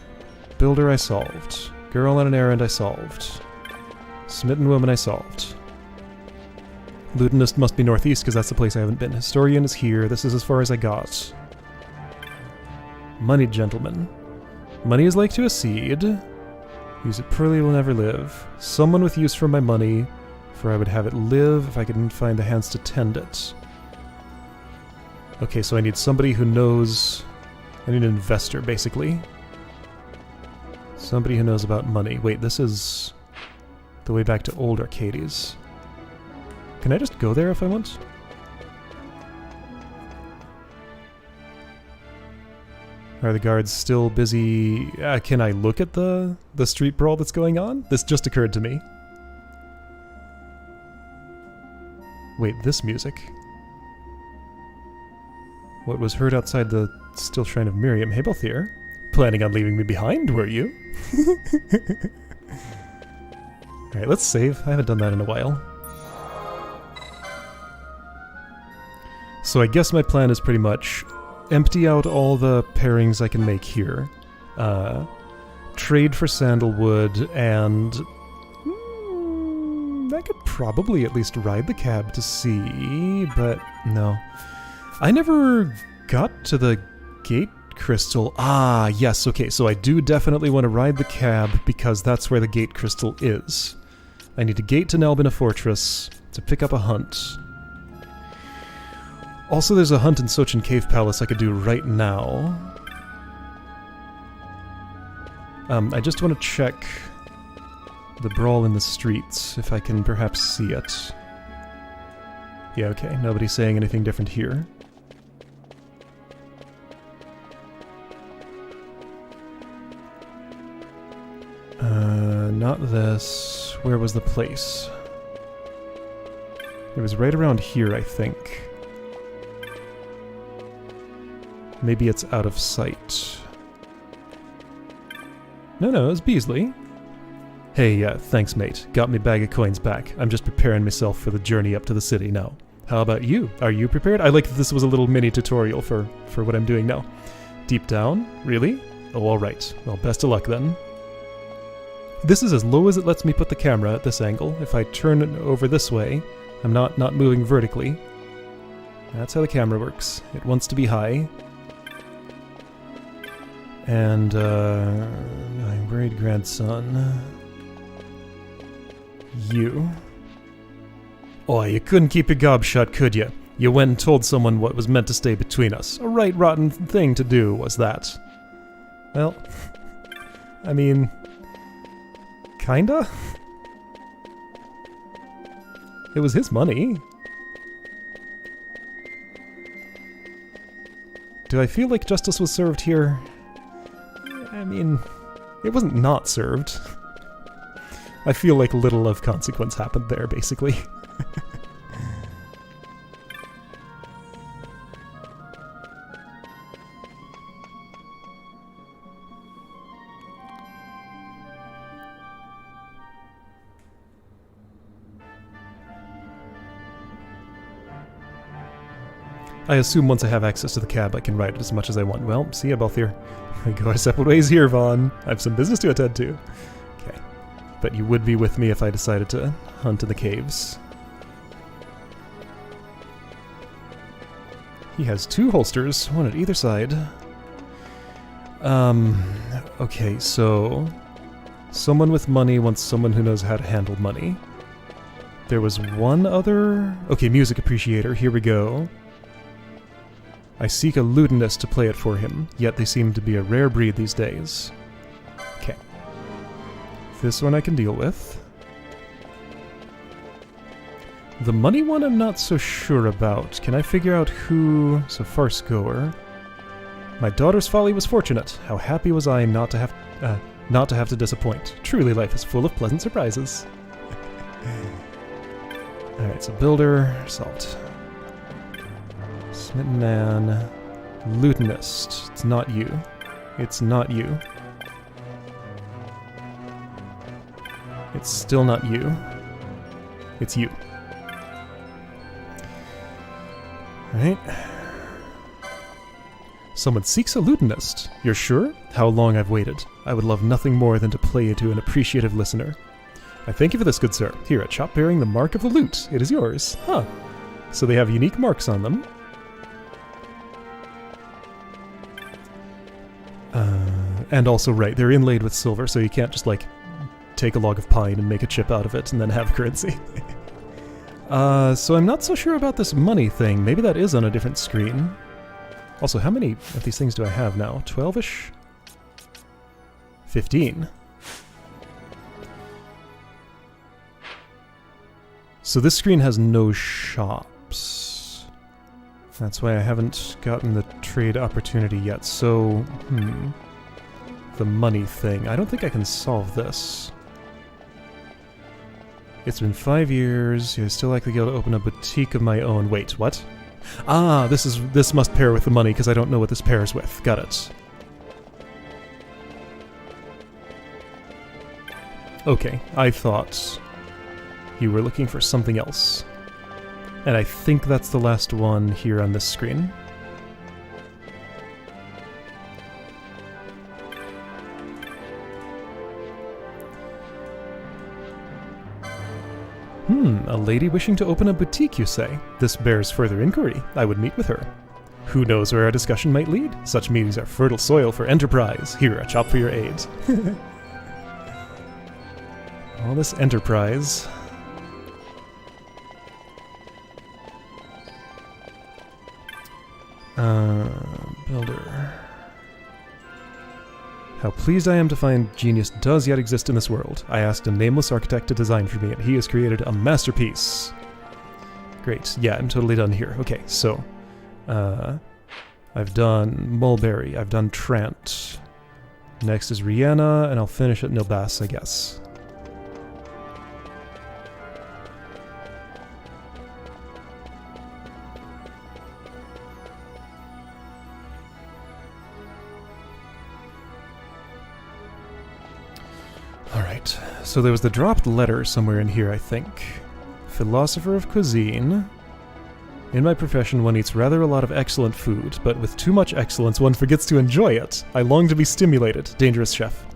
Builder I solved. Girl on an errand I solved. Smitten woman I solved. Lutenist must be northeast because that's the place I haven't been. Historian is here. This is as far as I got. Moneyed gentleman. Money is like to a seed. Use it poorly will never live. Someone with use for my money, for I would have it live if I couldn't find the hands to tend it. Okay, so I need somebody who knows... I need an investor, basically. Somebody who knows about money. Wait, this is... The way back to Old Arcades. Can I just go there if I want? Are the guards still busy? Can I look at the street brawl that's going on? This just occurred to me. Wait, this music? What was heard outside the still shrine of Miriam? Hey, Balthier. Planning on leaving me behind, were you? Alright, let's save. I haven't done that in a while. So I guess my plan is pretty much empty out all the pairings I can make here. Trade for sandalwood, and I could probably at least ride the cab to see, but no. I never got to the gate crystal. Ah, yes, okay, so I do definitely want to ride the cab because that's where the gate crystal is. I need to gate to Nelbina Fortress to pick up a hunt. Also, there's a hunt in Sochen Cave Palace I could do right now. I just want to check the brawl in the streets, if I can perhaps see it. Yeah, okay, nobody's saying anything different here. Not this. Where was the place? It was right around here, I think. Maybe it's out of sight. No, it was Beasley. Hey, thanks, mate. Got me bag of coins back. I'm just preparing myself for the journey up to the city now. How about you? Are you prepared? I like that this was a little mini tutorial for what I'm doing now. Deep down? Really? Oh, alright. Well, best of luck then. This is as low as it lets me put the camera at this angle. If I turn it over this way, I'm not moving vertically. That's how the camera works. It wants to be high. And, my great-grandson... You... Oh, you couldn't keep your gob shut, could you? You went and told someone what was meant to stay between us. A right rotten thing to do, was that. Well... I mean... Kinda? It was his money. Do I feel like justice was served here? I mean, it wasn't not served. I feel like little of consequence happened there, basically. I assume once I have access to the cab, I can ride it as much as I want. Well, see ya, Balthier. We go our separate ways here, Vaughn. I have some business to attend to. Okay. But you would be with me if I decided to hunt in the caves. He has 2 holsters, one at either side. Okay, so... Someone with money wants someone who knows how to handle money. There was one other... Okay, music appreciator, here we go. I seek a lutenist to play it for him, yet they seem to be a rare breed these days. Okay. This one I can deal with. The money one I'm not so sure about. Can I figure out who... So, farce goer. My daughter's folly was fortunate. How happy was I not to have to disappoint. Truly, life is full of pleasant surprises. Alright, so builder, solved. Smitten man, lutenist. It's not you. It's not you. It's still not you. It's you. Alright. Someone seeks a lutenist. You're sure? How long I've waited. I would love nothing more than to play you to an appreciative listener. I thank you for this, good sir. Here, a chop bearing the mark of the lute. It is yours. Huh. So they have unique marks on them. And also, right, they're inlaid with silver, so you can't just, like, take a log of pine and make a chip out of it and then have currency. So I'm not so sure about this money thing. Maybe that is on a different screen. Also, how many of these things do I have now? 12-ish? 15. So this screen has no shops. That's why I haven't gotten the trade opportunity yet. So, the money thing. I don't think I can solve this. It's been 5 years. I still like the guild to open a boutique of my own. Wait, what? Ah, this must pair with the money because I don't know what this pairs with. Got it. Okay, I thought you were looking for something else. And I think that's the last one here on this screen. A lady wishing to open a boutique, you say? This bears further inquiry. I would meet with her. Who knows where our discussion might lead? Such meetings are fertile soil for enterprise. Here, a chop for your aids. All this enterprise. Builder. How pleased I am to find genius does yet exist in this world. I asked a nameless architect to design for me, and he has created a masterpiece. Great. Yeah, I'm totally done here. Okay, so I've done Mulberry. I've done Trant. Next is Rihanna, and I'll finish at Nilbas, I guess. Alright, so there was the dropped letter somewhere in here, I think. Philosopher of cuisine. In my profession, one eats rather a lot of excellent food, but with too much excellence, one forgets to enjoy it. I long to be stimulated. Dangerous chef.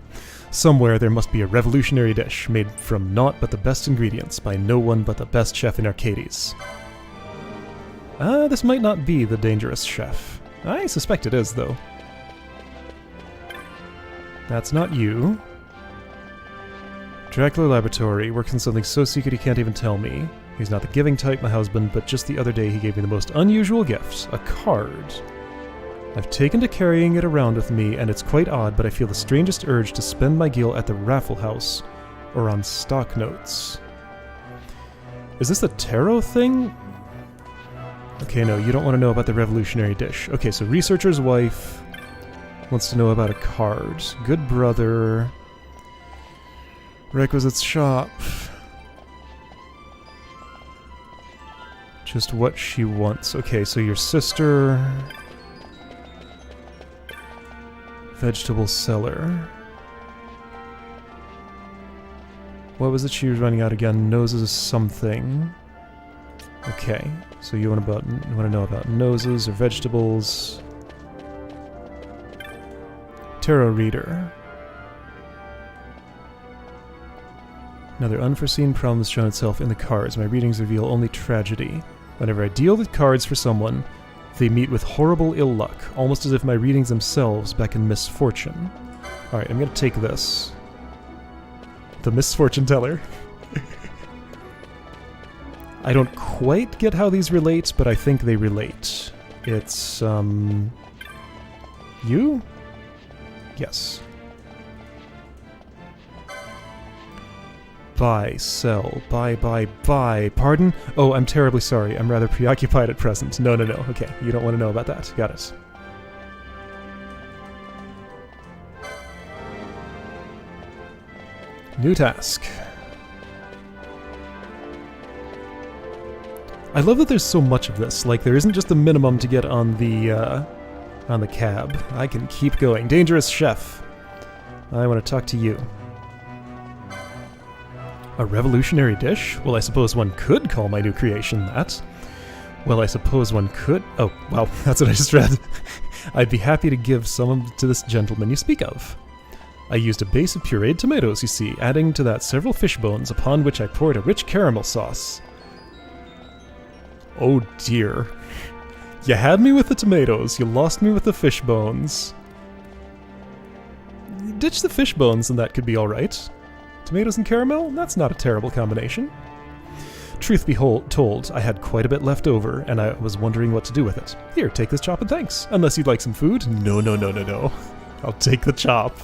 Somewhere there must be a revolutionary dish, made from naught but the best ingredients, by no one but the best chef in Arcades. This might not be the dangerous chef. I suspect it is, though. That's not you. Dracula Laboratory works on something so secret he can't even tell me. He's not the giving type, my husband, but just the other day he gave me the most unusual gift, a card. I've taken to carrying it around with me, and it's quite odd, but I feel the strangest urge to spend my gil at the raffle house, or on stock notes. Is this a tarot thing? Okay, no, you don't want to know about the revolutionary dish. Okay, so researcher's wife wants to know about a card. Good brother. Requisites shop. Just what she wants. Okay, so your sister... Vegetable seller. What was it she was running out again? Noses of something. Okay, so you want to know about noses or vegetables. Tarot reader. Another unforeseen problem has shown itself in the cards. My readings reveal only tragedy. Whenever I deal the cards for someone, they meet with horrible ill luck, almost as if my readings themselves beckon misfortune. Alright, I'm gonna take this. The misfortune teller. I don't quite get how these relate, but I think they relate. It's, you? Yes. Buy, sell, buy, pardon? Oh, I'm terribly sorry. I'm rather preoccupied at present. No. Okay, you don't want to know about that. Got it. New task. I love that there's so much of this. Like, there isn't just the minimum to get on the cab. I can keep going. Dangerous chef. I want to talk to you. A revolutionary dish? Well, I suppose one could call my new creation that. Well, I suppose one could... Oh, wow, that's what I just read. I'd be happy to give some to this gentleman you speak of. I used a base of pureed tomatoes, you see, adding to that several fish bones, upon which I poured a rich caramel sauce. Oh dear. You had me with the tomatoes, you lost me with the fish bones. Ditch the fish bones and that could be alright. Tomatoes and caramel? That's not a terrible combination. Truth be told, I had quite a bit left over, and I was wondering what to do with it. Here, take this chop and thanks. Unless you'd like some food? No. I'll take the chop.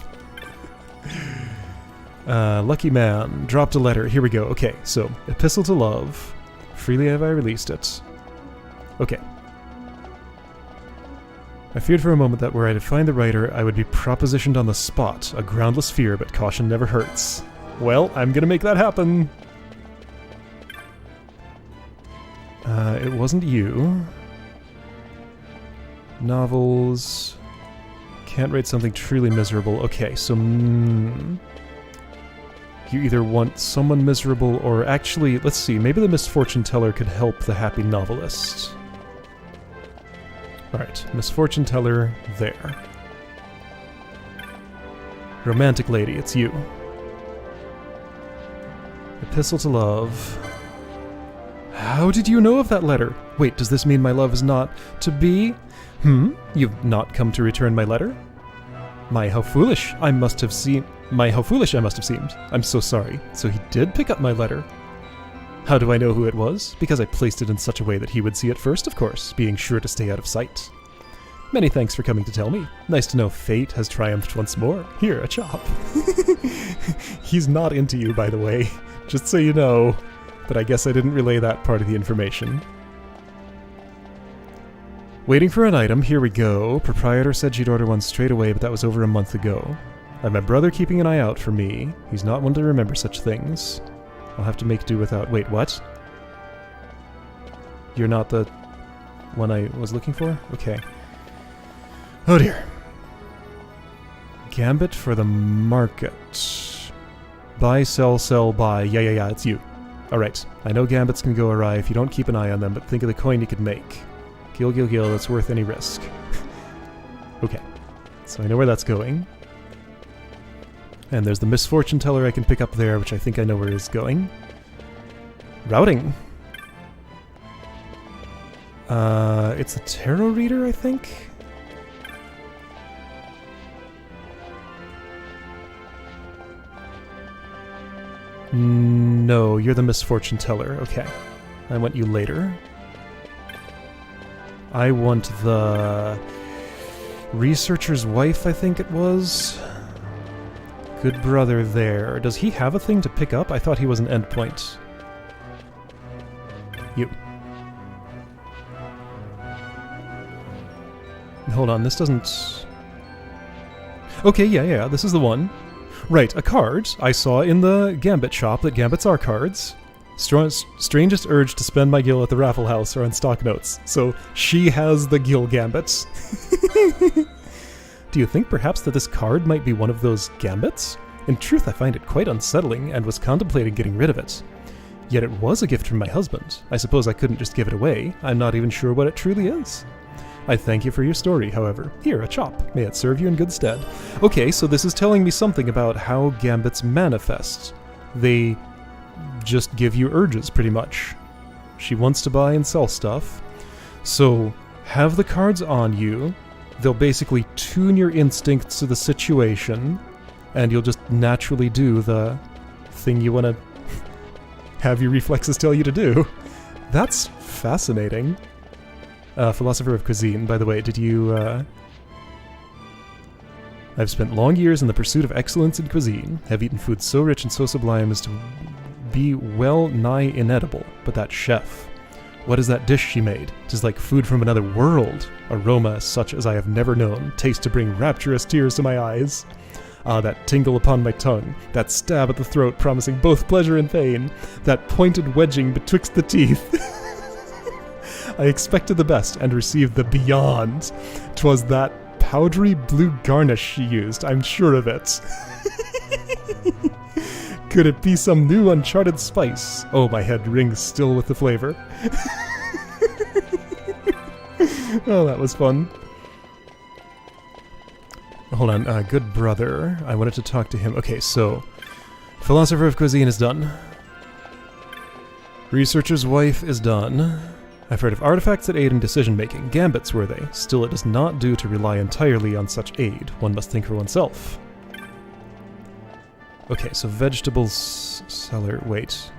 Lucky man. Dropped a letter. Here we go. Okay, so, Epistle to Love. Freely have I released it. Okay. I feared for a moment that were I to find the writer, I would be propositioned on the spot. A groundless fear, but caution never hurts. Well, I'm gonna make that happen. It wasn't you. Novels. Can't write something truly miserable. Okay, so... you either want someone miserable or actually, let's see, maybe the misfortune teller could help the happy novelist. Alright, misfortune teller there. Romantic lady, it's you. Epistle to love. How did you know of that letter? Wait, does this mean my love is not to be? You've not come to return my letter? How foolish I must have seemed. I'm so sorry. So he did pick up my letter. How do I know who it was? Because I placed it in such a way that he would see it first, of course, being sure to stay out of sight. Many thanks for coming to tell me. Nice to know fate has triumphed once more. Here, a chop. He's not into you, by the way. Just so you know. But I guess I didn't relay that part of the information. Waiting for an item, here we go. Proprietor said she'd order one straight away, but that was over a month ago. I have my brother keeping an eye out for me. He's not one to remember such things. I'll have to make do without... Wait, what? You're not the one I was looking for? Okay. Oh dear. Gambit for the market. Buy, sell, buy. Yeah, it's you. Alright, I know gambits can go awry if you don't keep an eye on them, but think of the coin you could make. Gil, that's worth any risk. Okay, so I know where that's going. And there's the misfortune teller I can pick up there, which I think I know where it's going. Routing. It's a tarot reader, I think? No, you're the misfortune teller. Okay. I want you later. I want the researcher's wife, I think it was. Good brother there. Does he have a thing to pick up? I thought he was an endpoint. You. Hold on, this doesn't... Okay, yeah, this is the one. Right, a card I saw in the Gambit shop that Gambits are cards. Strangest urge to spend my gil at the Raffle House are on stock notes. So she has the gil Gambits. Do you think perhaps that this card might be one of those Gambits? In truth, I find it quite unsettling and was contemplating getting rid of it. Yet it was a gift from my husband. I suppose I couldn't just give it away. I'm not even sure what it truly is. I thank you for your story, however. Here, a chop. May it serve you in good stead. Okay, so this is telling me something about how Gambits manifest. They just give you urges, pretty much. She wants to buy and sell stuff. So, have the cards on you. They'll basically tune your instincts to the situation, and you'll just naturally do the thing you want to have your reflexes tell you to do. That's fascinating. Philosopher of Cuisine, by the way, did you... I've spent long years in the pursuit of excellence in cuisine, have eaten food so rich and so sublime as to be well nigh inedible, but that chef... What is that dish she made? 'Tis like food from another world. Aroma such as I have never known. Taste to bring rapturous tears to my eyes. Ah, that tingle upon my tongue. That stab at the throat promising both pleasure and pain. That pointed wedging betwixt the teeth. I expected the best and received the beyond. 'Twas that powdery blue garnish she used, I'm sure of it. Could it be some new uncharted spice? Oh, my head rings still with the flavor. Oh, that was fun. Hold on, good brother. I wanted to talk to him. Okay, so... Philosopher of Cuisine is done. Researcher's wife is done. I've heard of artifacts that aid in decision-making. Gambits, were they? Still, it does not do to rely entirely on such aid. One must think for oneself. Okay, so vegetables seller... Wait.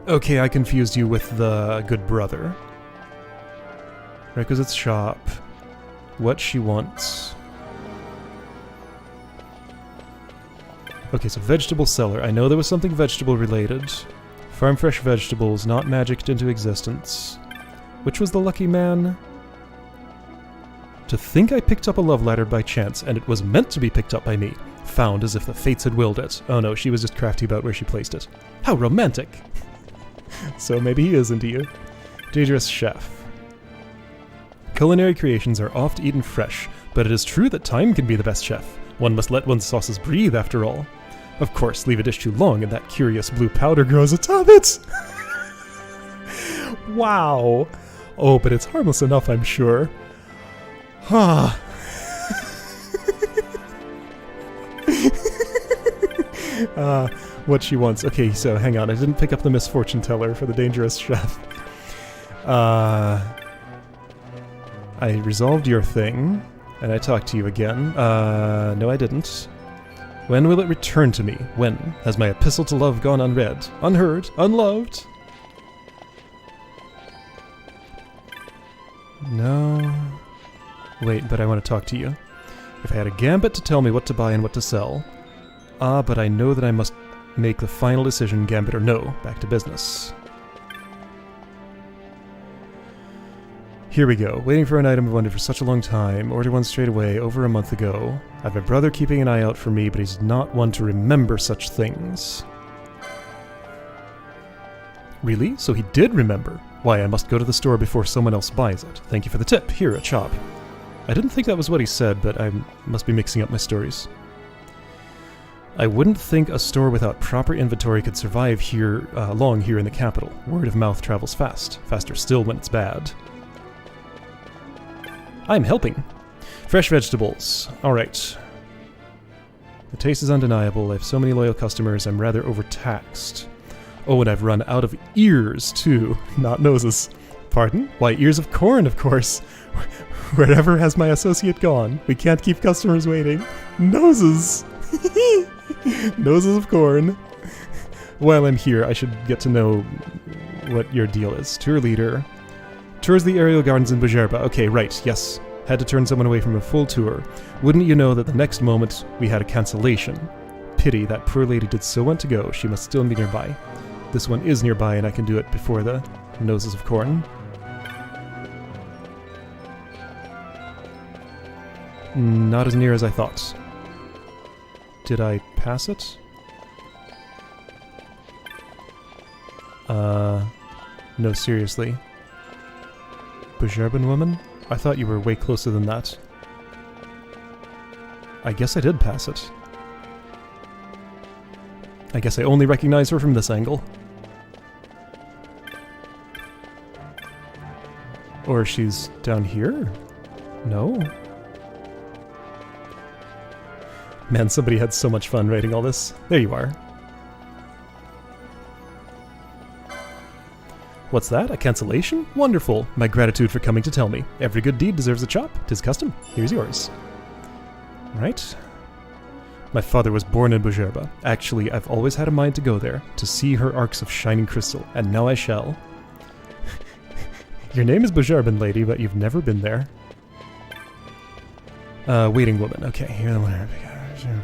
Okay, I confused you with the good brother. Requisites shop. What she wants. Okay, so vegetable seller. I know there was something vegetable related. Farm fresh vegetables, not magicked into existence. Which was the lucky man? To think I picked up a love ladder by chance, and it was meant to be picked up by me. Found as if the fates had willed it. Oh no, she was just crafty about where she placed it. How romantic! So maybe he is into you. Dangerous chef. Culinary creations are oft eaten fresh, but it is true that time can be the best chef. One must let one's sauces breathe, after all. Of course, leave a dish too long and that curious blue powder grows atop it! Wow! Oh, but it's harmless enough, I'm sure. Huh. What she wants. Okay, so hang on. I didn't pick up the misfortune teller for the dangerous chef. I resolved your thing, and I talked to you again. No I didn't. When will it return to me? When? Has my epistle to love gone unread? Unheard? Unloved? No. Wait, but I want to talk to you. If I had a gambit to tell me what to buy and what to sell. But I know that I must make the final decision, gambit or no. Back to business. Here we go. Waiting for an item I've wanted for such a long time. Ordered one straight away, over a month ago. I've a brother keeping an eye out for me, but he's not one to remember such things. Really? So he did remember. Why, I must go to the store before someone else buys it. Thank you for the tip. Here, a chop. I didn't think that was what he said, but I must be mixing up my stories. I wouldn't think a store without proper inventory could survive here, long here in the capital. Word of mouth travels fast. Faster still when it's bad. I'm helping. Fresh vegetables. Alright. The taste is undeniable. I have so many loyal customers, I'm rather overtaxed. Oh, and I've run out of ears, too. Not noses. Pardon? Why, ears of corn, of course. Wherever has my associate gone? We can't keep customers waiting. Noses! Noses of corn. While I'm here, I should get to know what your deal is. Tour leader. Tours the aerial gardens in Bujerba. Okay, right, yes. Had to turn someone away from a full tour. Wouldn't you know that the next moment we had a cancellation? Pity, that poor lady did so want to go. She must still be nearby. This one is nearby and I can do it before the noses of corn. Not as near as I thought. Did I pass it? No, seriously. Bujerban woman? I thought you were way closer than that. I guess I did pass it. I guess I only recognize her from this angle. Or she's down here? No? Man, somebody had so much fun writing all this. There you are. What's that? A cancellation? Wonderful. My gratitude for coming to tell me. Every good deed deserves a chop. 'Tis custom. Here's yours. Right. My father was born in Bujerba. Actually, I've always had a mind to go there, to see her arcs of shining crystal, and now I shall. Your name is Bujerban, lady, but you've never been there. Waiting woman. Okay, here the one.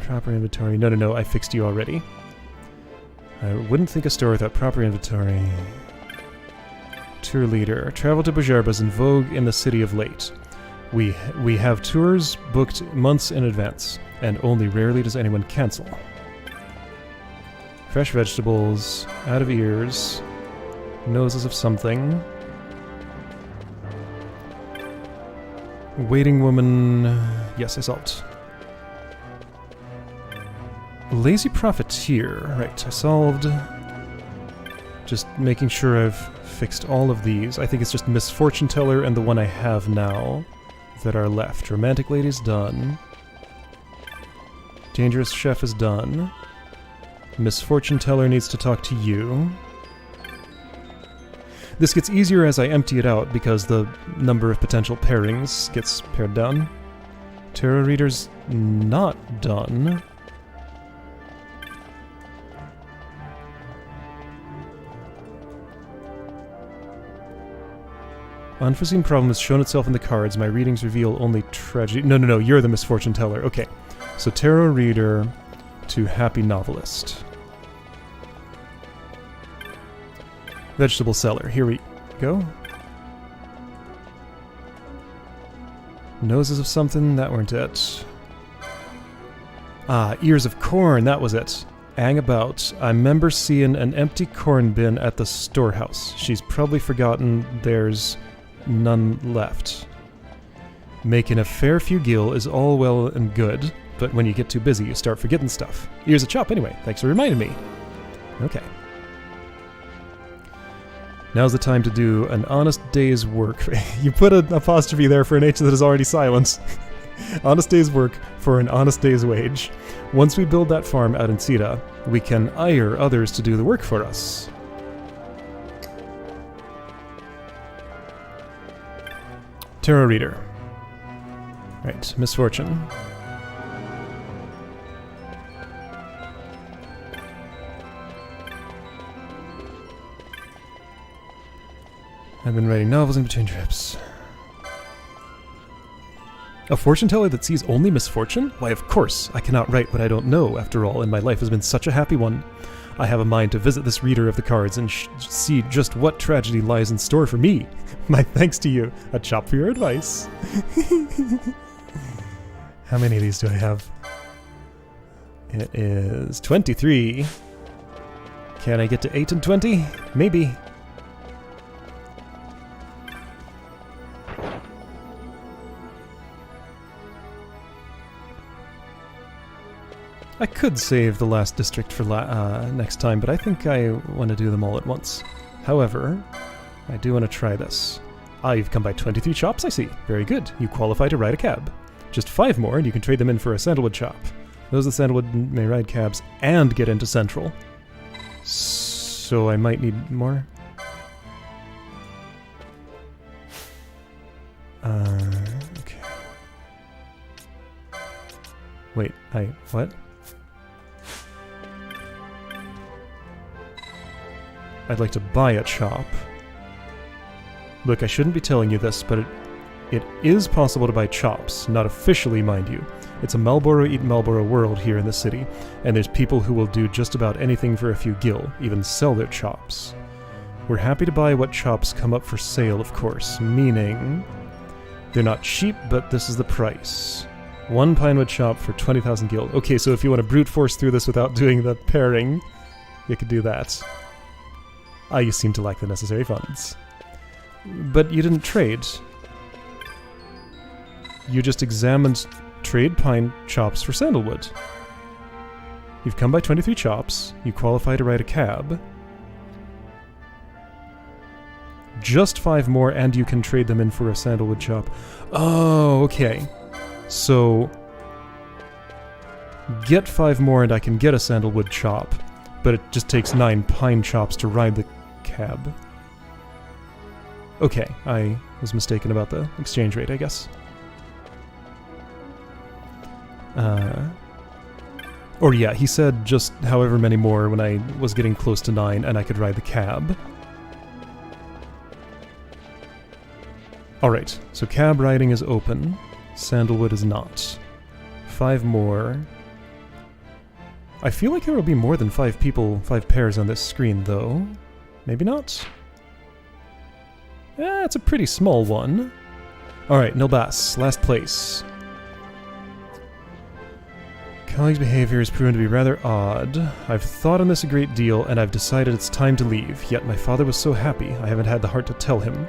Proper inventory. No, I fixed you already. I wouldn't think a store without proper inventory. Tour leader. Travel to Bujerba's in vogue in the city of late. We have tours booked months in advance, and only rarely does anyone cancel. Fresh vegetables, out of ears, noses of something. Waiting woman. Yes, I solved. Lazy profiteer. Right, I solved. Just making sure I've fixed all of these. I think it's just misfortune teller and the one I have now that are left. Romantic lady's done. Dangerous chef is done. Misfortune teller needs to talk to you. This gets easier as I empty it out because the number of potential pairings gets pared down. Tarot reader's not done. Unforeseen problem has shown itself in the cards. My readings reveal only tragedy. No, you're the misfortune teller. Okay. So tarot reader to happy novelist. Vegetable seller. Here we go. Noses of something, that weren't it. Ah, ears of corn, that was it. Hang about. I remember seeing an empty corn bin at the storehouse. She's probably forgotten there's none left. Making a fair few gil is all well and good, but when you get too busy, you start forgetting stuff. Ears of chop anyway. Thanks for reminding me. Okay. Now's the time to do an honest day's work. You put an apostrophe there for an H that is already silent. Honest day's work for an honest day's wage. Once we build that farm out in Sita, we can hire others to do the work for us. Tarot reader. Right, misfortune. I've been writing novels in between trips. A fortune teller that sees only misfortune? Why, of course, I cannot write what I don't know, after all, and my life has been such a happy one. I have a mind to visit this reader of the cards and see just what tragedy lies in store for me. My thanks to you. A chop for your advice. How many of these do I have? It is 23. Can I get to 8 and 20? Maybe. I could save the last district for next time, but I think I want to do them all at once. However, I do want to try this. Ah, you've come by 23 chops, I see. Very good. You qualify to ride a cab. Just 5 more, and you can trade them in for a sandalwood chop. Those with sandalwood may ride cabs and get into Central. So I might need more. Okay. Wait, what? I'd like to buy a chop. Look, I shouldn't be telling you this, but it is possible to buy chops, not officially, mind you. It's a Marlboro eat Marlboro world here in the city, and there's people who will do just about anything for a few gil, even sell their chops. We're happy to buy what chops come up for sale, of course, meaning they're not cheap, but this is the price. 1 pinewood chop for 20,000 gil. Okay, so if you want to brute force through this without doing the pairing, you could do that. You seem to lack the necessary funds. But you didn't trade. You just examined trade pine chops for sandalwood. You've come by 23 chops. You qualify to ride a cab. Just 5 more, and you can trade them in for a sandalwood chop. Oh, okay. So, get 5 more and I can get a sandalwood chop, but it just takes 9 pine chops to ride the cab. Okay, I was mistaken about the exchange rate, I guess. Or yeah, he said just however many more when I was getting close to 9 and I could ride the cab. Alright, so cab riding is open. Sandalwood is not. 5 more. I feel like there will be more than 5 people, 5 pairs on this screen, though. Maybe not? Yeah, it's a pretty small one. Alright, Nilbas, last place. Colleague's behavior has proven to be rather odd. I've thought on this a great deal, and I've decided it's time to leave, yet my father was so happy I haven't had the heart to tell him.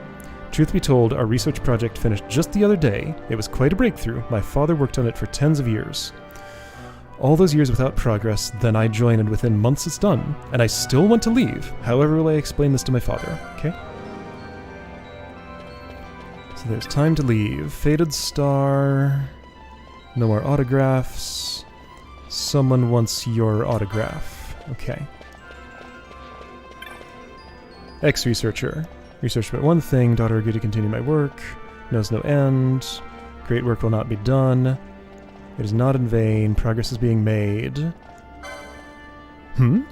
Truth be told, our research project finished just the other day. It was quite a breakthrough. My father worked on it for tens of years. All those years without progress, then I join, and within months it's done. And I still want to leave. However will I explain this to my father, okay? So there's time to leave. Faded star. No more autographs. Someone wants your autograph. Okay. Ex-researcher. Research about one thing. Daughter agreed to continue my work. Knows no end. Great work will not be done. It is not in vain. Progress is being made.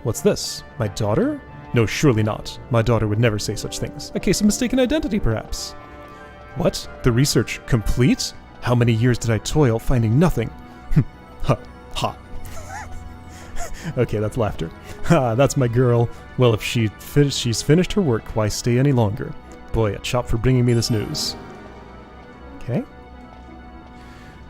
What's this? My daughter? No, surely not. My daughter would never say such things. A case of mistaken identity, perhaps. What? The research complete? How many years did I toil, finding nothing? Ha. Ha. Okay, that's laughter. Ha, that's my girl. Well, if she's finished her work, why stay any longer? Boy, a chop for bringing me this news. Okay.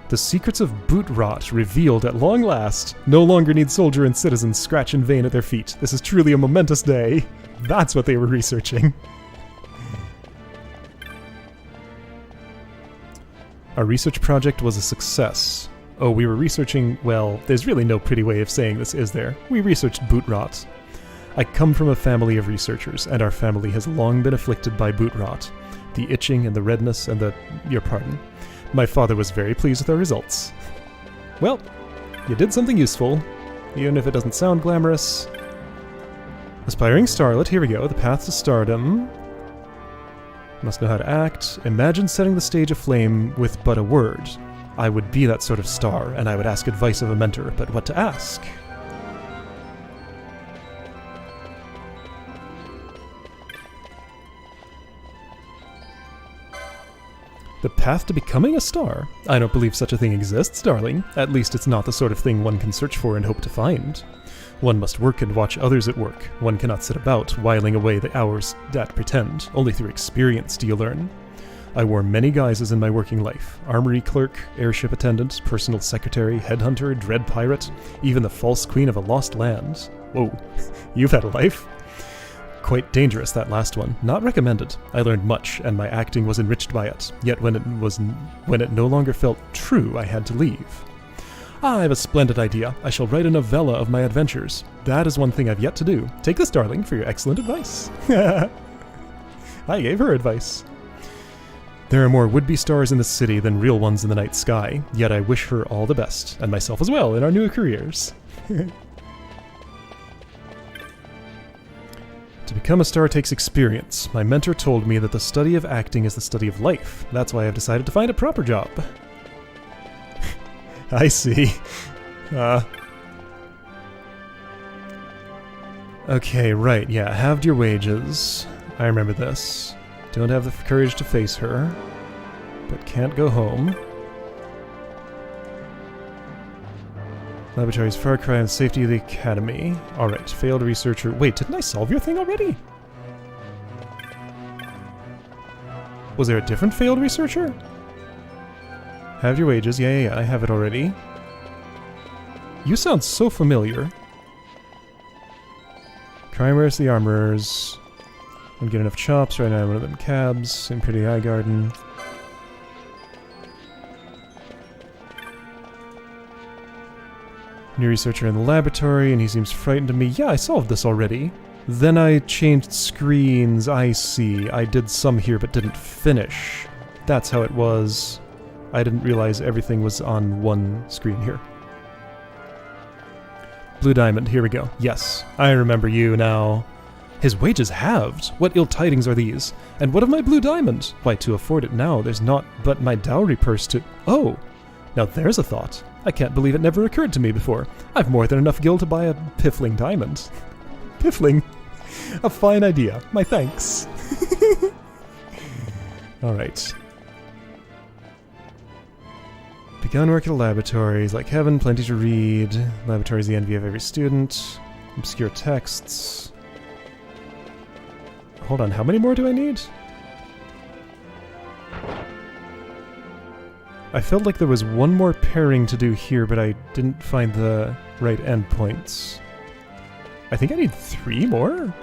The secrets of boot rot revealed at long last. No longer need soldier and citizen scratch in vain at their feet. This is truly a momentous day. That's what they were researching. Our research project was a success. Oh, we were researching, well, there's really no pretty way of saying this, is there? We researched boot rot. I come from a family of researchers, and our family has long been afflicted by boot rot. The itching and the redness and your pardon. My father was very pleased with our results. Well, you did something useful, even if it doesn't sound glamorous. Aspiring starlet, here we go, the path to stardom. Must know how to act. Imagine setting the stage aflame with but a word. I would be that sort of star, and I would ask advice of a mentor, but what to ask? The path to becoming a star? I don't believe such a thing exists, darling. At least it's not the sort of thing one can search for and hope to find. One must work and watch others at work. One cannot sit about, whiling away the hours that pretend. Only through experience do you learn. I wore many guises in my working life. Armory clerk, airship attendant, personal secretary, headhunter, dread pirate, even the false queen of a lost land. Whoa, you've had a life? Quite dangerous, that last one. Not recommended. I learned much, and my acting was enriched by it. Yet when it no longer felt true, I had to leave. I have a splendid idea. I shall write a novella of my adventures. That is one thing I've yet to do. Take this, darling, for your excellent advice. I gave her advice. There are more would-be stars in the city than real ones in the night sky, yet I wish her all the best, and myself as well, in our new careers. To become a star takes experience. My mentor told me that the study of acting is the study of life. That's why I've decided to find a proper job. I see. Okay, right, yeah, halved your wages. I remember this. Don't have the courage to face her, but can't go home. Laboratories, Far Cry, and Safety of the Academy. Alright, failed researcher. Wait, didn't I solve your thing already? Was there a different failed researcher? Have your wages. Yeah, I have it already. You sound so familiar. Crime Race, the Armorers. Don't get enough chops right now. One of them cabs in Pretty High Garden. New researcher in the laboratory, and he seems frightened of me. Yeah, I solved this already. Then I changed screens. I see. I did some here but didn't finish. That's how it was. I didn't realize everything was on one screen here. Blue Diamond, here we go. Yes, I remember you now. His wages halved? What ill tidings are these? And what of my Blue Diamond? Why, to afford it now, there's not but my dowry purse to... Oh! Now there's a thought. I can't believe it never occurred to me before. I've more than enough gil to buy a piffling diamond. Piffling? A fine idea. My thanks. Alright. Begun work at a laboratories. Like heaven, plenty to read. Laboratories the envy of every student. Obscure texts. Hold on, how many more do I need? I felt like there was one more pairing to do here, but I didn't find the right endpoints. I think I need 3 more?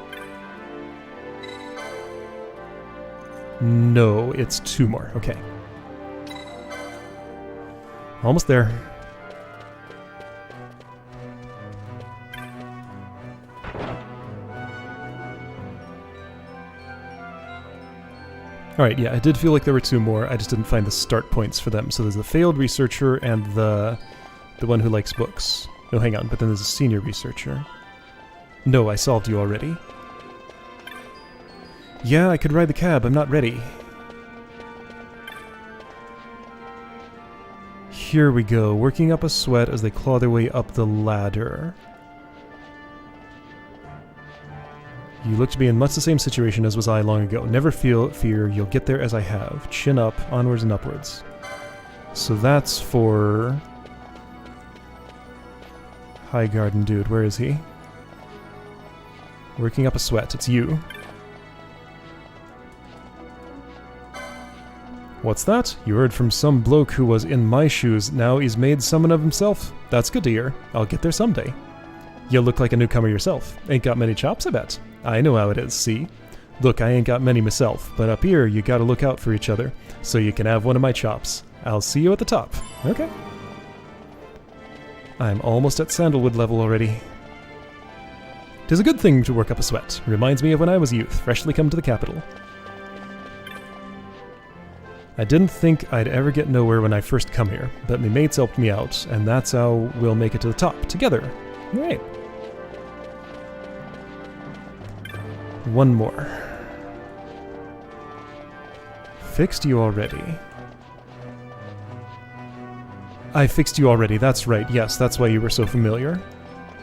No, it's 2 more. Okay. Almost there. Alright, yeah, I did feel like there were 2 more, I just didn't find the start points for them. So there's the failed researcher and the one who likes books. No, hang on, but then there's a senior researcher. No, I solved you already. Yeah, I could ride the cab, I'm not ready. Here we go, working up a sweat as they claw their way up the ladder. You look to be in much the same situation as was I long ago. Never fear, you'll get there as I have. Chin up, onwards and upwards. So that's for... High Garden dude, where is he? Working up a sweat. It's you. What's that? You heard from some bloke who was in my shoes. Now he's made someone of himself? That's good to hear. I'll get there someday. You look like a newcomer yourself. Ain't got many chops, I bet. I know how it is, see? Look, I ain't got many myself, but up here you gotta look out for each other, so you can have one of my chops. I'll see you at the top. Okay. I'm almost at sandalwood level already. 'Tis a good thing to work up a sweat. Reminds me of when I was youth, freshly come to the capital. I didn't think I'd ever get nowhere when I first come here, but my mates helped me out, and that's how we'll make it to the top, together. Alright. One more. Fixed you already. I fixed you already, that's right, yes, that's why you were so familiar.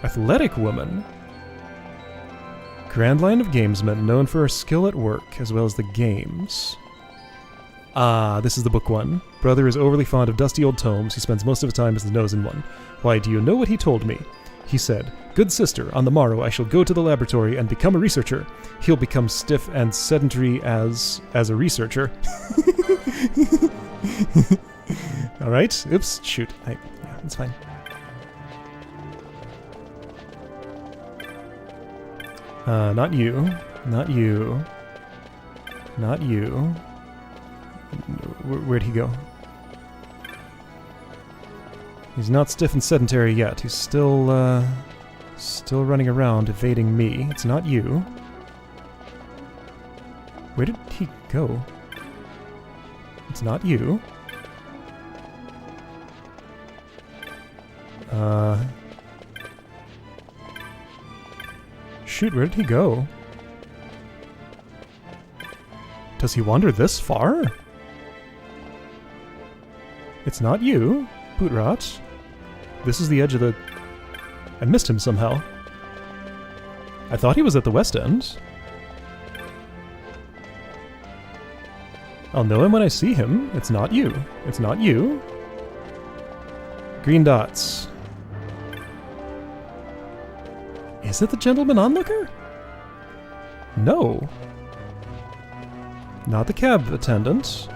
Athletic woman. Grand line of gamesmen, known for her skill at work, as well as the games. Ah, this is the book one. Brother is overly fond of dusty old tomes. He spends most of his time as the nose in one. Why, do you know what he told me? He said, "Good sister, on the morrow I shall go to the laboratory and become a researcher." He'll become stiff and sedentary as a researcher. Alright, oops, shoot. Yeah, that's fine. Not you. Not you. Not you. Where'd he go? He's not stiff and sedentary yet. He's still running around evading me. It's not you. Where did he go? It's not you. Shoot, where did he go? Does he wander this far? It's not you, Pootrot. This is the edge of the... I missed him somehow. I thought he was at the west end. I'll know him when I see him. It's not you. It's not you. Green dots. Is it the gentleman onlooker? No. Not the cab attendant.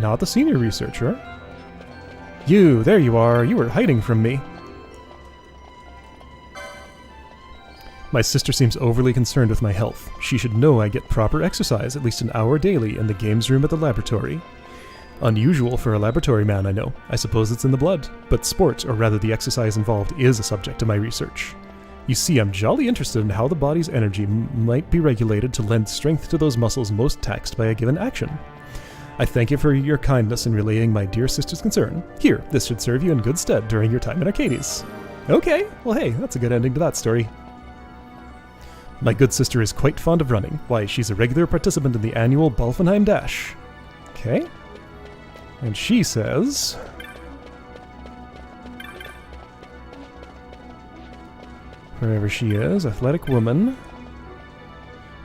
Not the senior researcher. You, there you are. You were hiding from me. My sister seems overly concerned with my health. She should know I get proper exercise, at least an hour daily, in the games room at the laboratory. Unusual for a laboratory man, I know. I suppose it's in the blood. But sport, or rather the exercise involved, is a subject of my research. You see, I'm jolly interested in how the body's energy might be regulated to lend strength to those muscles most taxed by a given action. I thank you for your kindness in relaying my dear sister's concern. Here, this should serve you in good stead during your time in Arcades. Okay, well hey, that's a good ending to that story. My good sister is quite fond of running. Why, she's a regular participant in the annual Balfenheim Dash. Okay. And she says... wherever she is, athletic woman.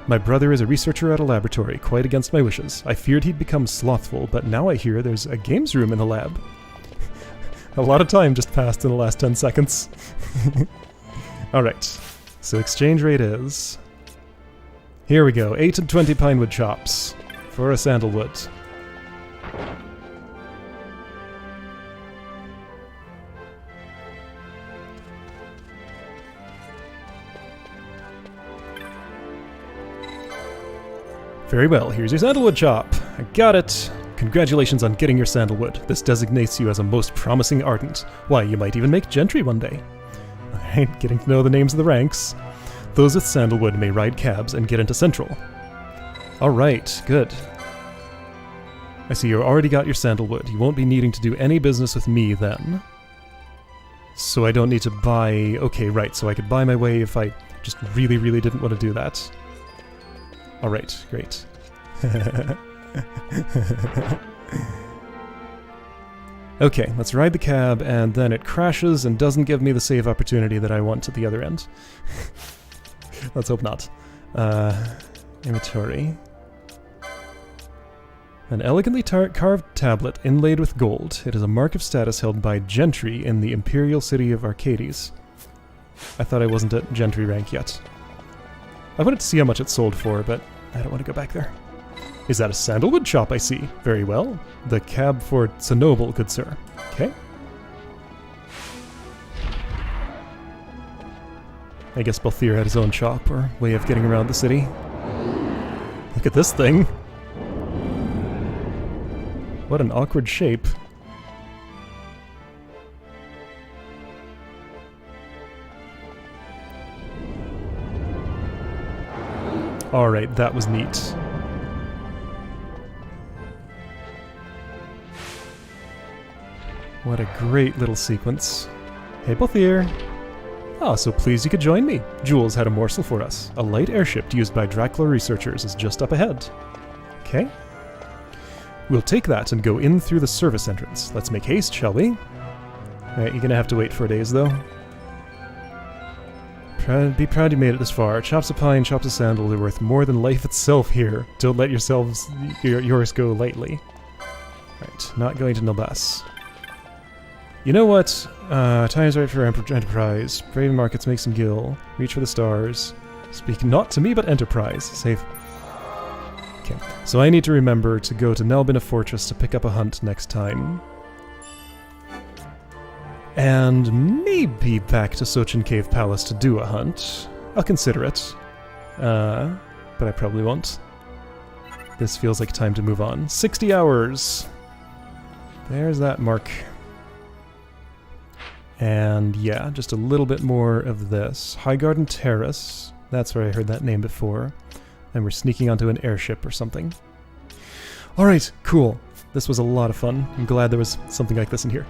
My brother is a researcher at a laboratory, quite against my wishes. I feared he'd become slothful, but now I hear there's a games room in the lab. A lot of time just passed in the last 10 seconds. Alright, so exchange rate is... here we go, 8 and 20 pinewood chops for a sandalwood. Very well, here's your sandalwood chop. I got it. Congratulations on getting your sandalwood. This designates you as a most promising ardent. Why, you might even make gentry one day. Alright, getting to know the names of the ranks. Those with sandalwood may ride cabs and get into Central. Alright, good. I see you already got your sandalwood. You won't be needing to do any business with me then. So I don't need to buy... okay, right, so I could buy my way if I just really, really didn't want to do that. Alright, great. Okay, let's ride the cab, and then it crashes and doesn't give me the save opportunity that I want at the other end. Let's hope not. Inventory. An elegantly carved tablet inlaid with gold. It is a mark of status held by gentry in the imperial city of Arcades. I thought I wasn't at gentry rank yet. I wanted to see how much it sold for, but I don't want to go back there. Is that a sandalwood shop I see? Very well. The cab for Tsenoble, good sir. Okay. I guess Balthier had his own shop or way of getting around the city. Look at this thing. What an awkward shape. Alright, that was neat. What a great little sequence. Hey, Balthier. Ah, so pleased you could join me. Jules had a morsel for us. A light airship used by Dracula researchers is just up ahead. Okay. We'll take that and go in through the service entrance. Let's make haste, shall we? Alright, you're gonna have to wait for days, though. Be proud you made it this far. Chops of pine, chops of sandal are worth more than life itself here. Don't let yours go lightly. Right, not going to Nilbas. You know what? Time's right for Enterprise. Brave markets make some gill. Reach for the stars. Speak not to me, but Enterprise. Save. Okay, so I need to remember to go to Nelbina Fortress to pick up a hunt next time. And maybe back to Sochen Cave Palace to do a hunt. I'll consider it. But I probably won't. This feels like time to move on. 60 hours! There's that mark. And yeah, just a little bit more of this. Highgarden Terrace. That's where I heard that name before. And we're sneaking onto an airship or something. Alright, cool. This was a lot of fun. I'm glad there was something like this in here.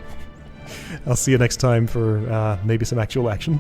I'll see you next time for maybe some actual action.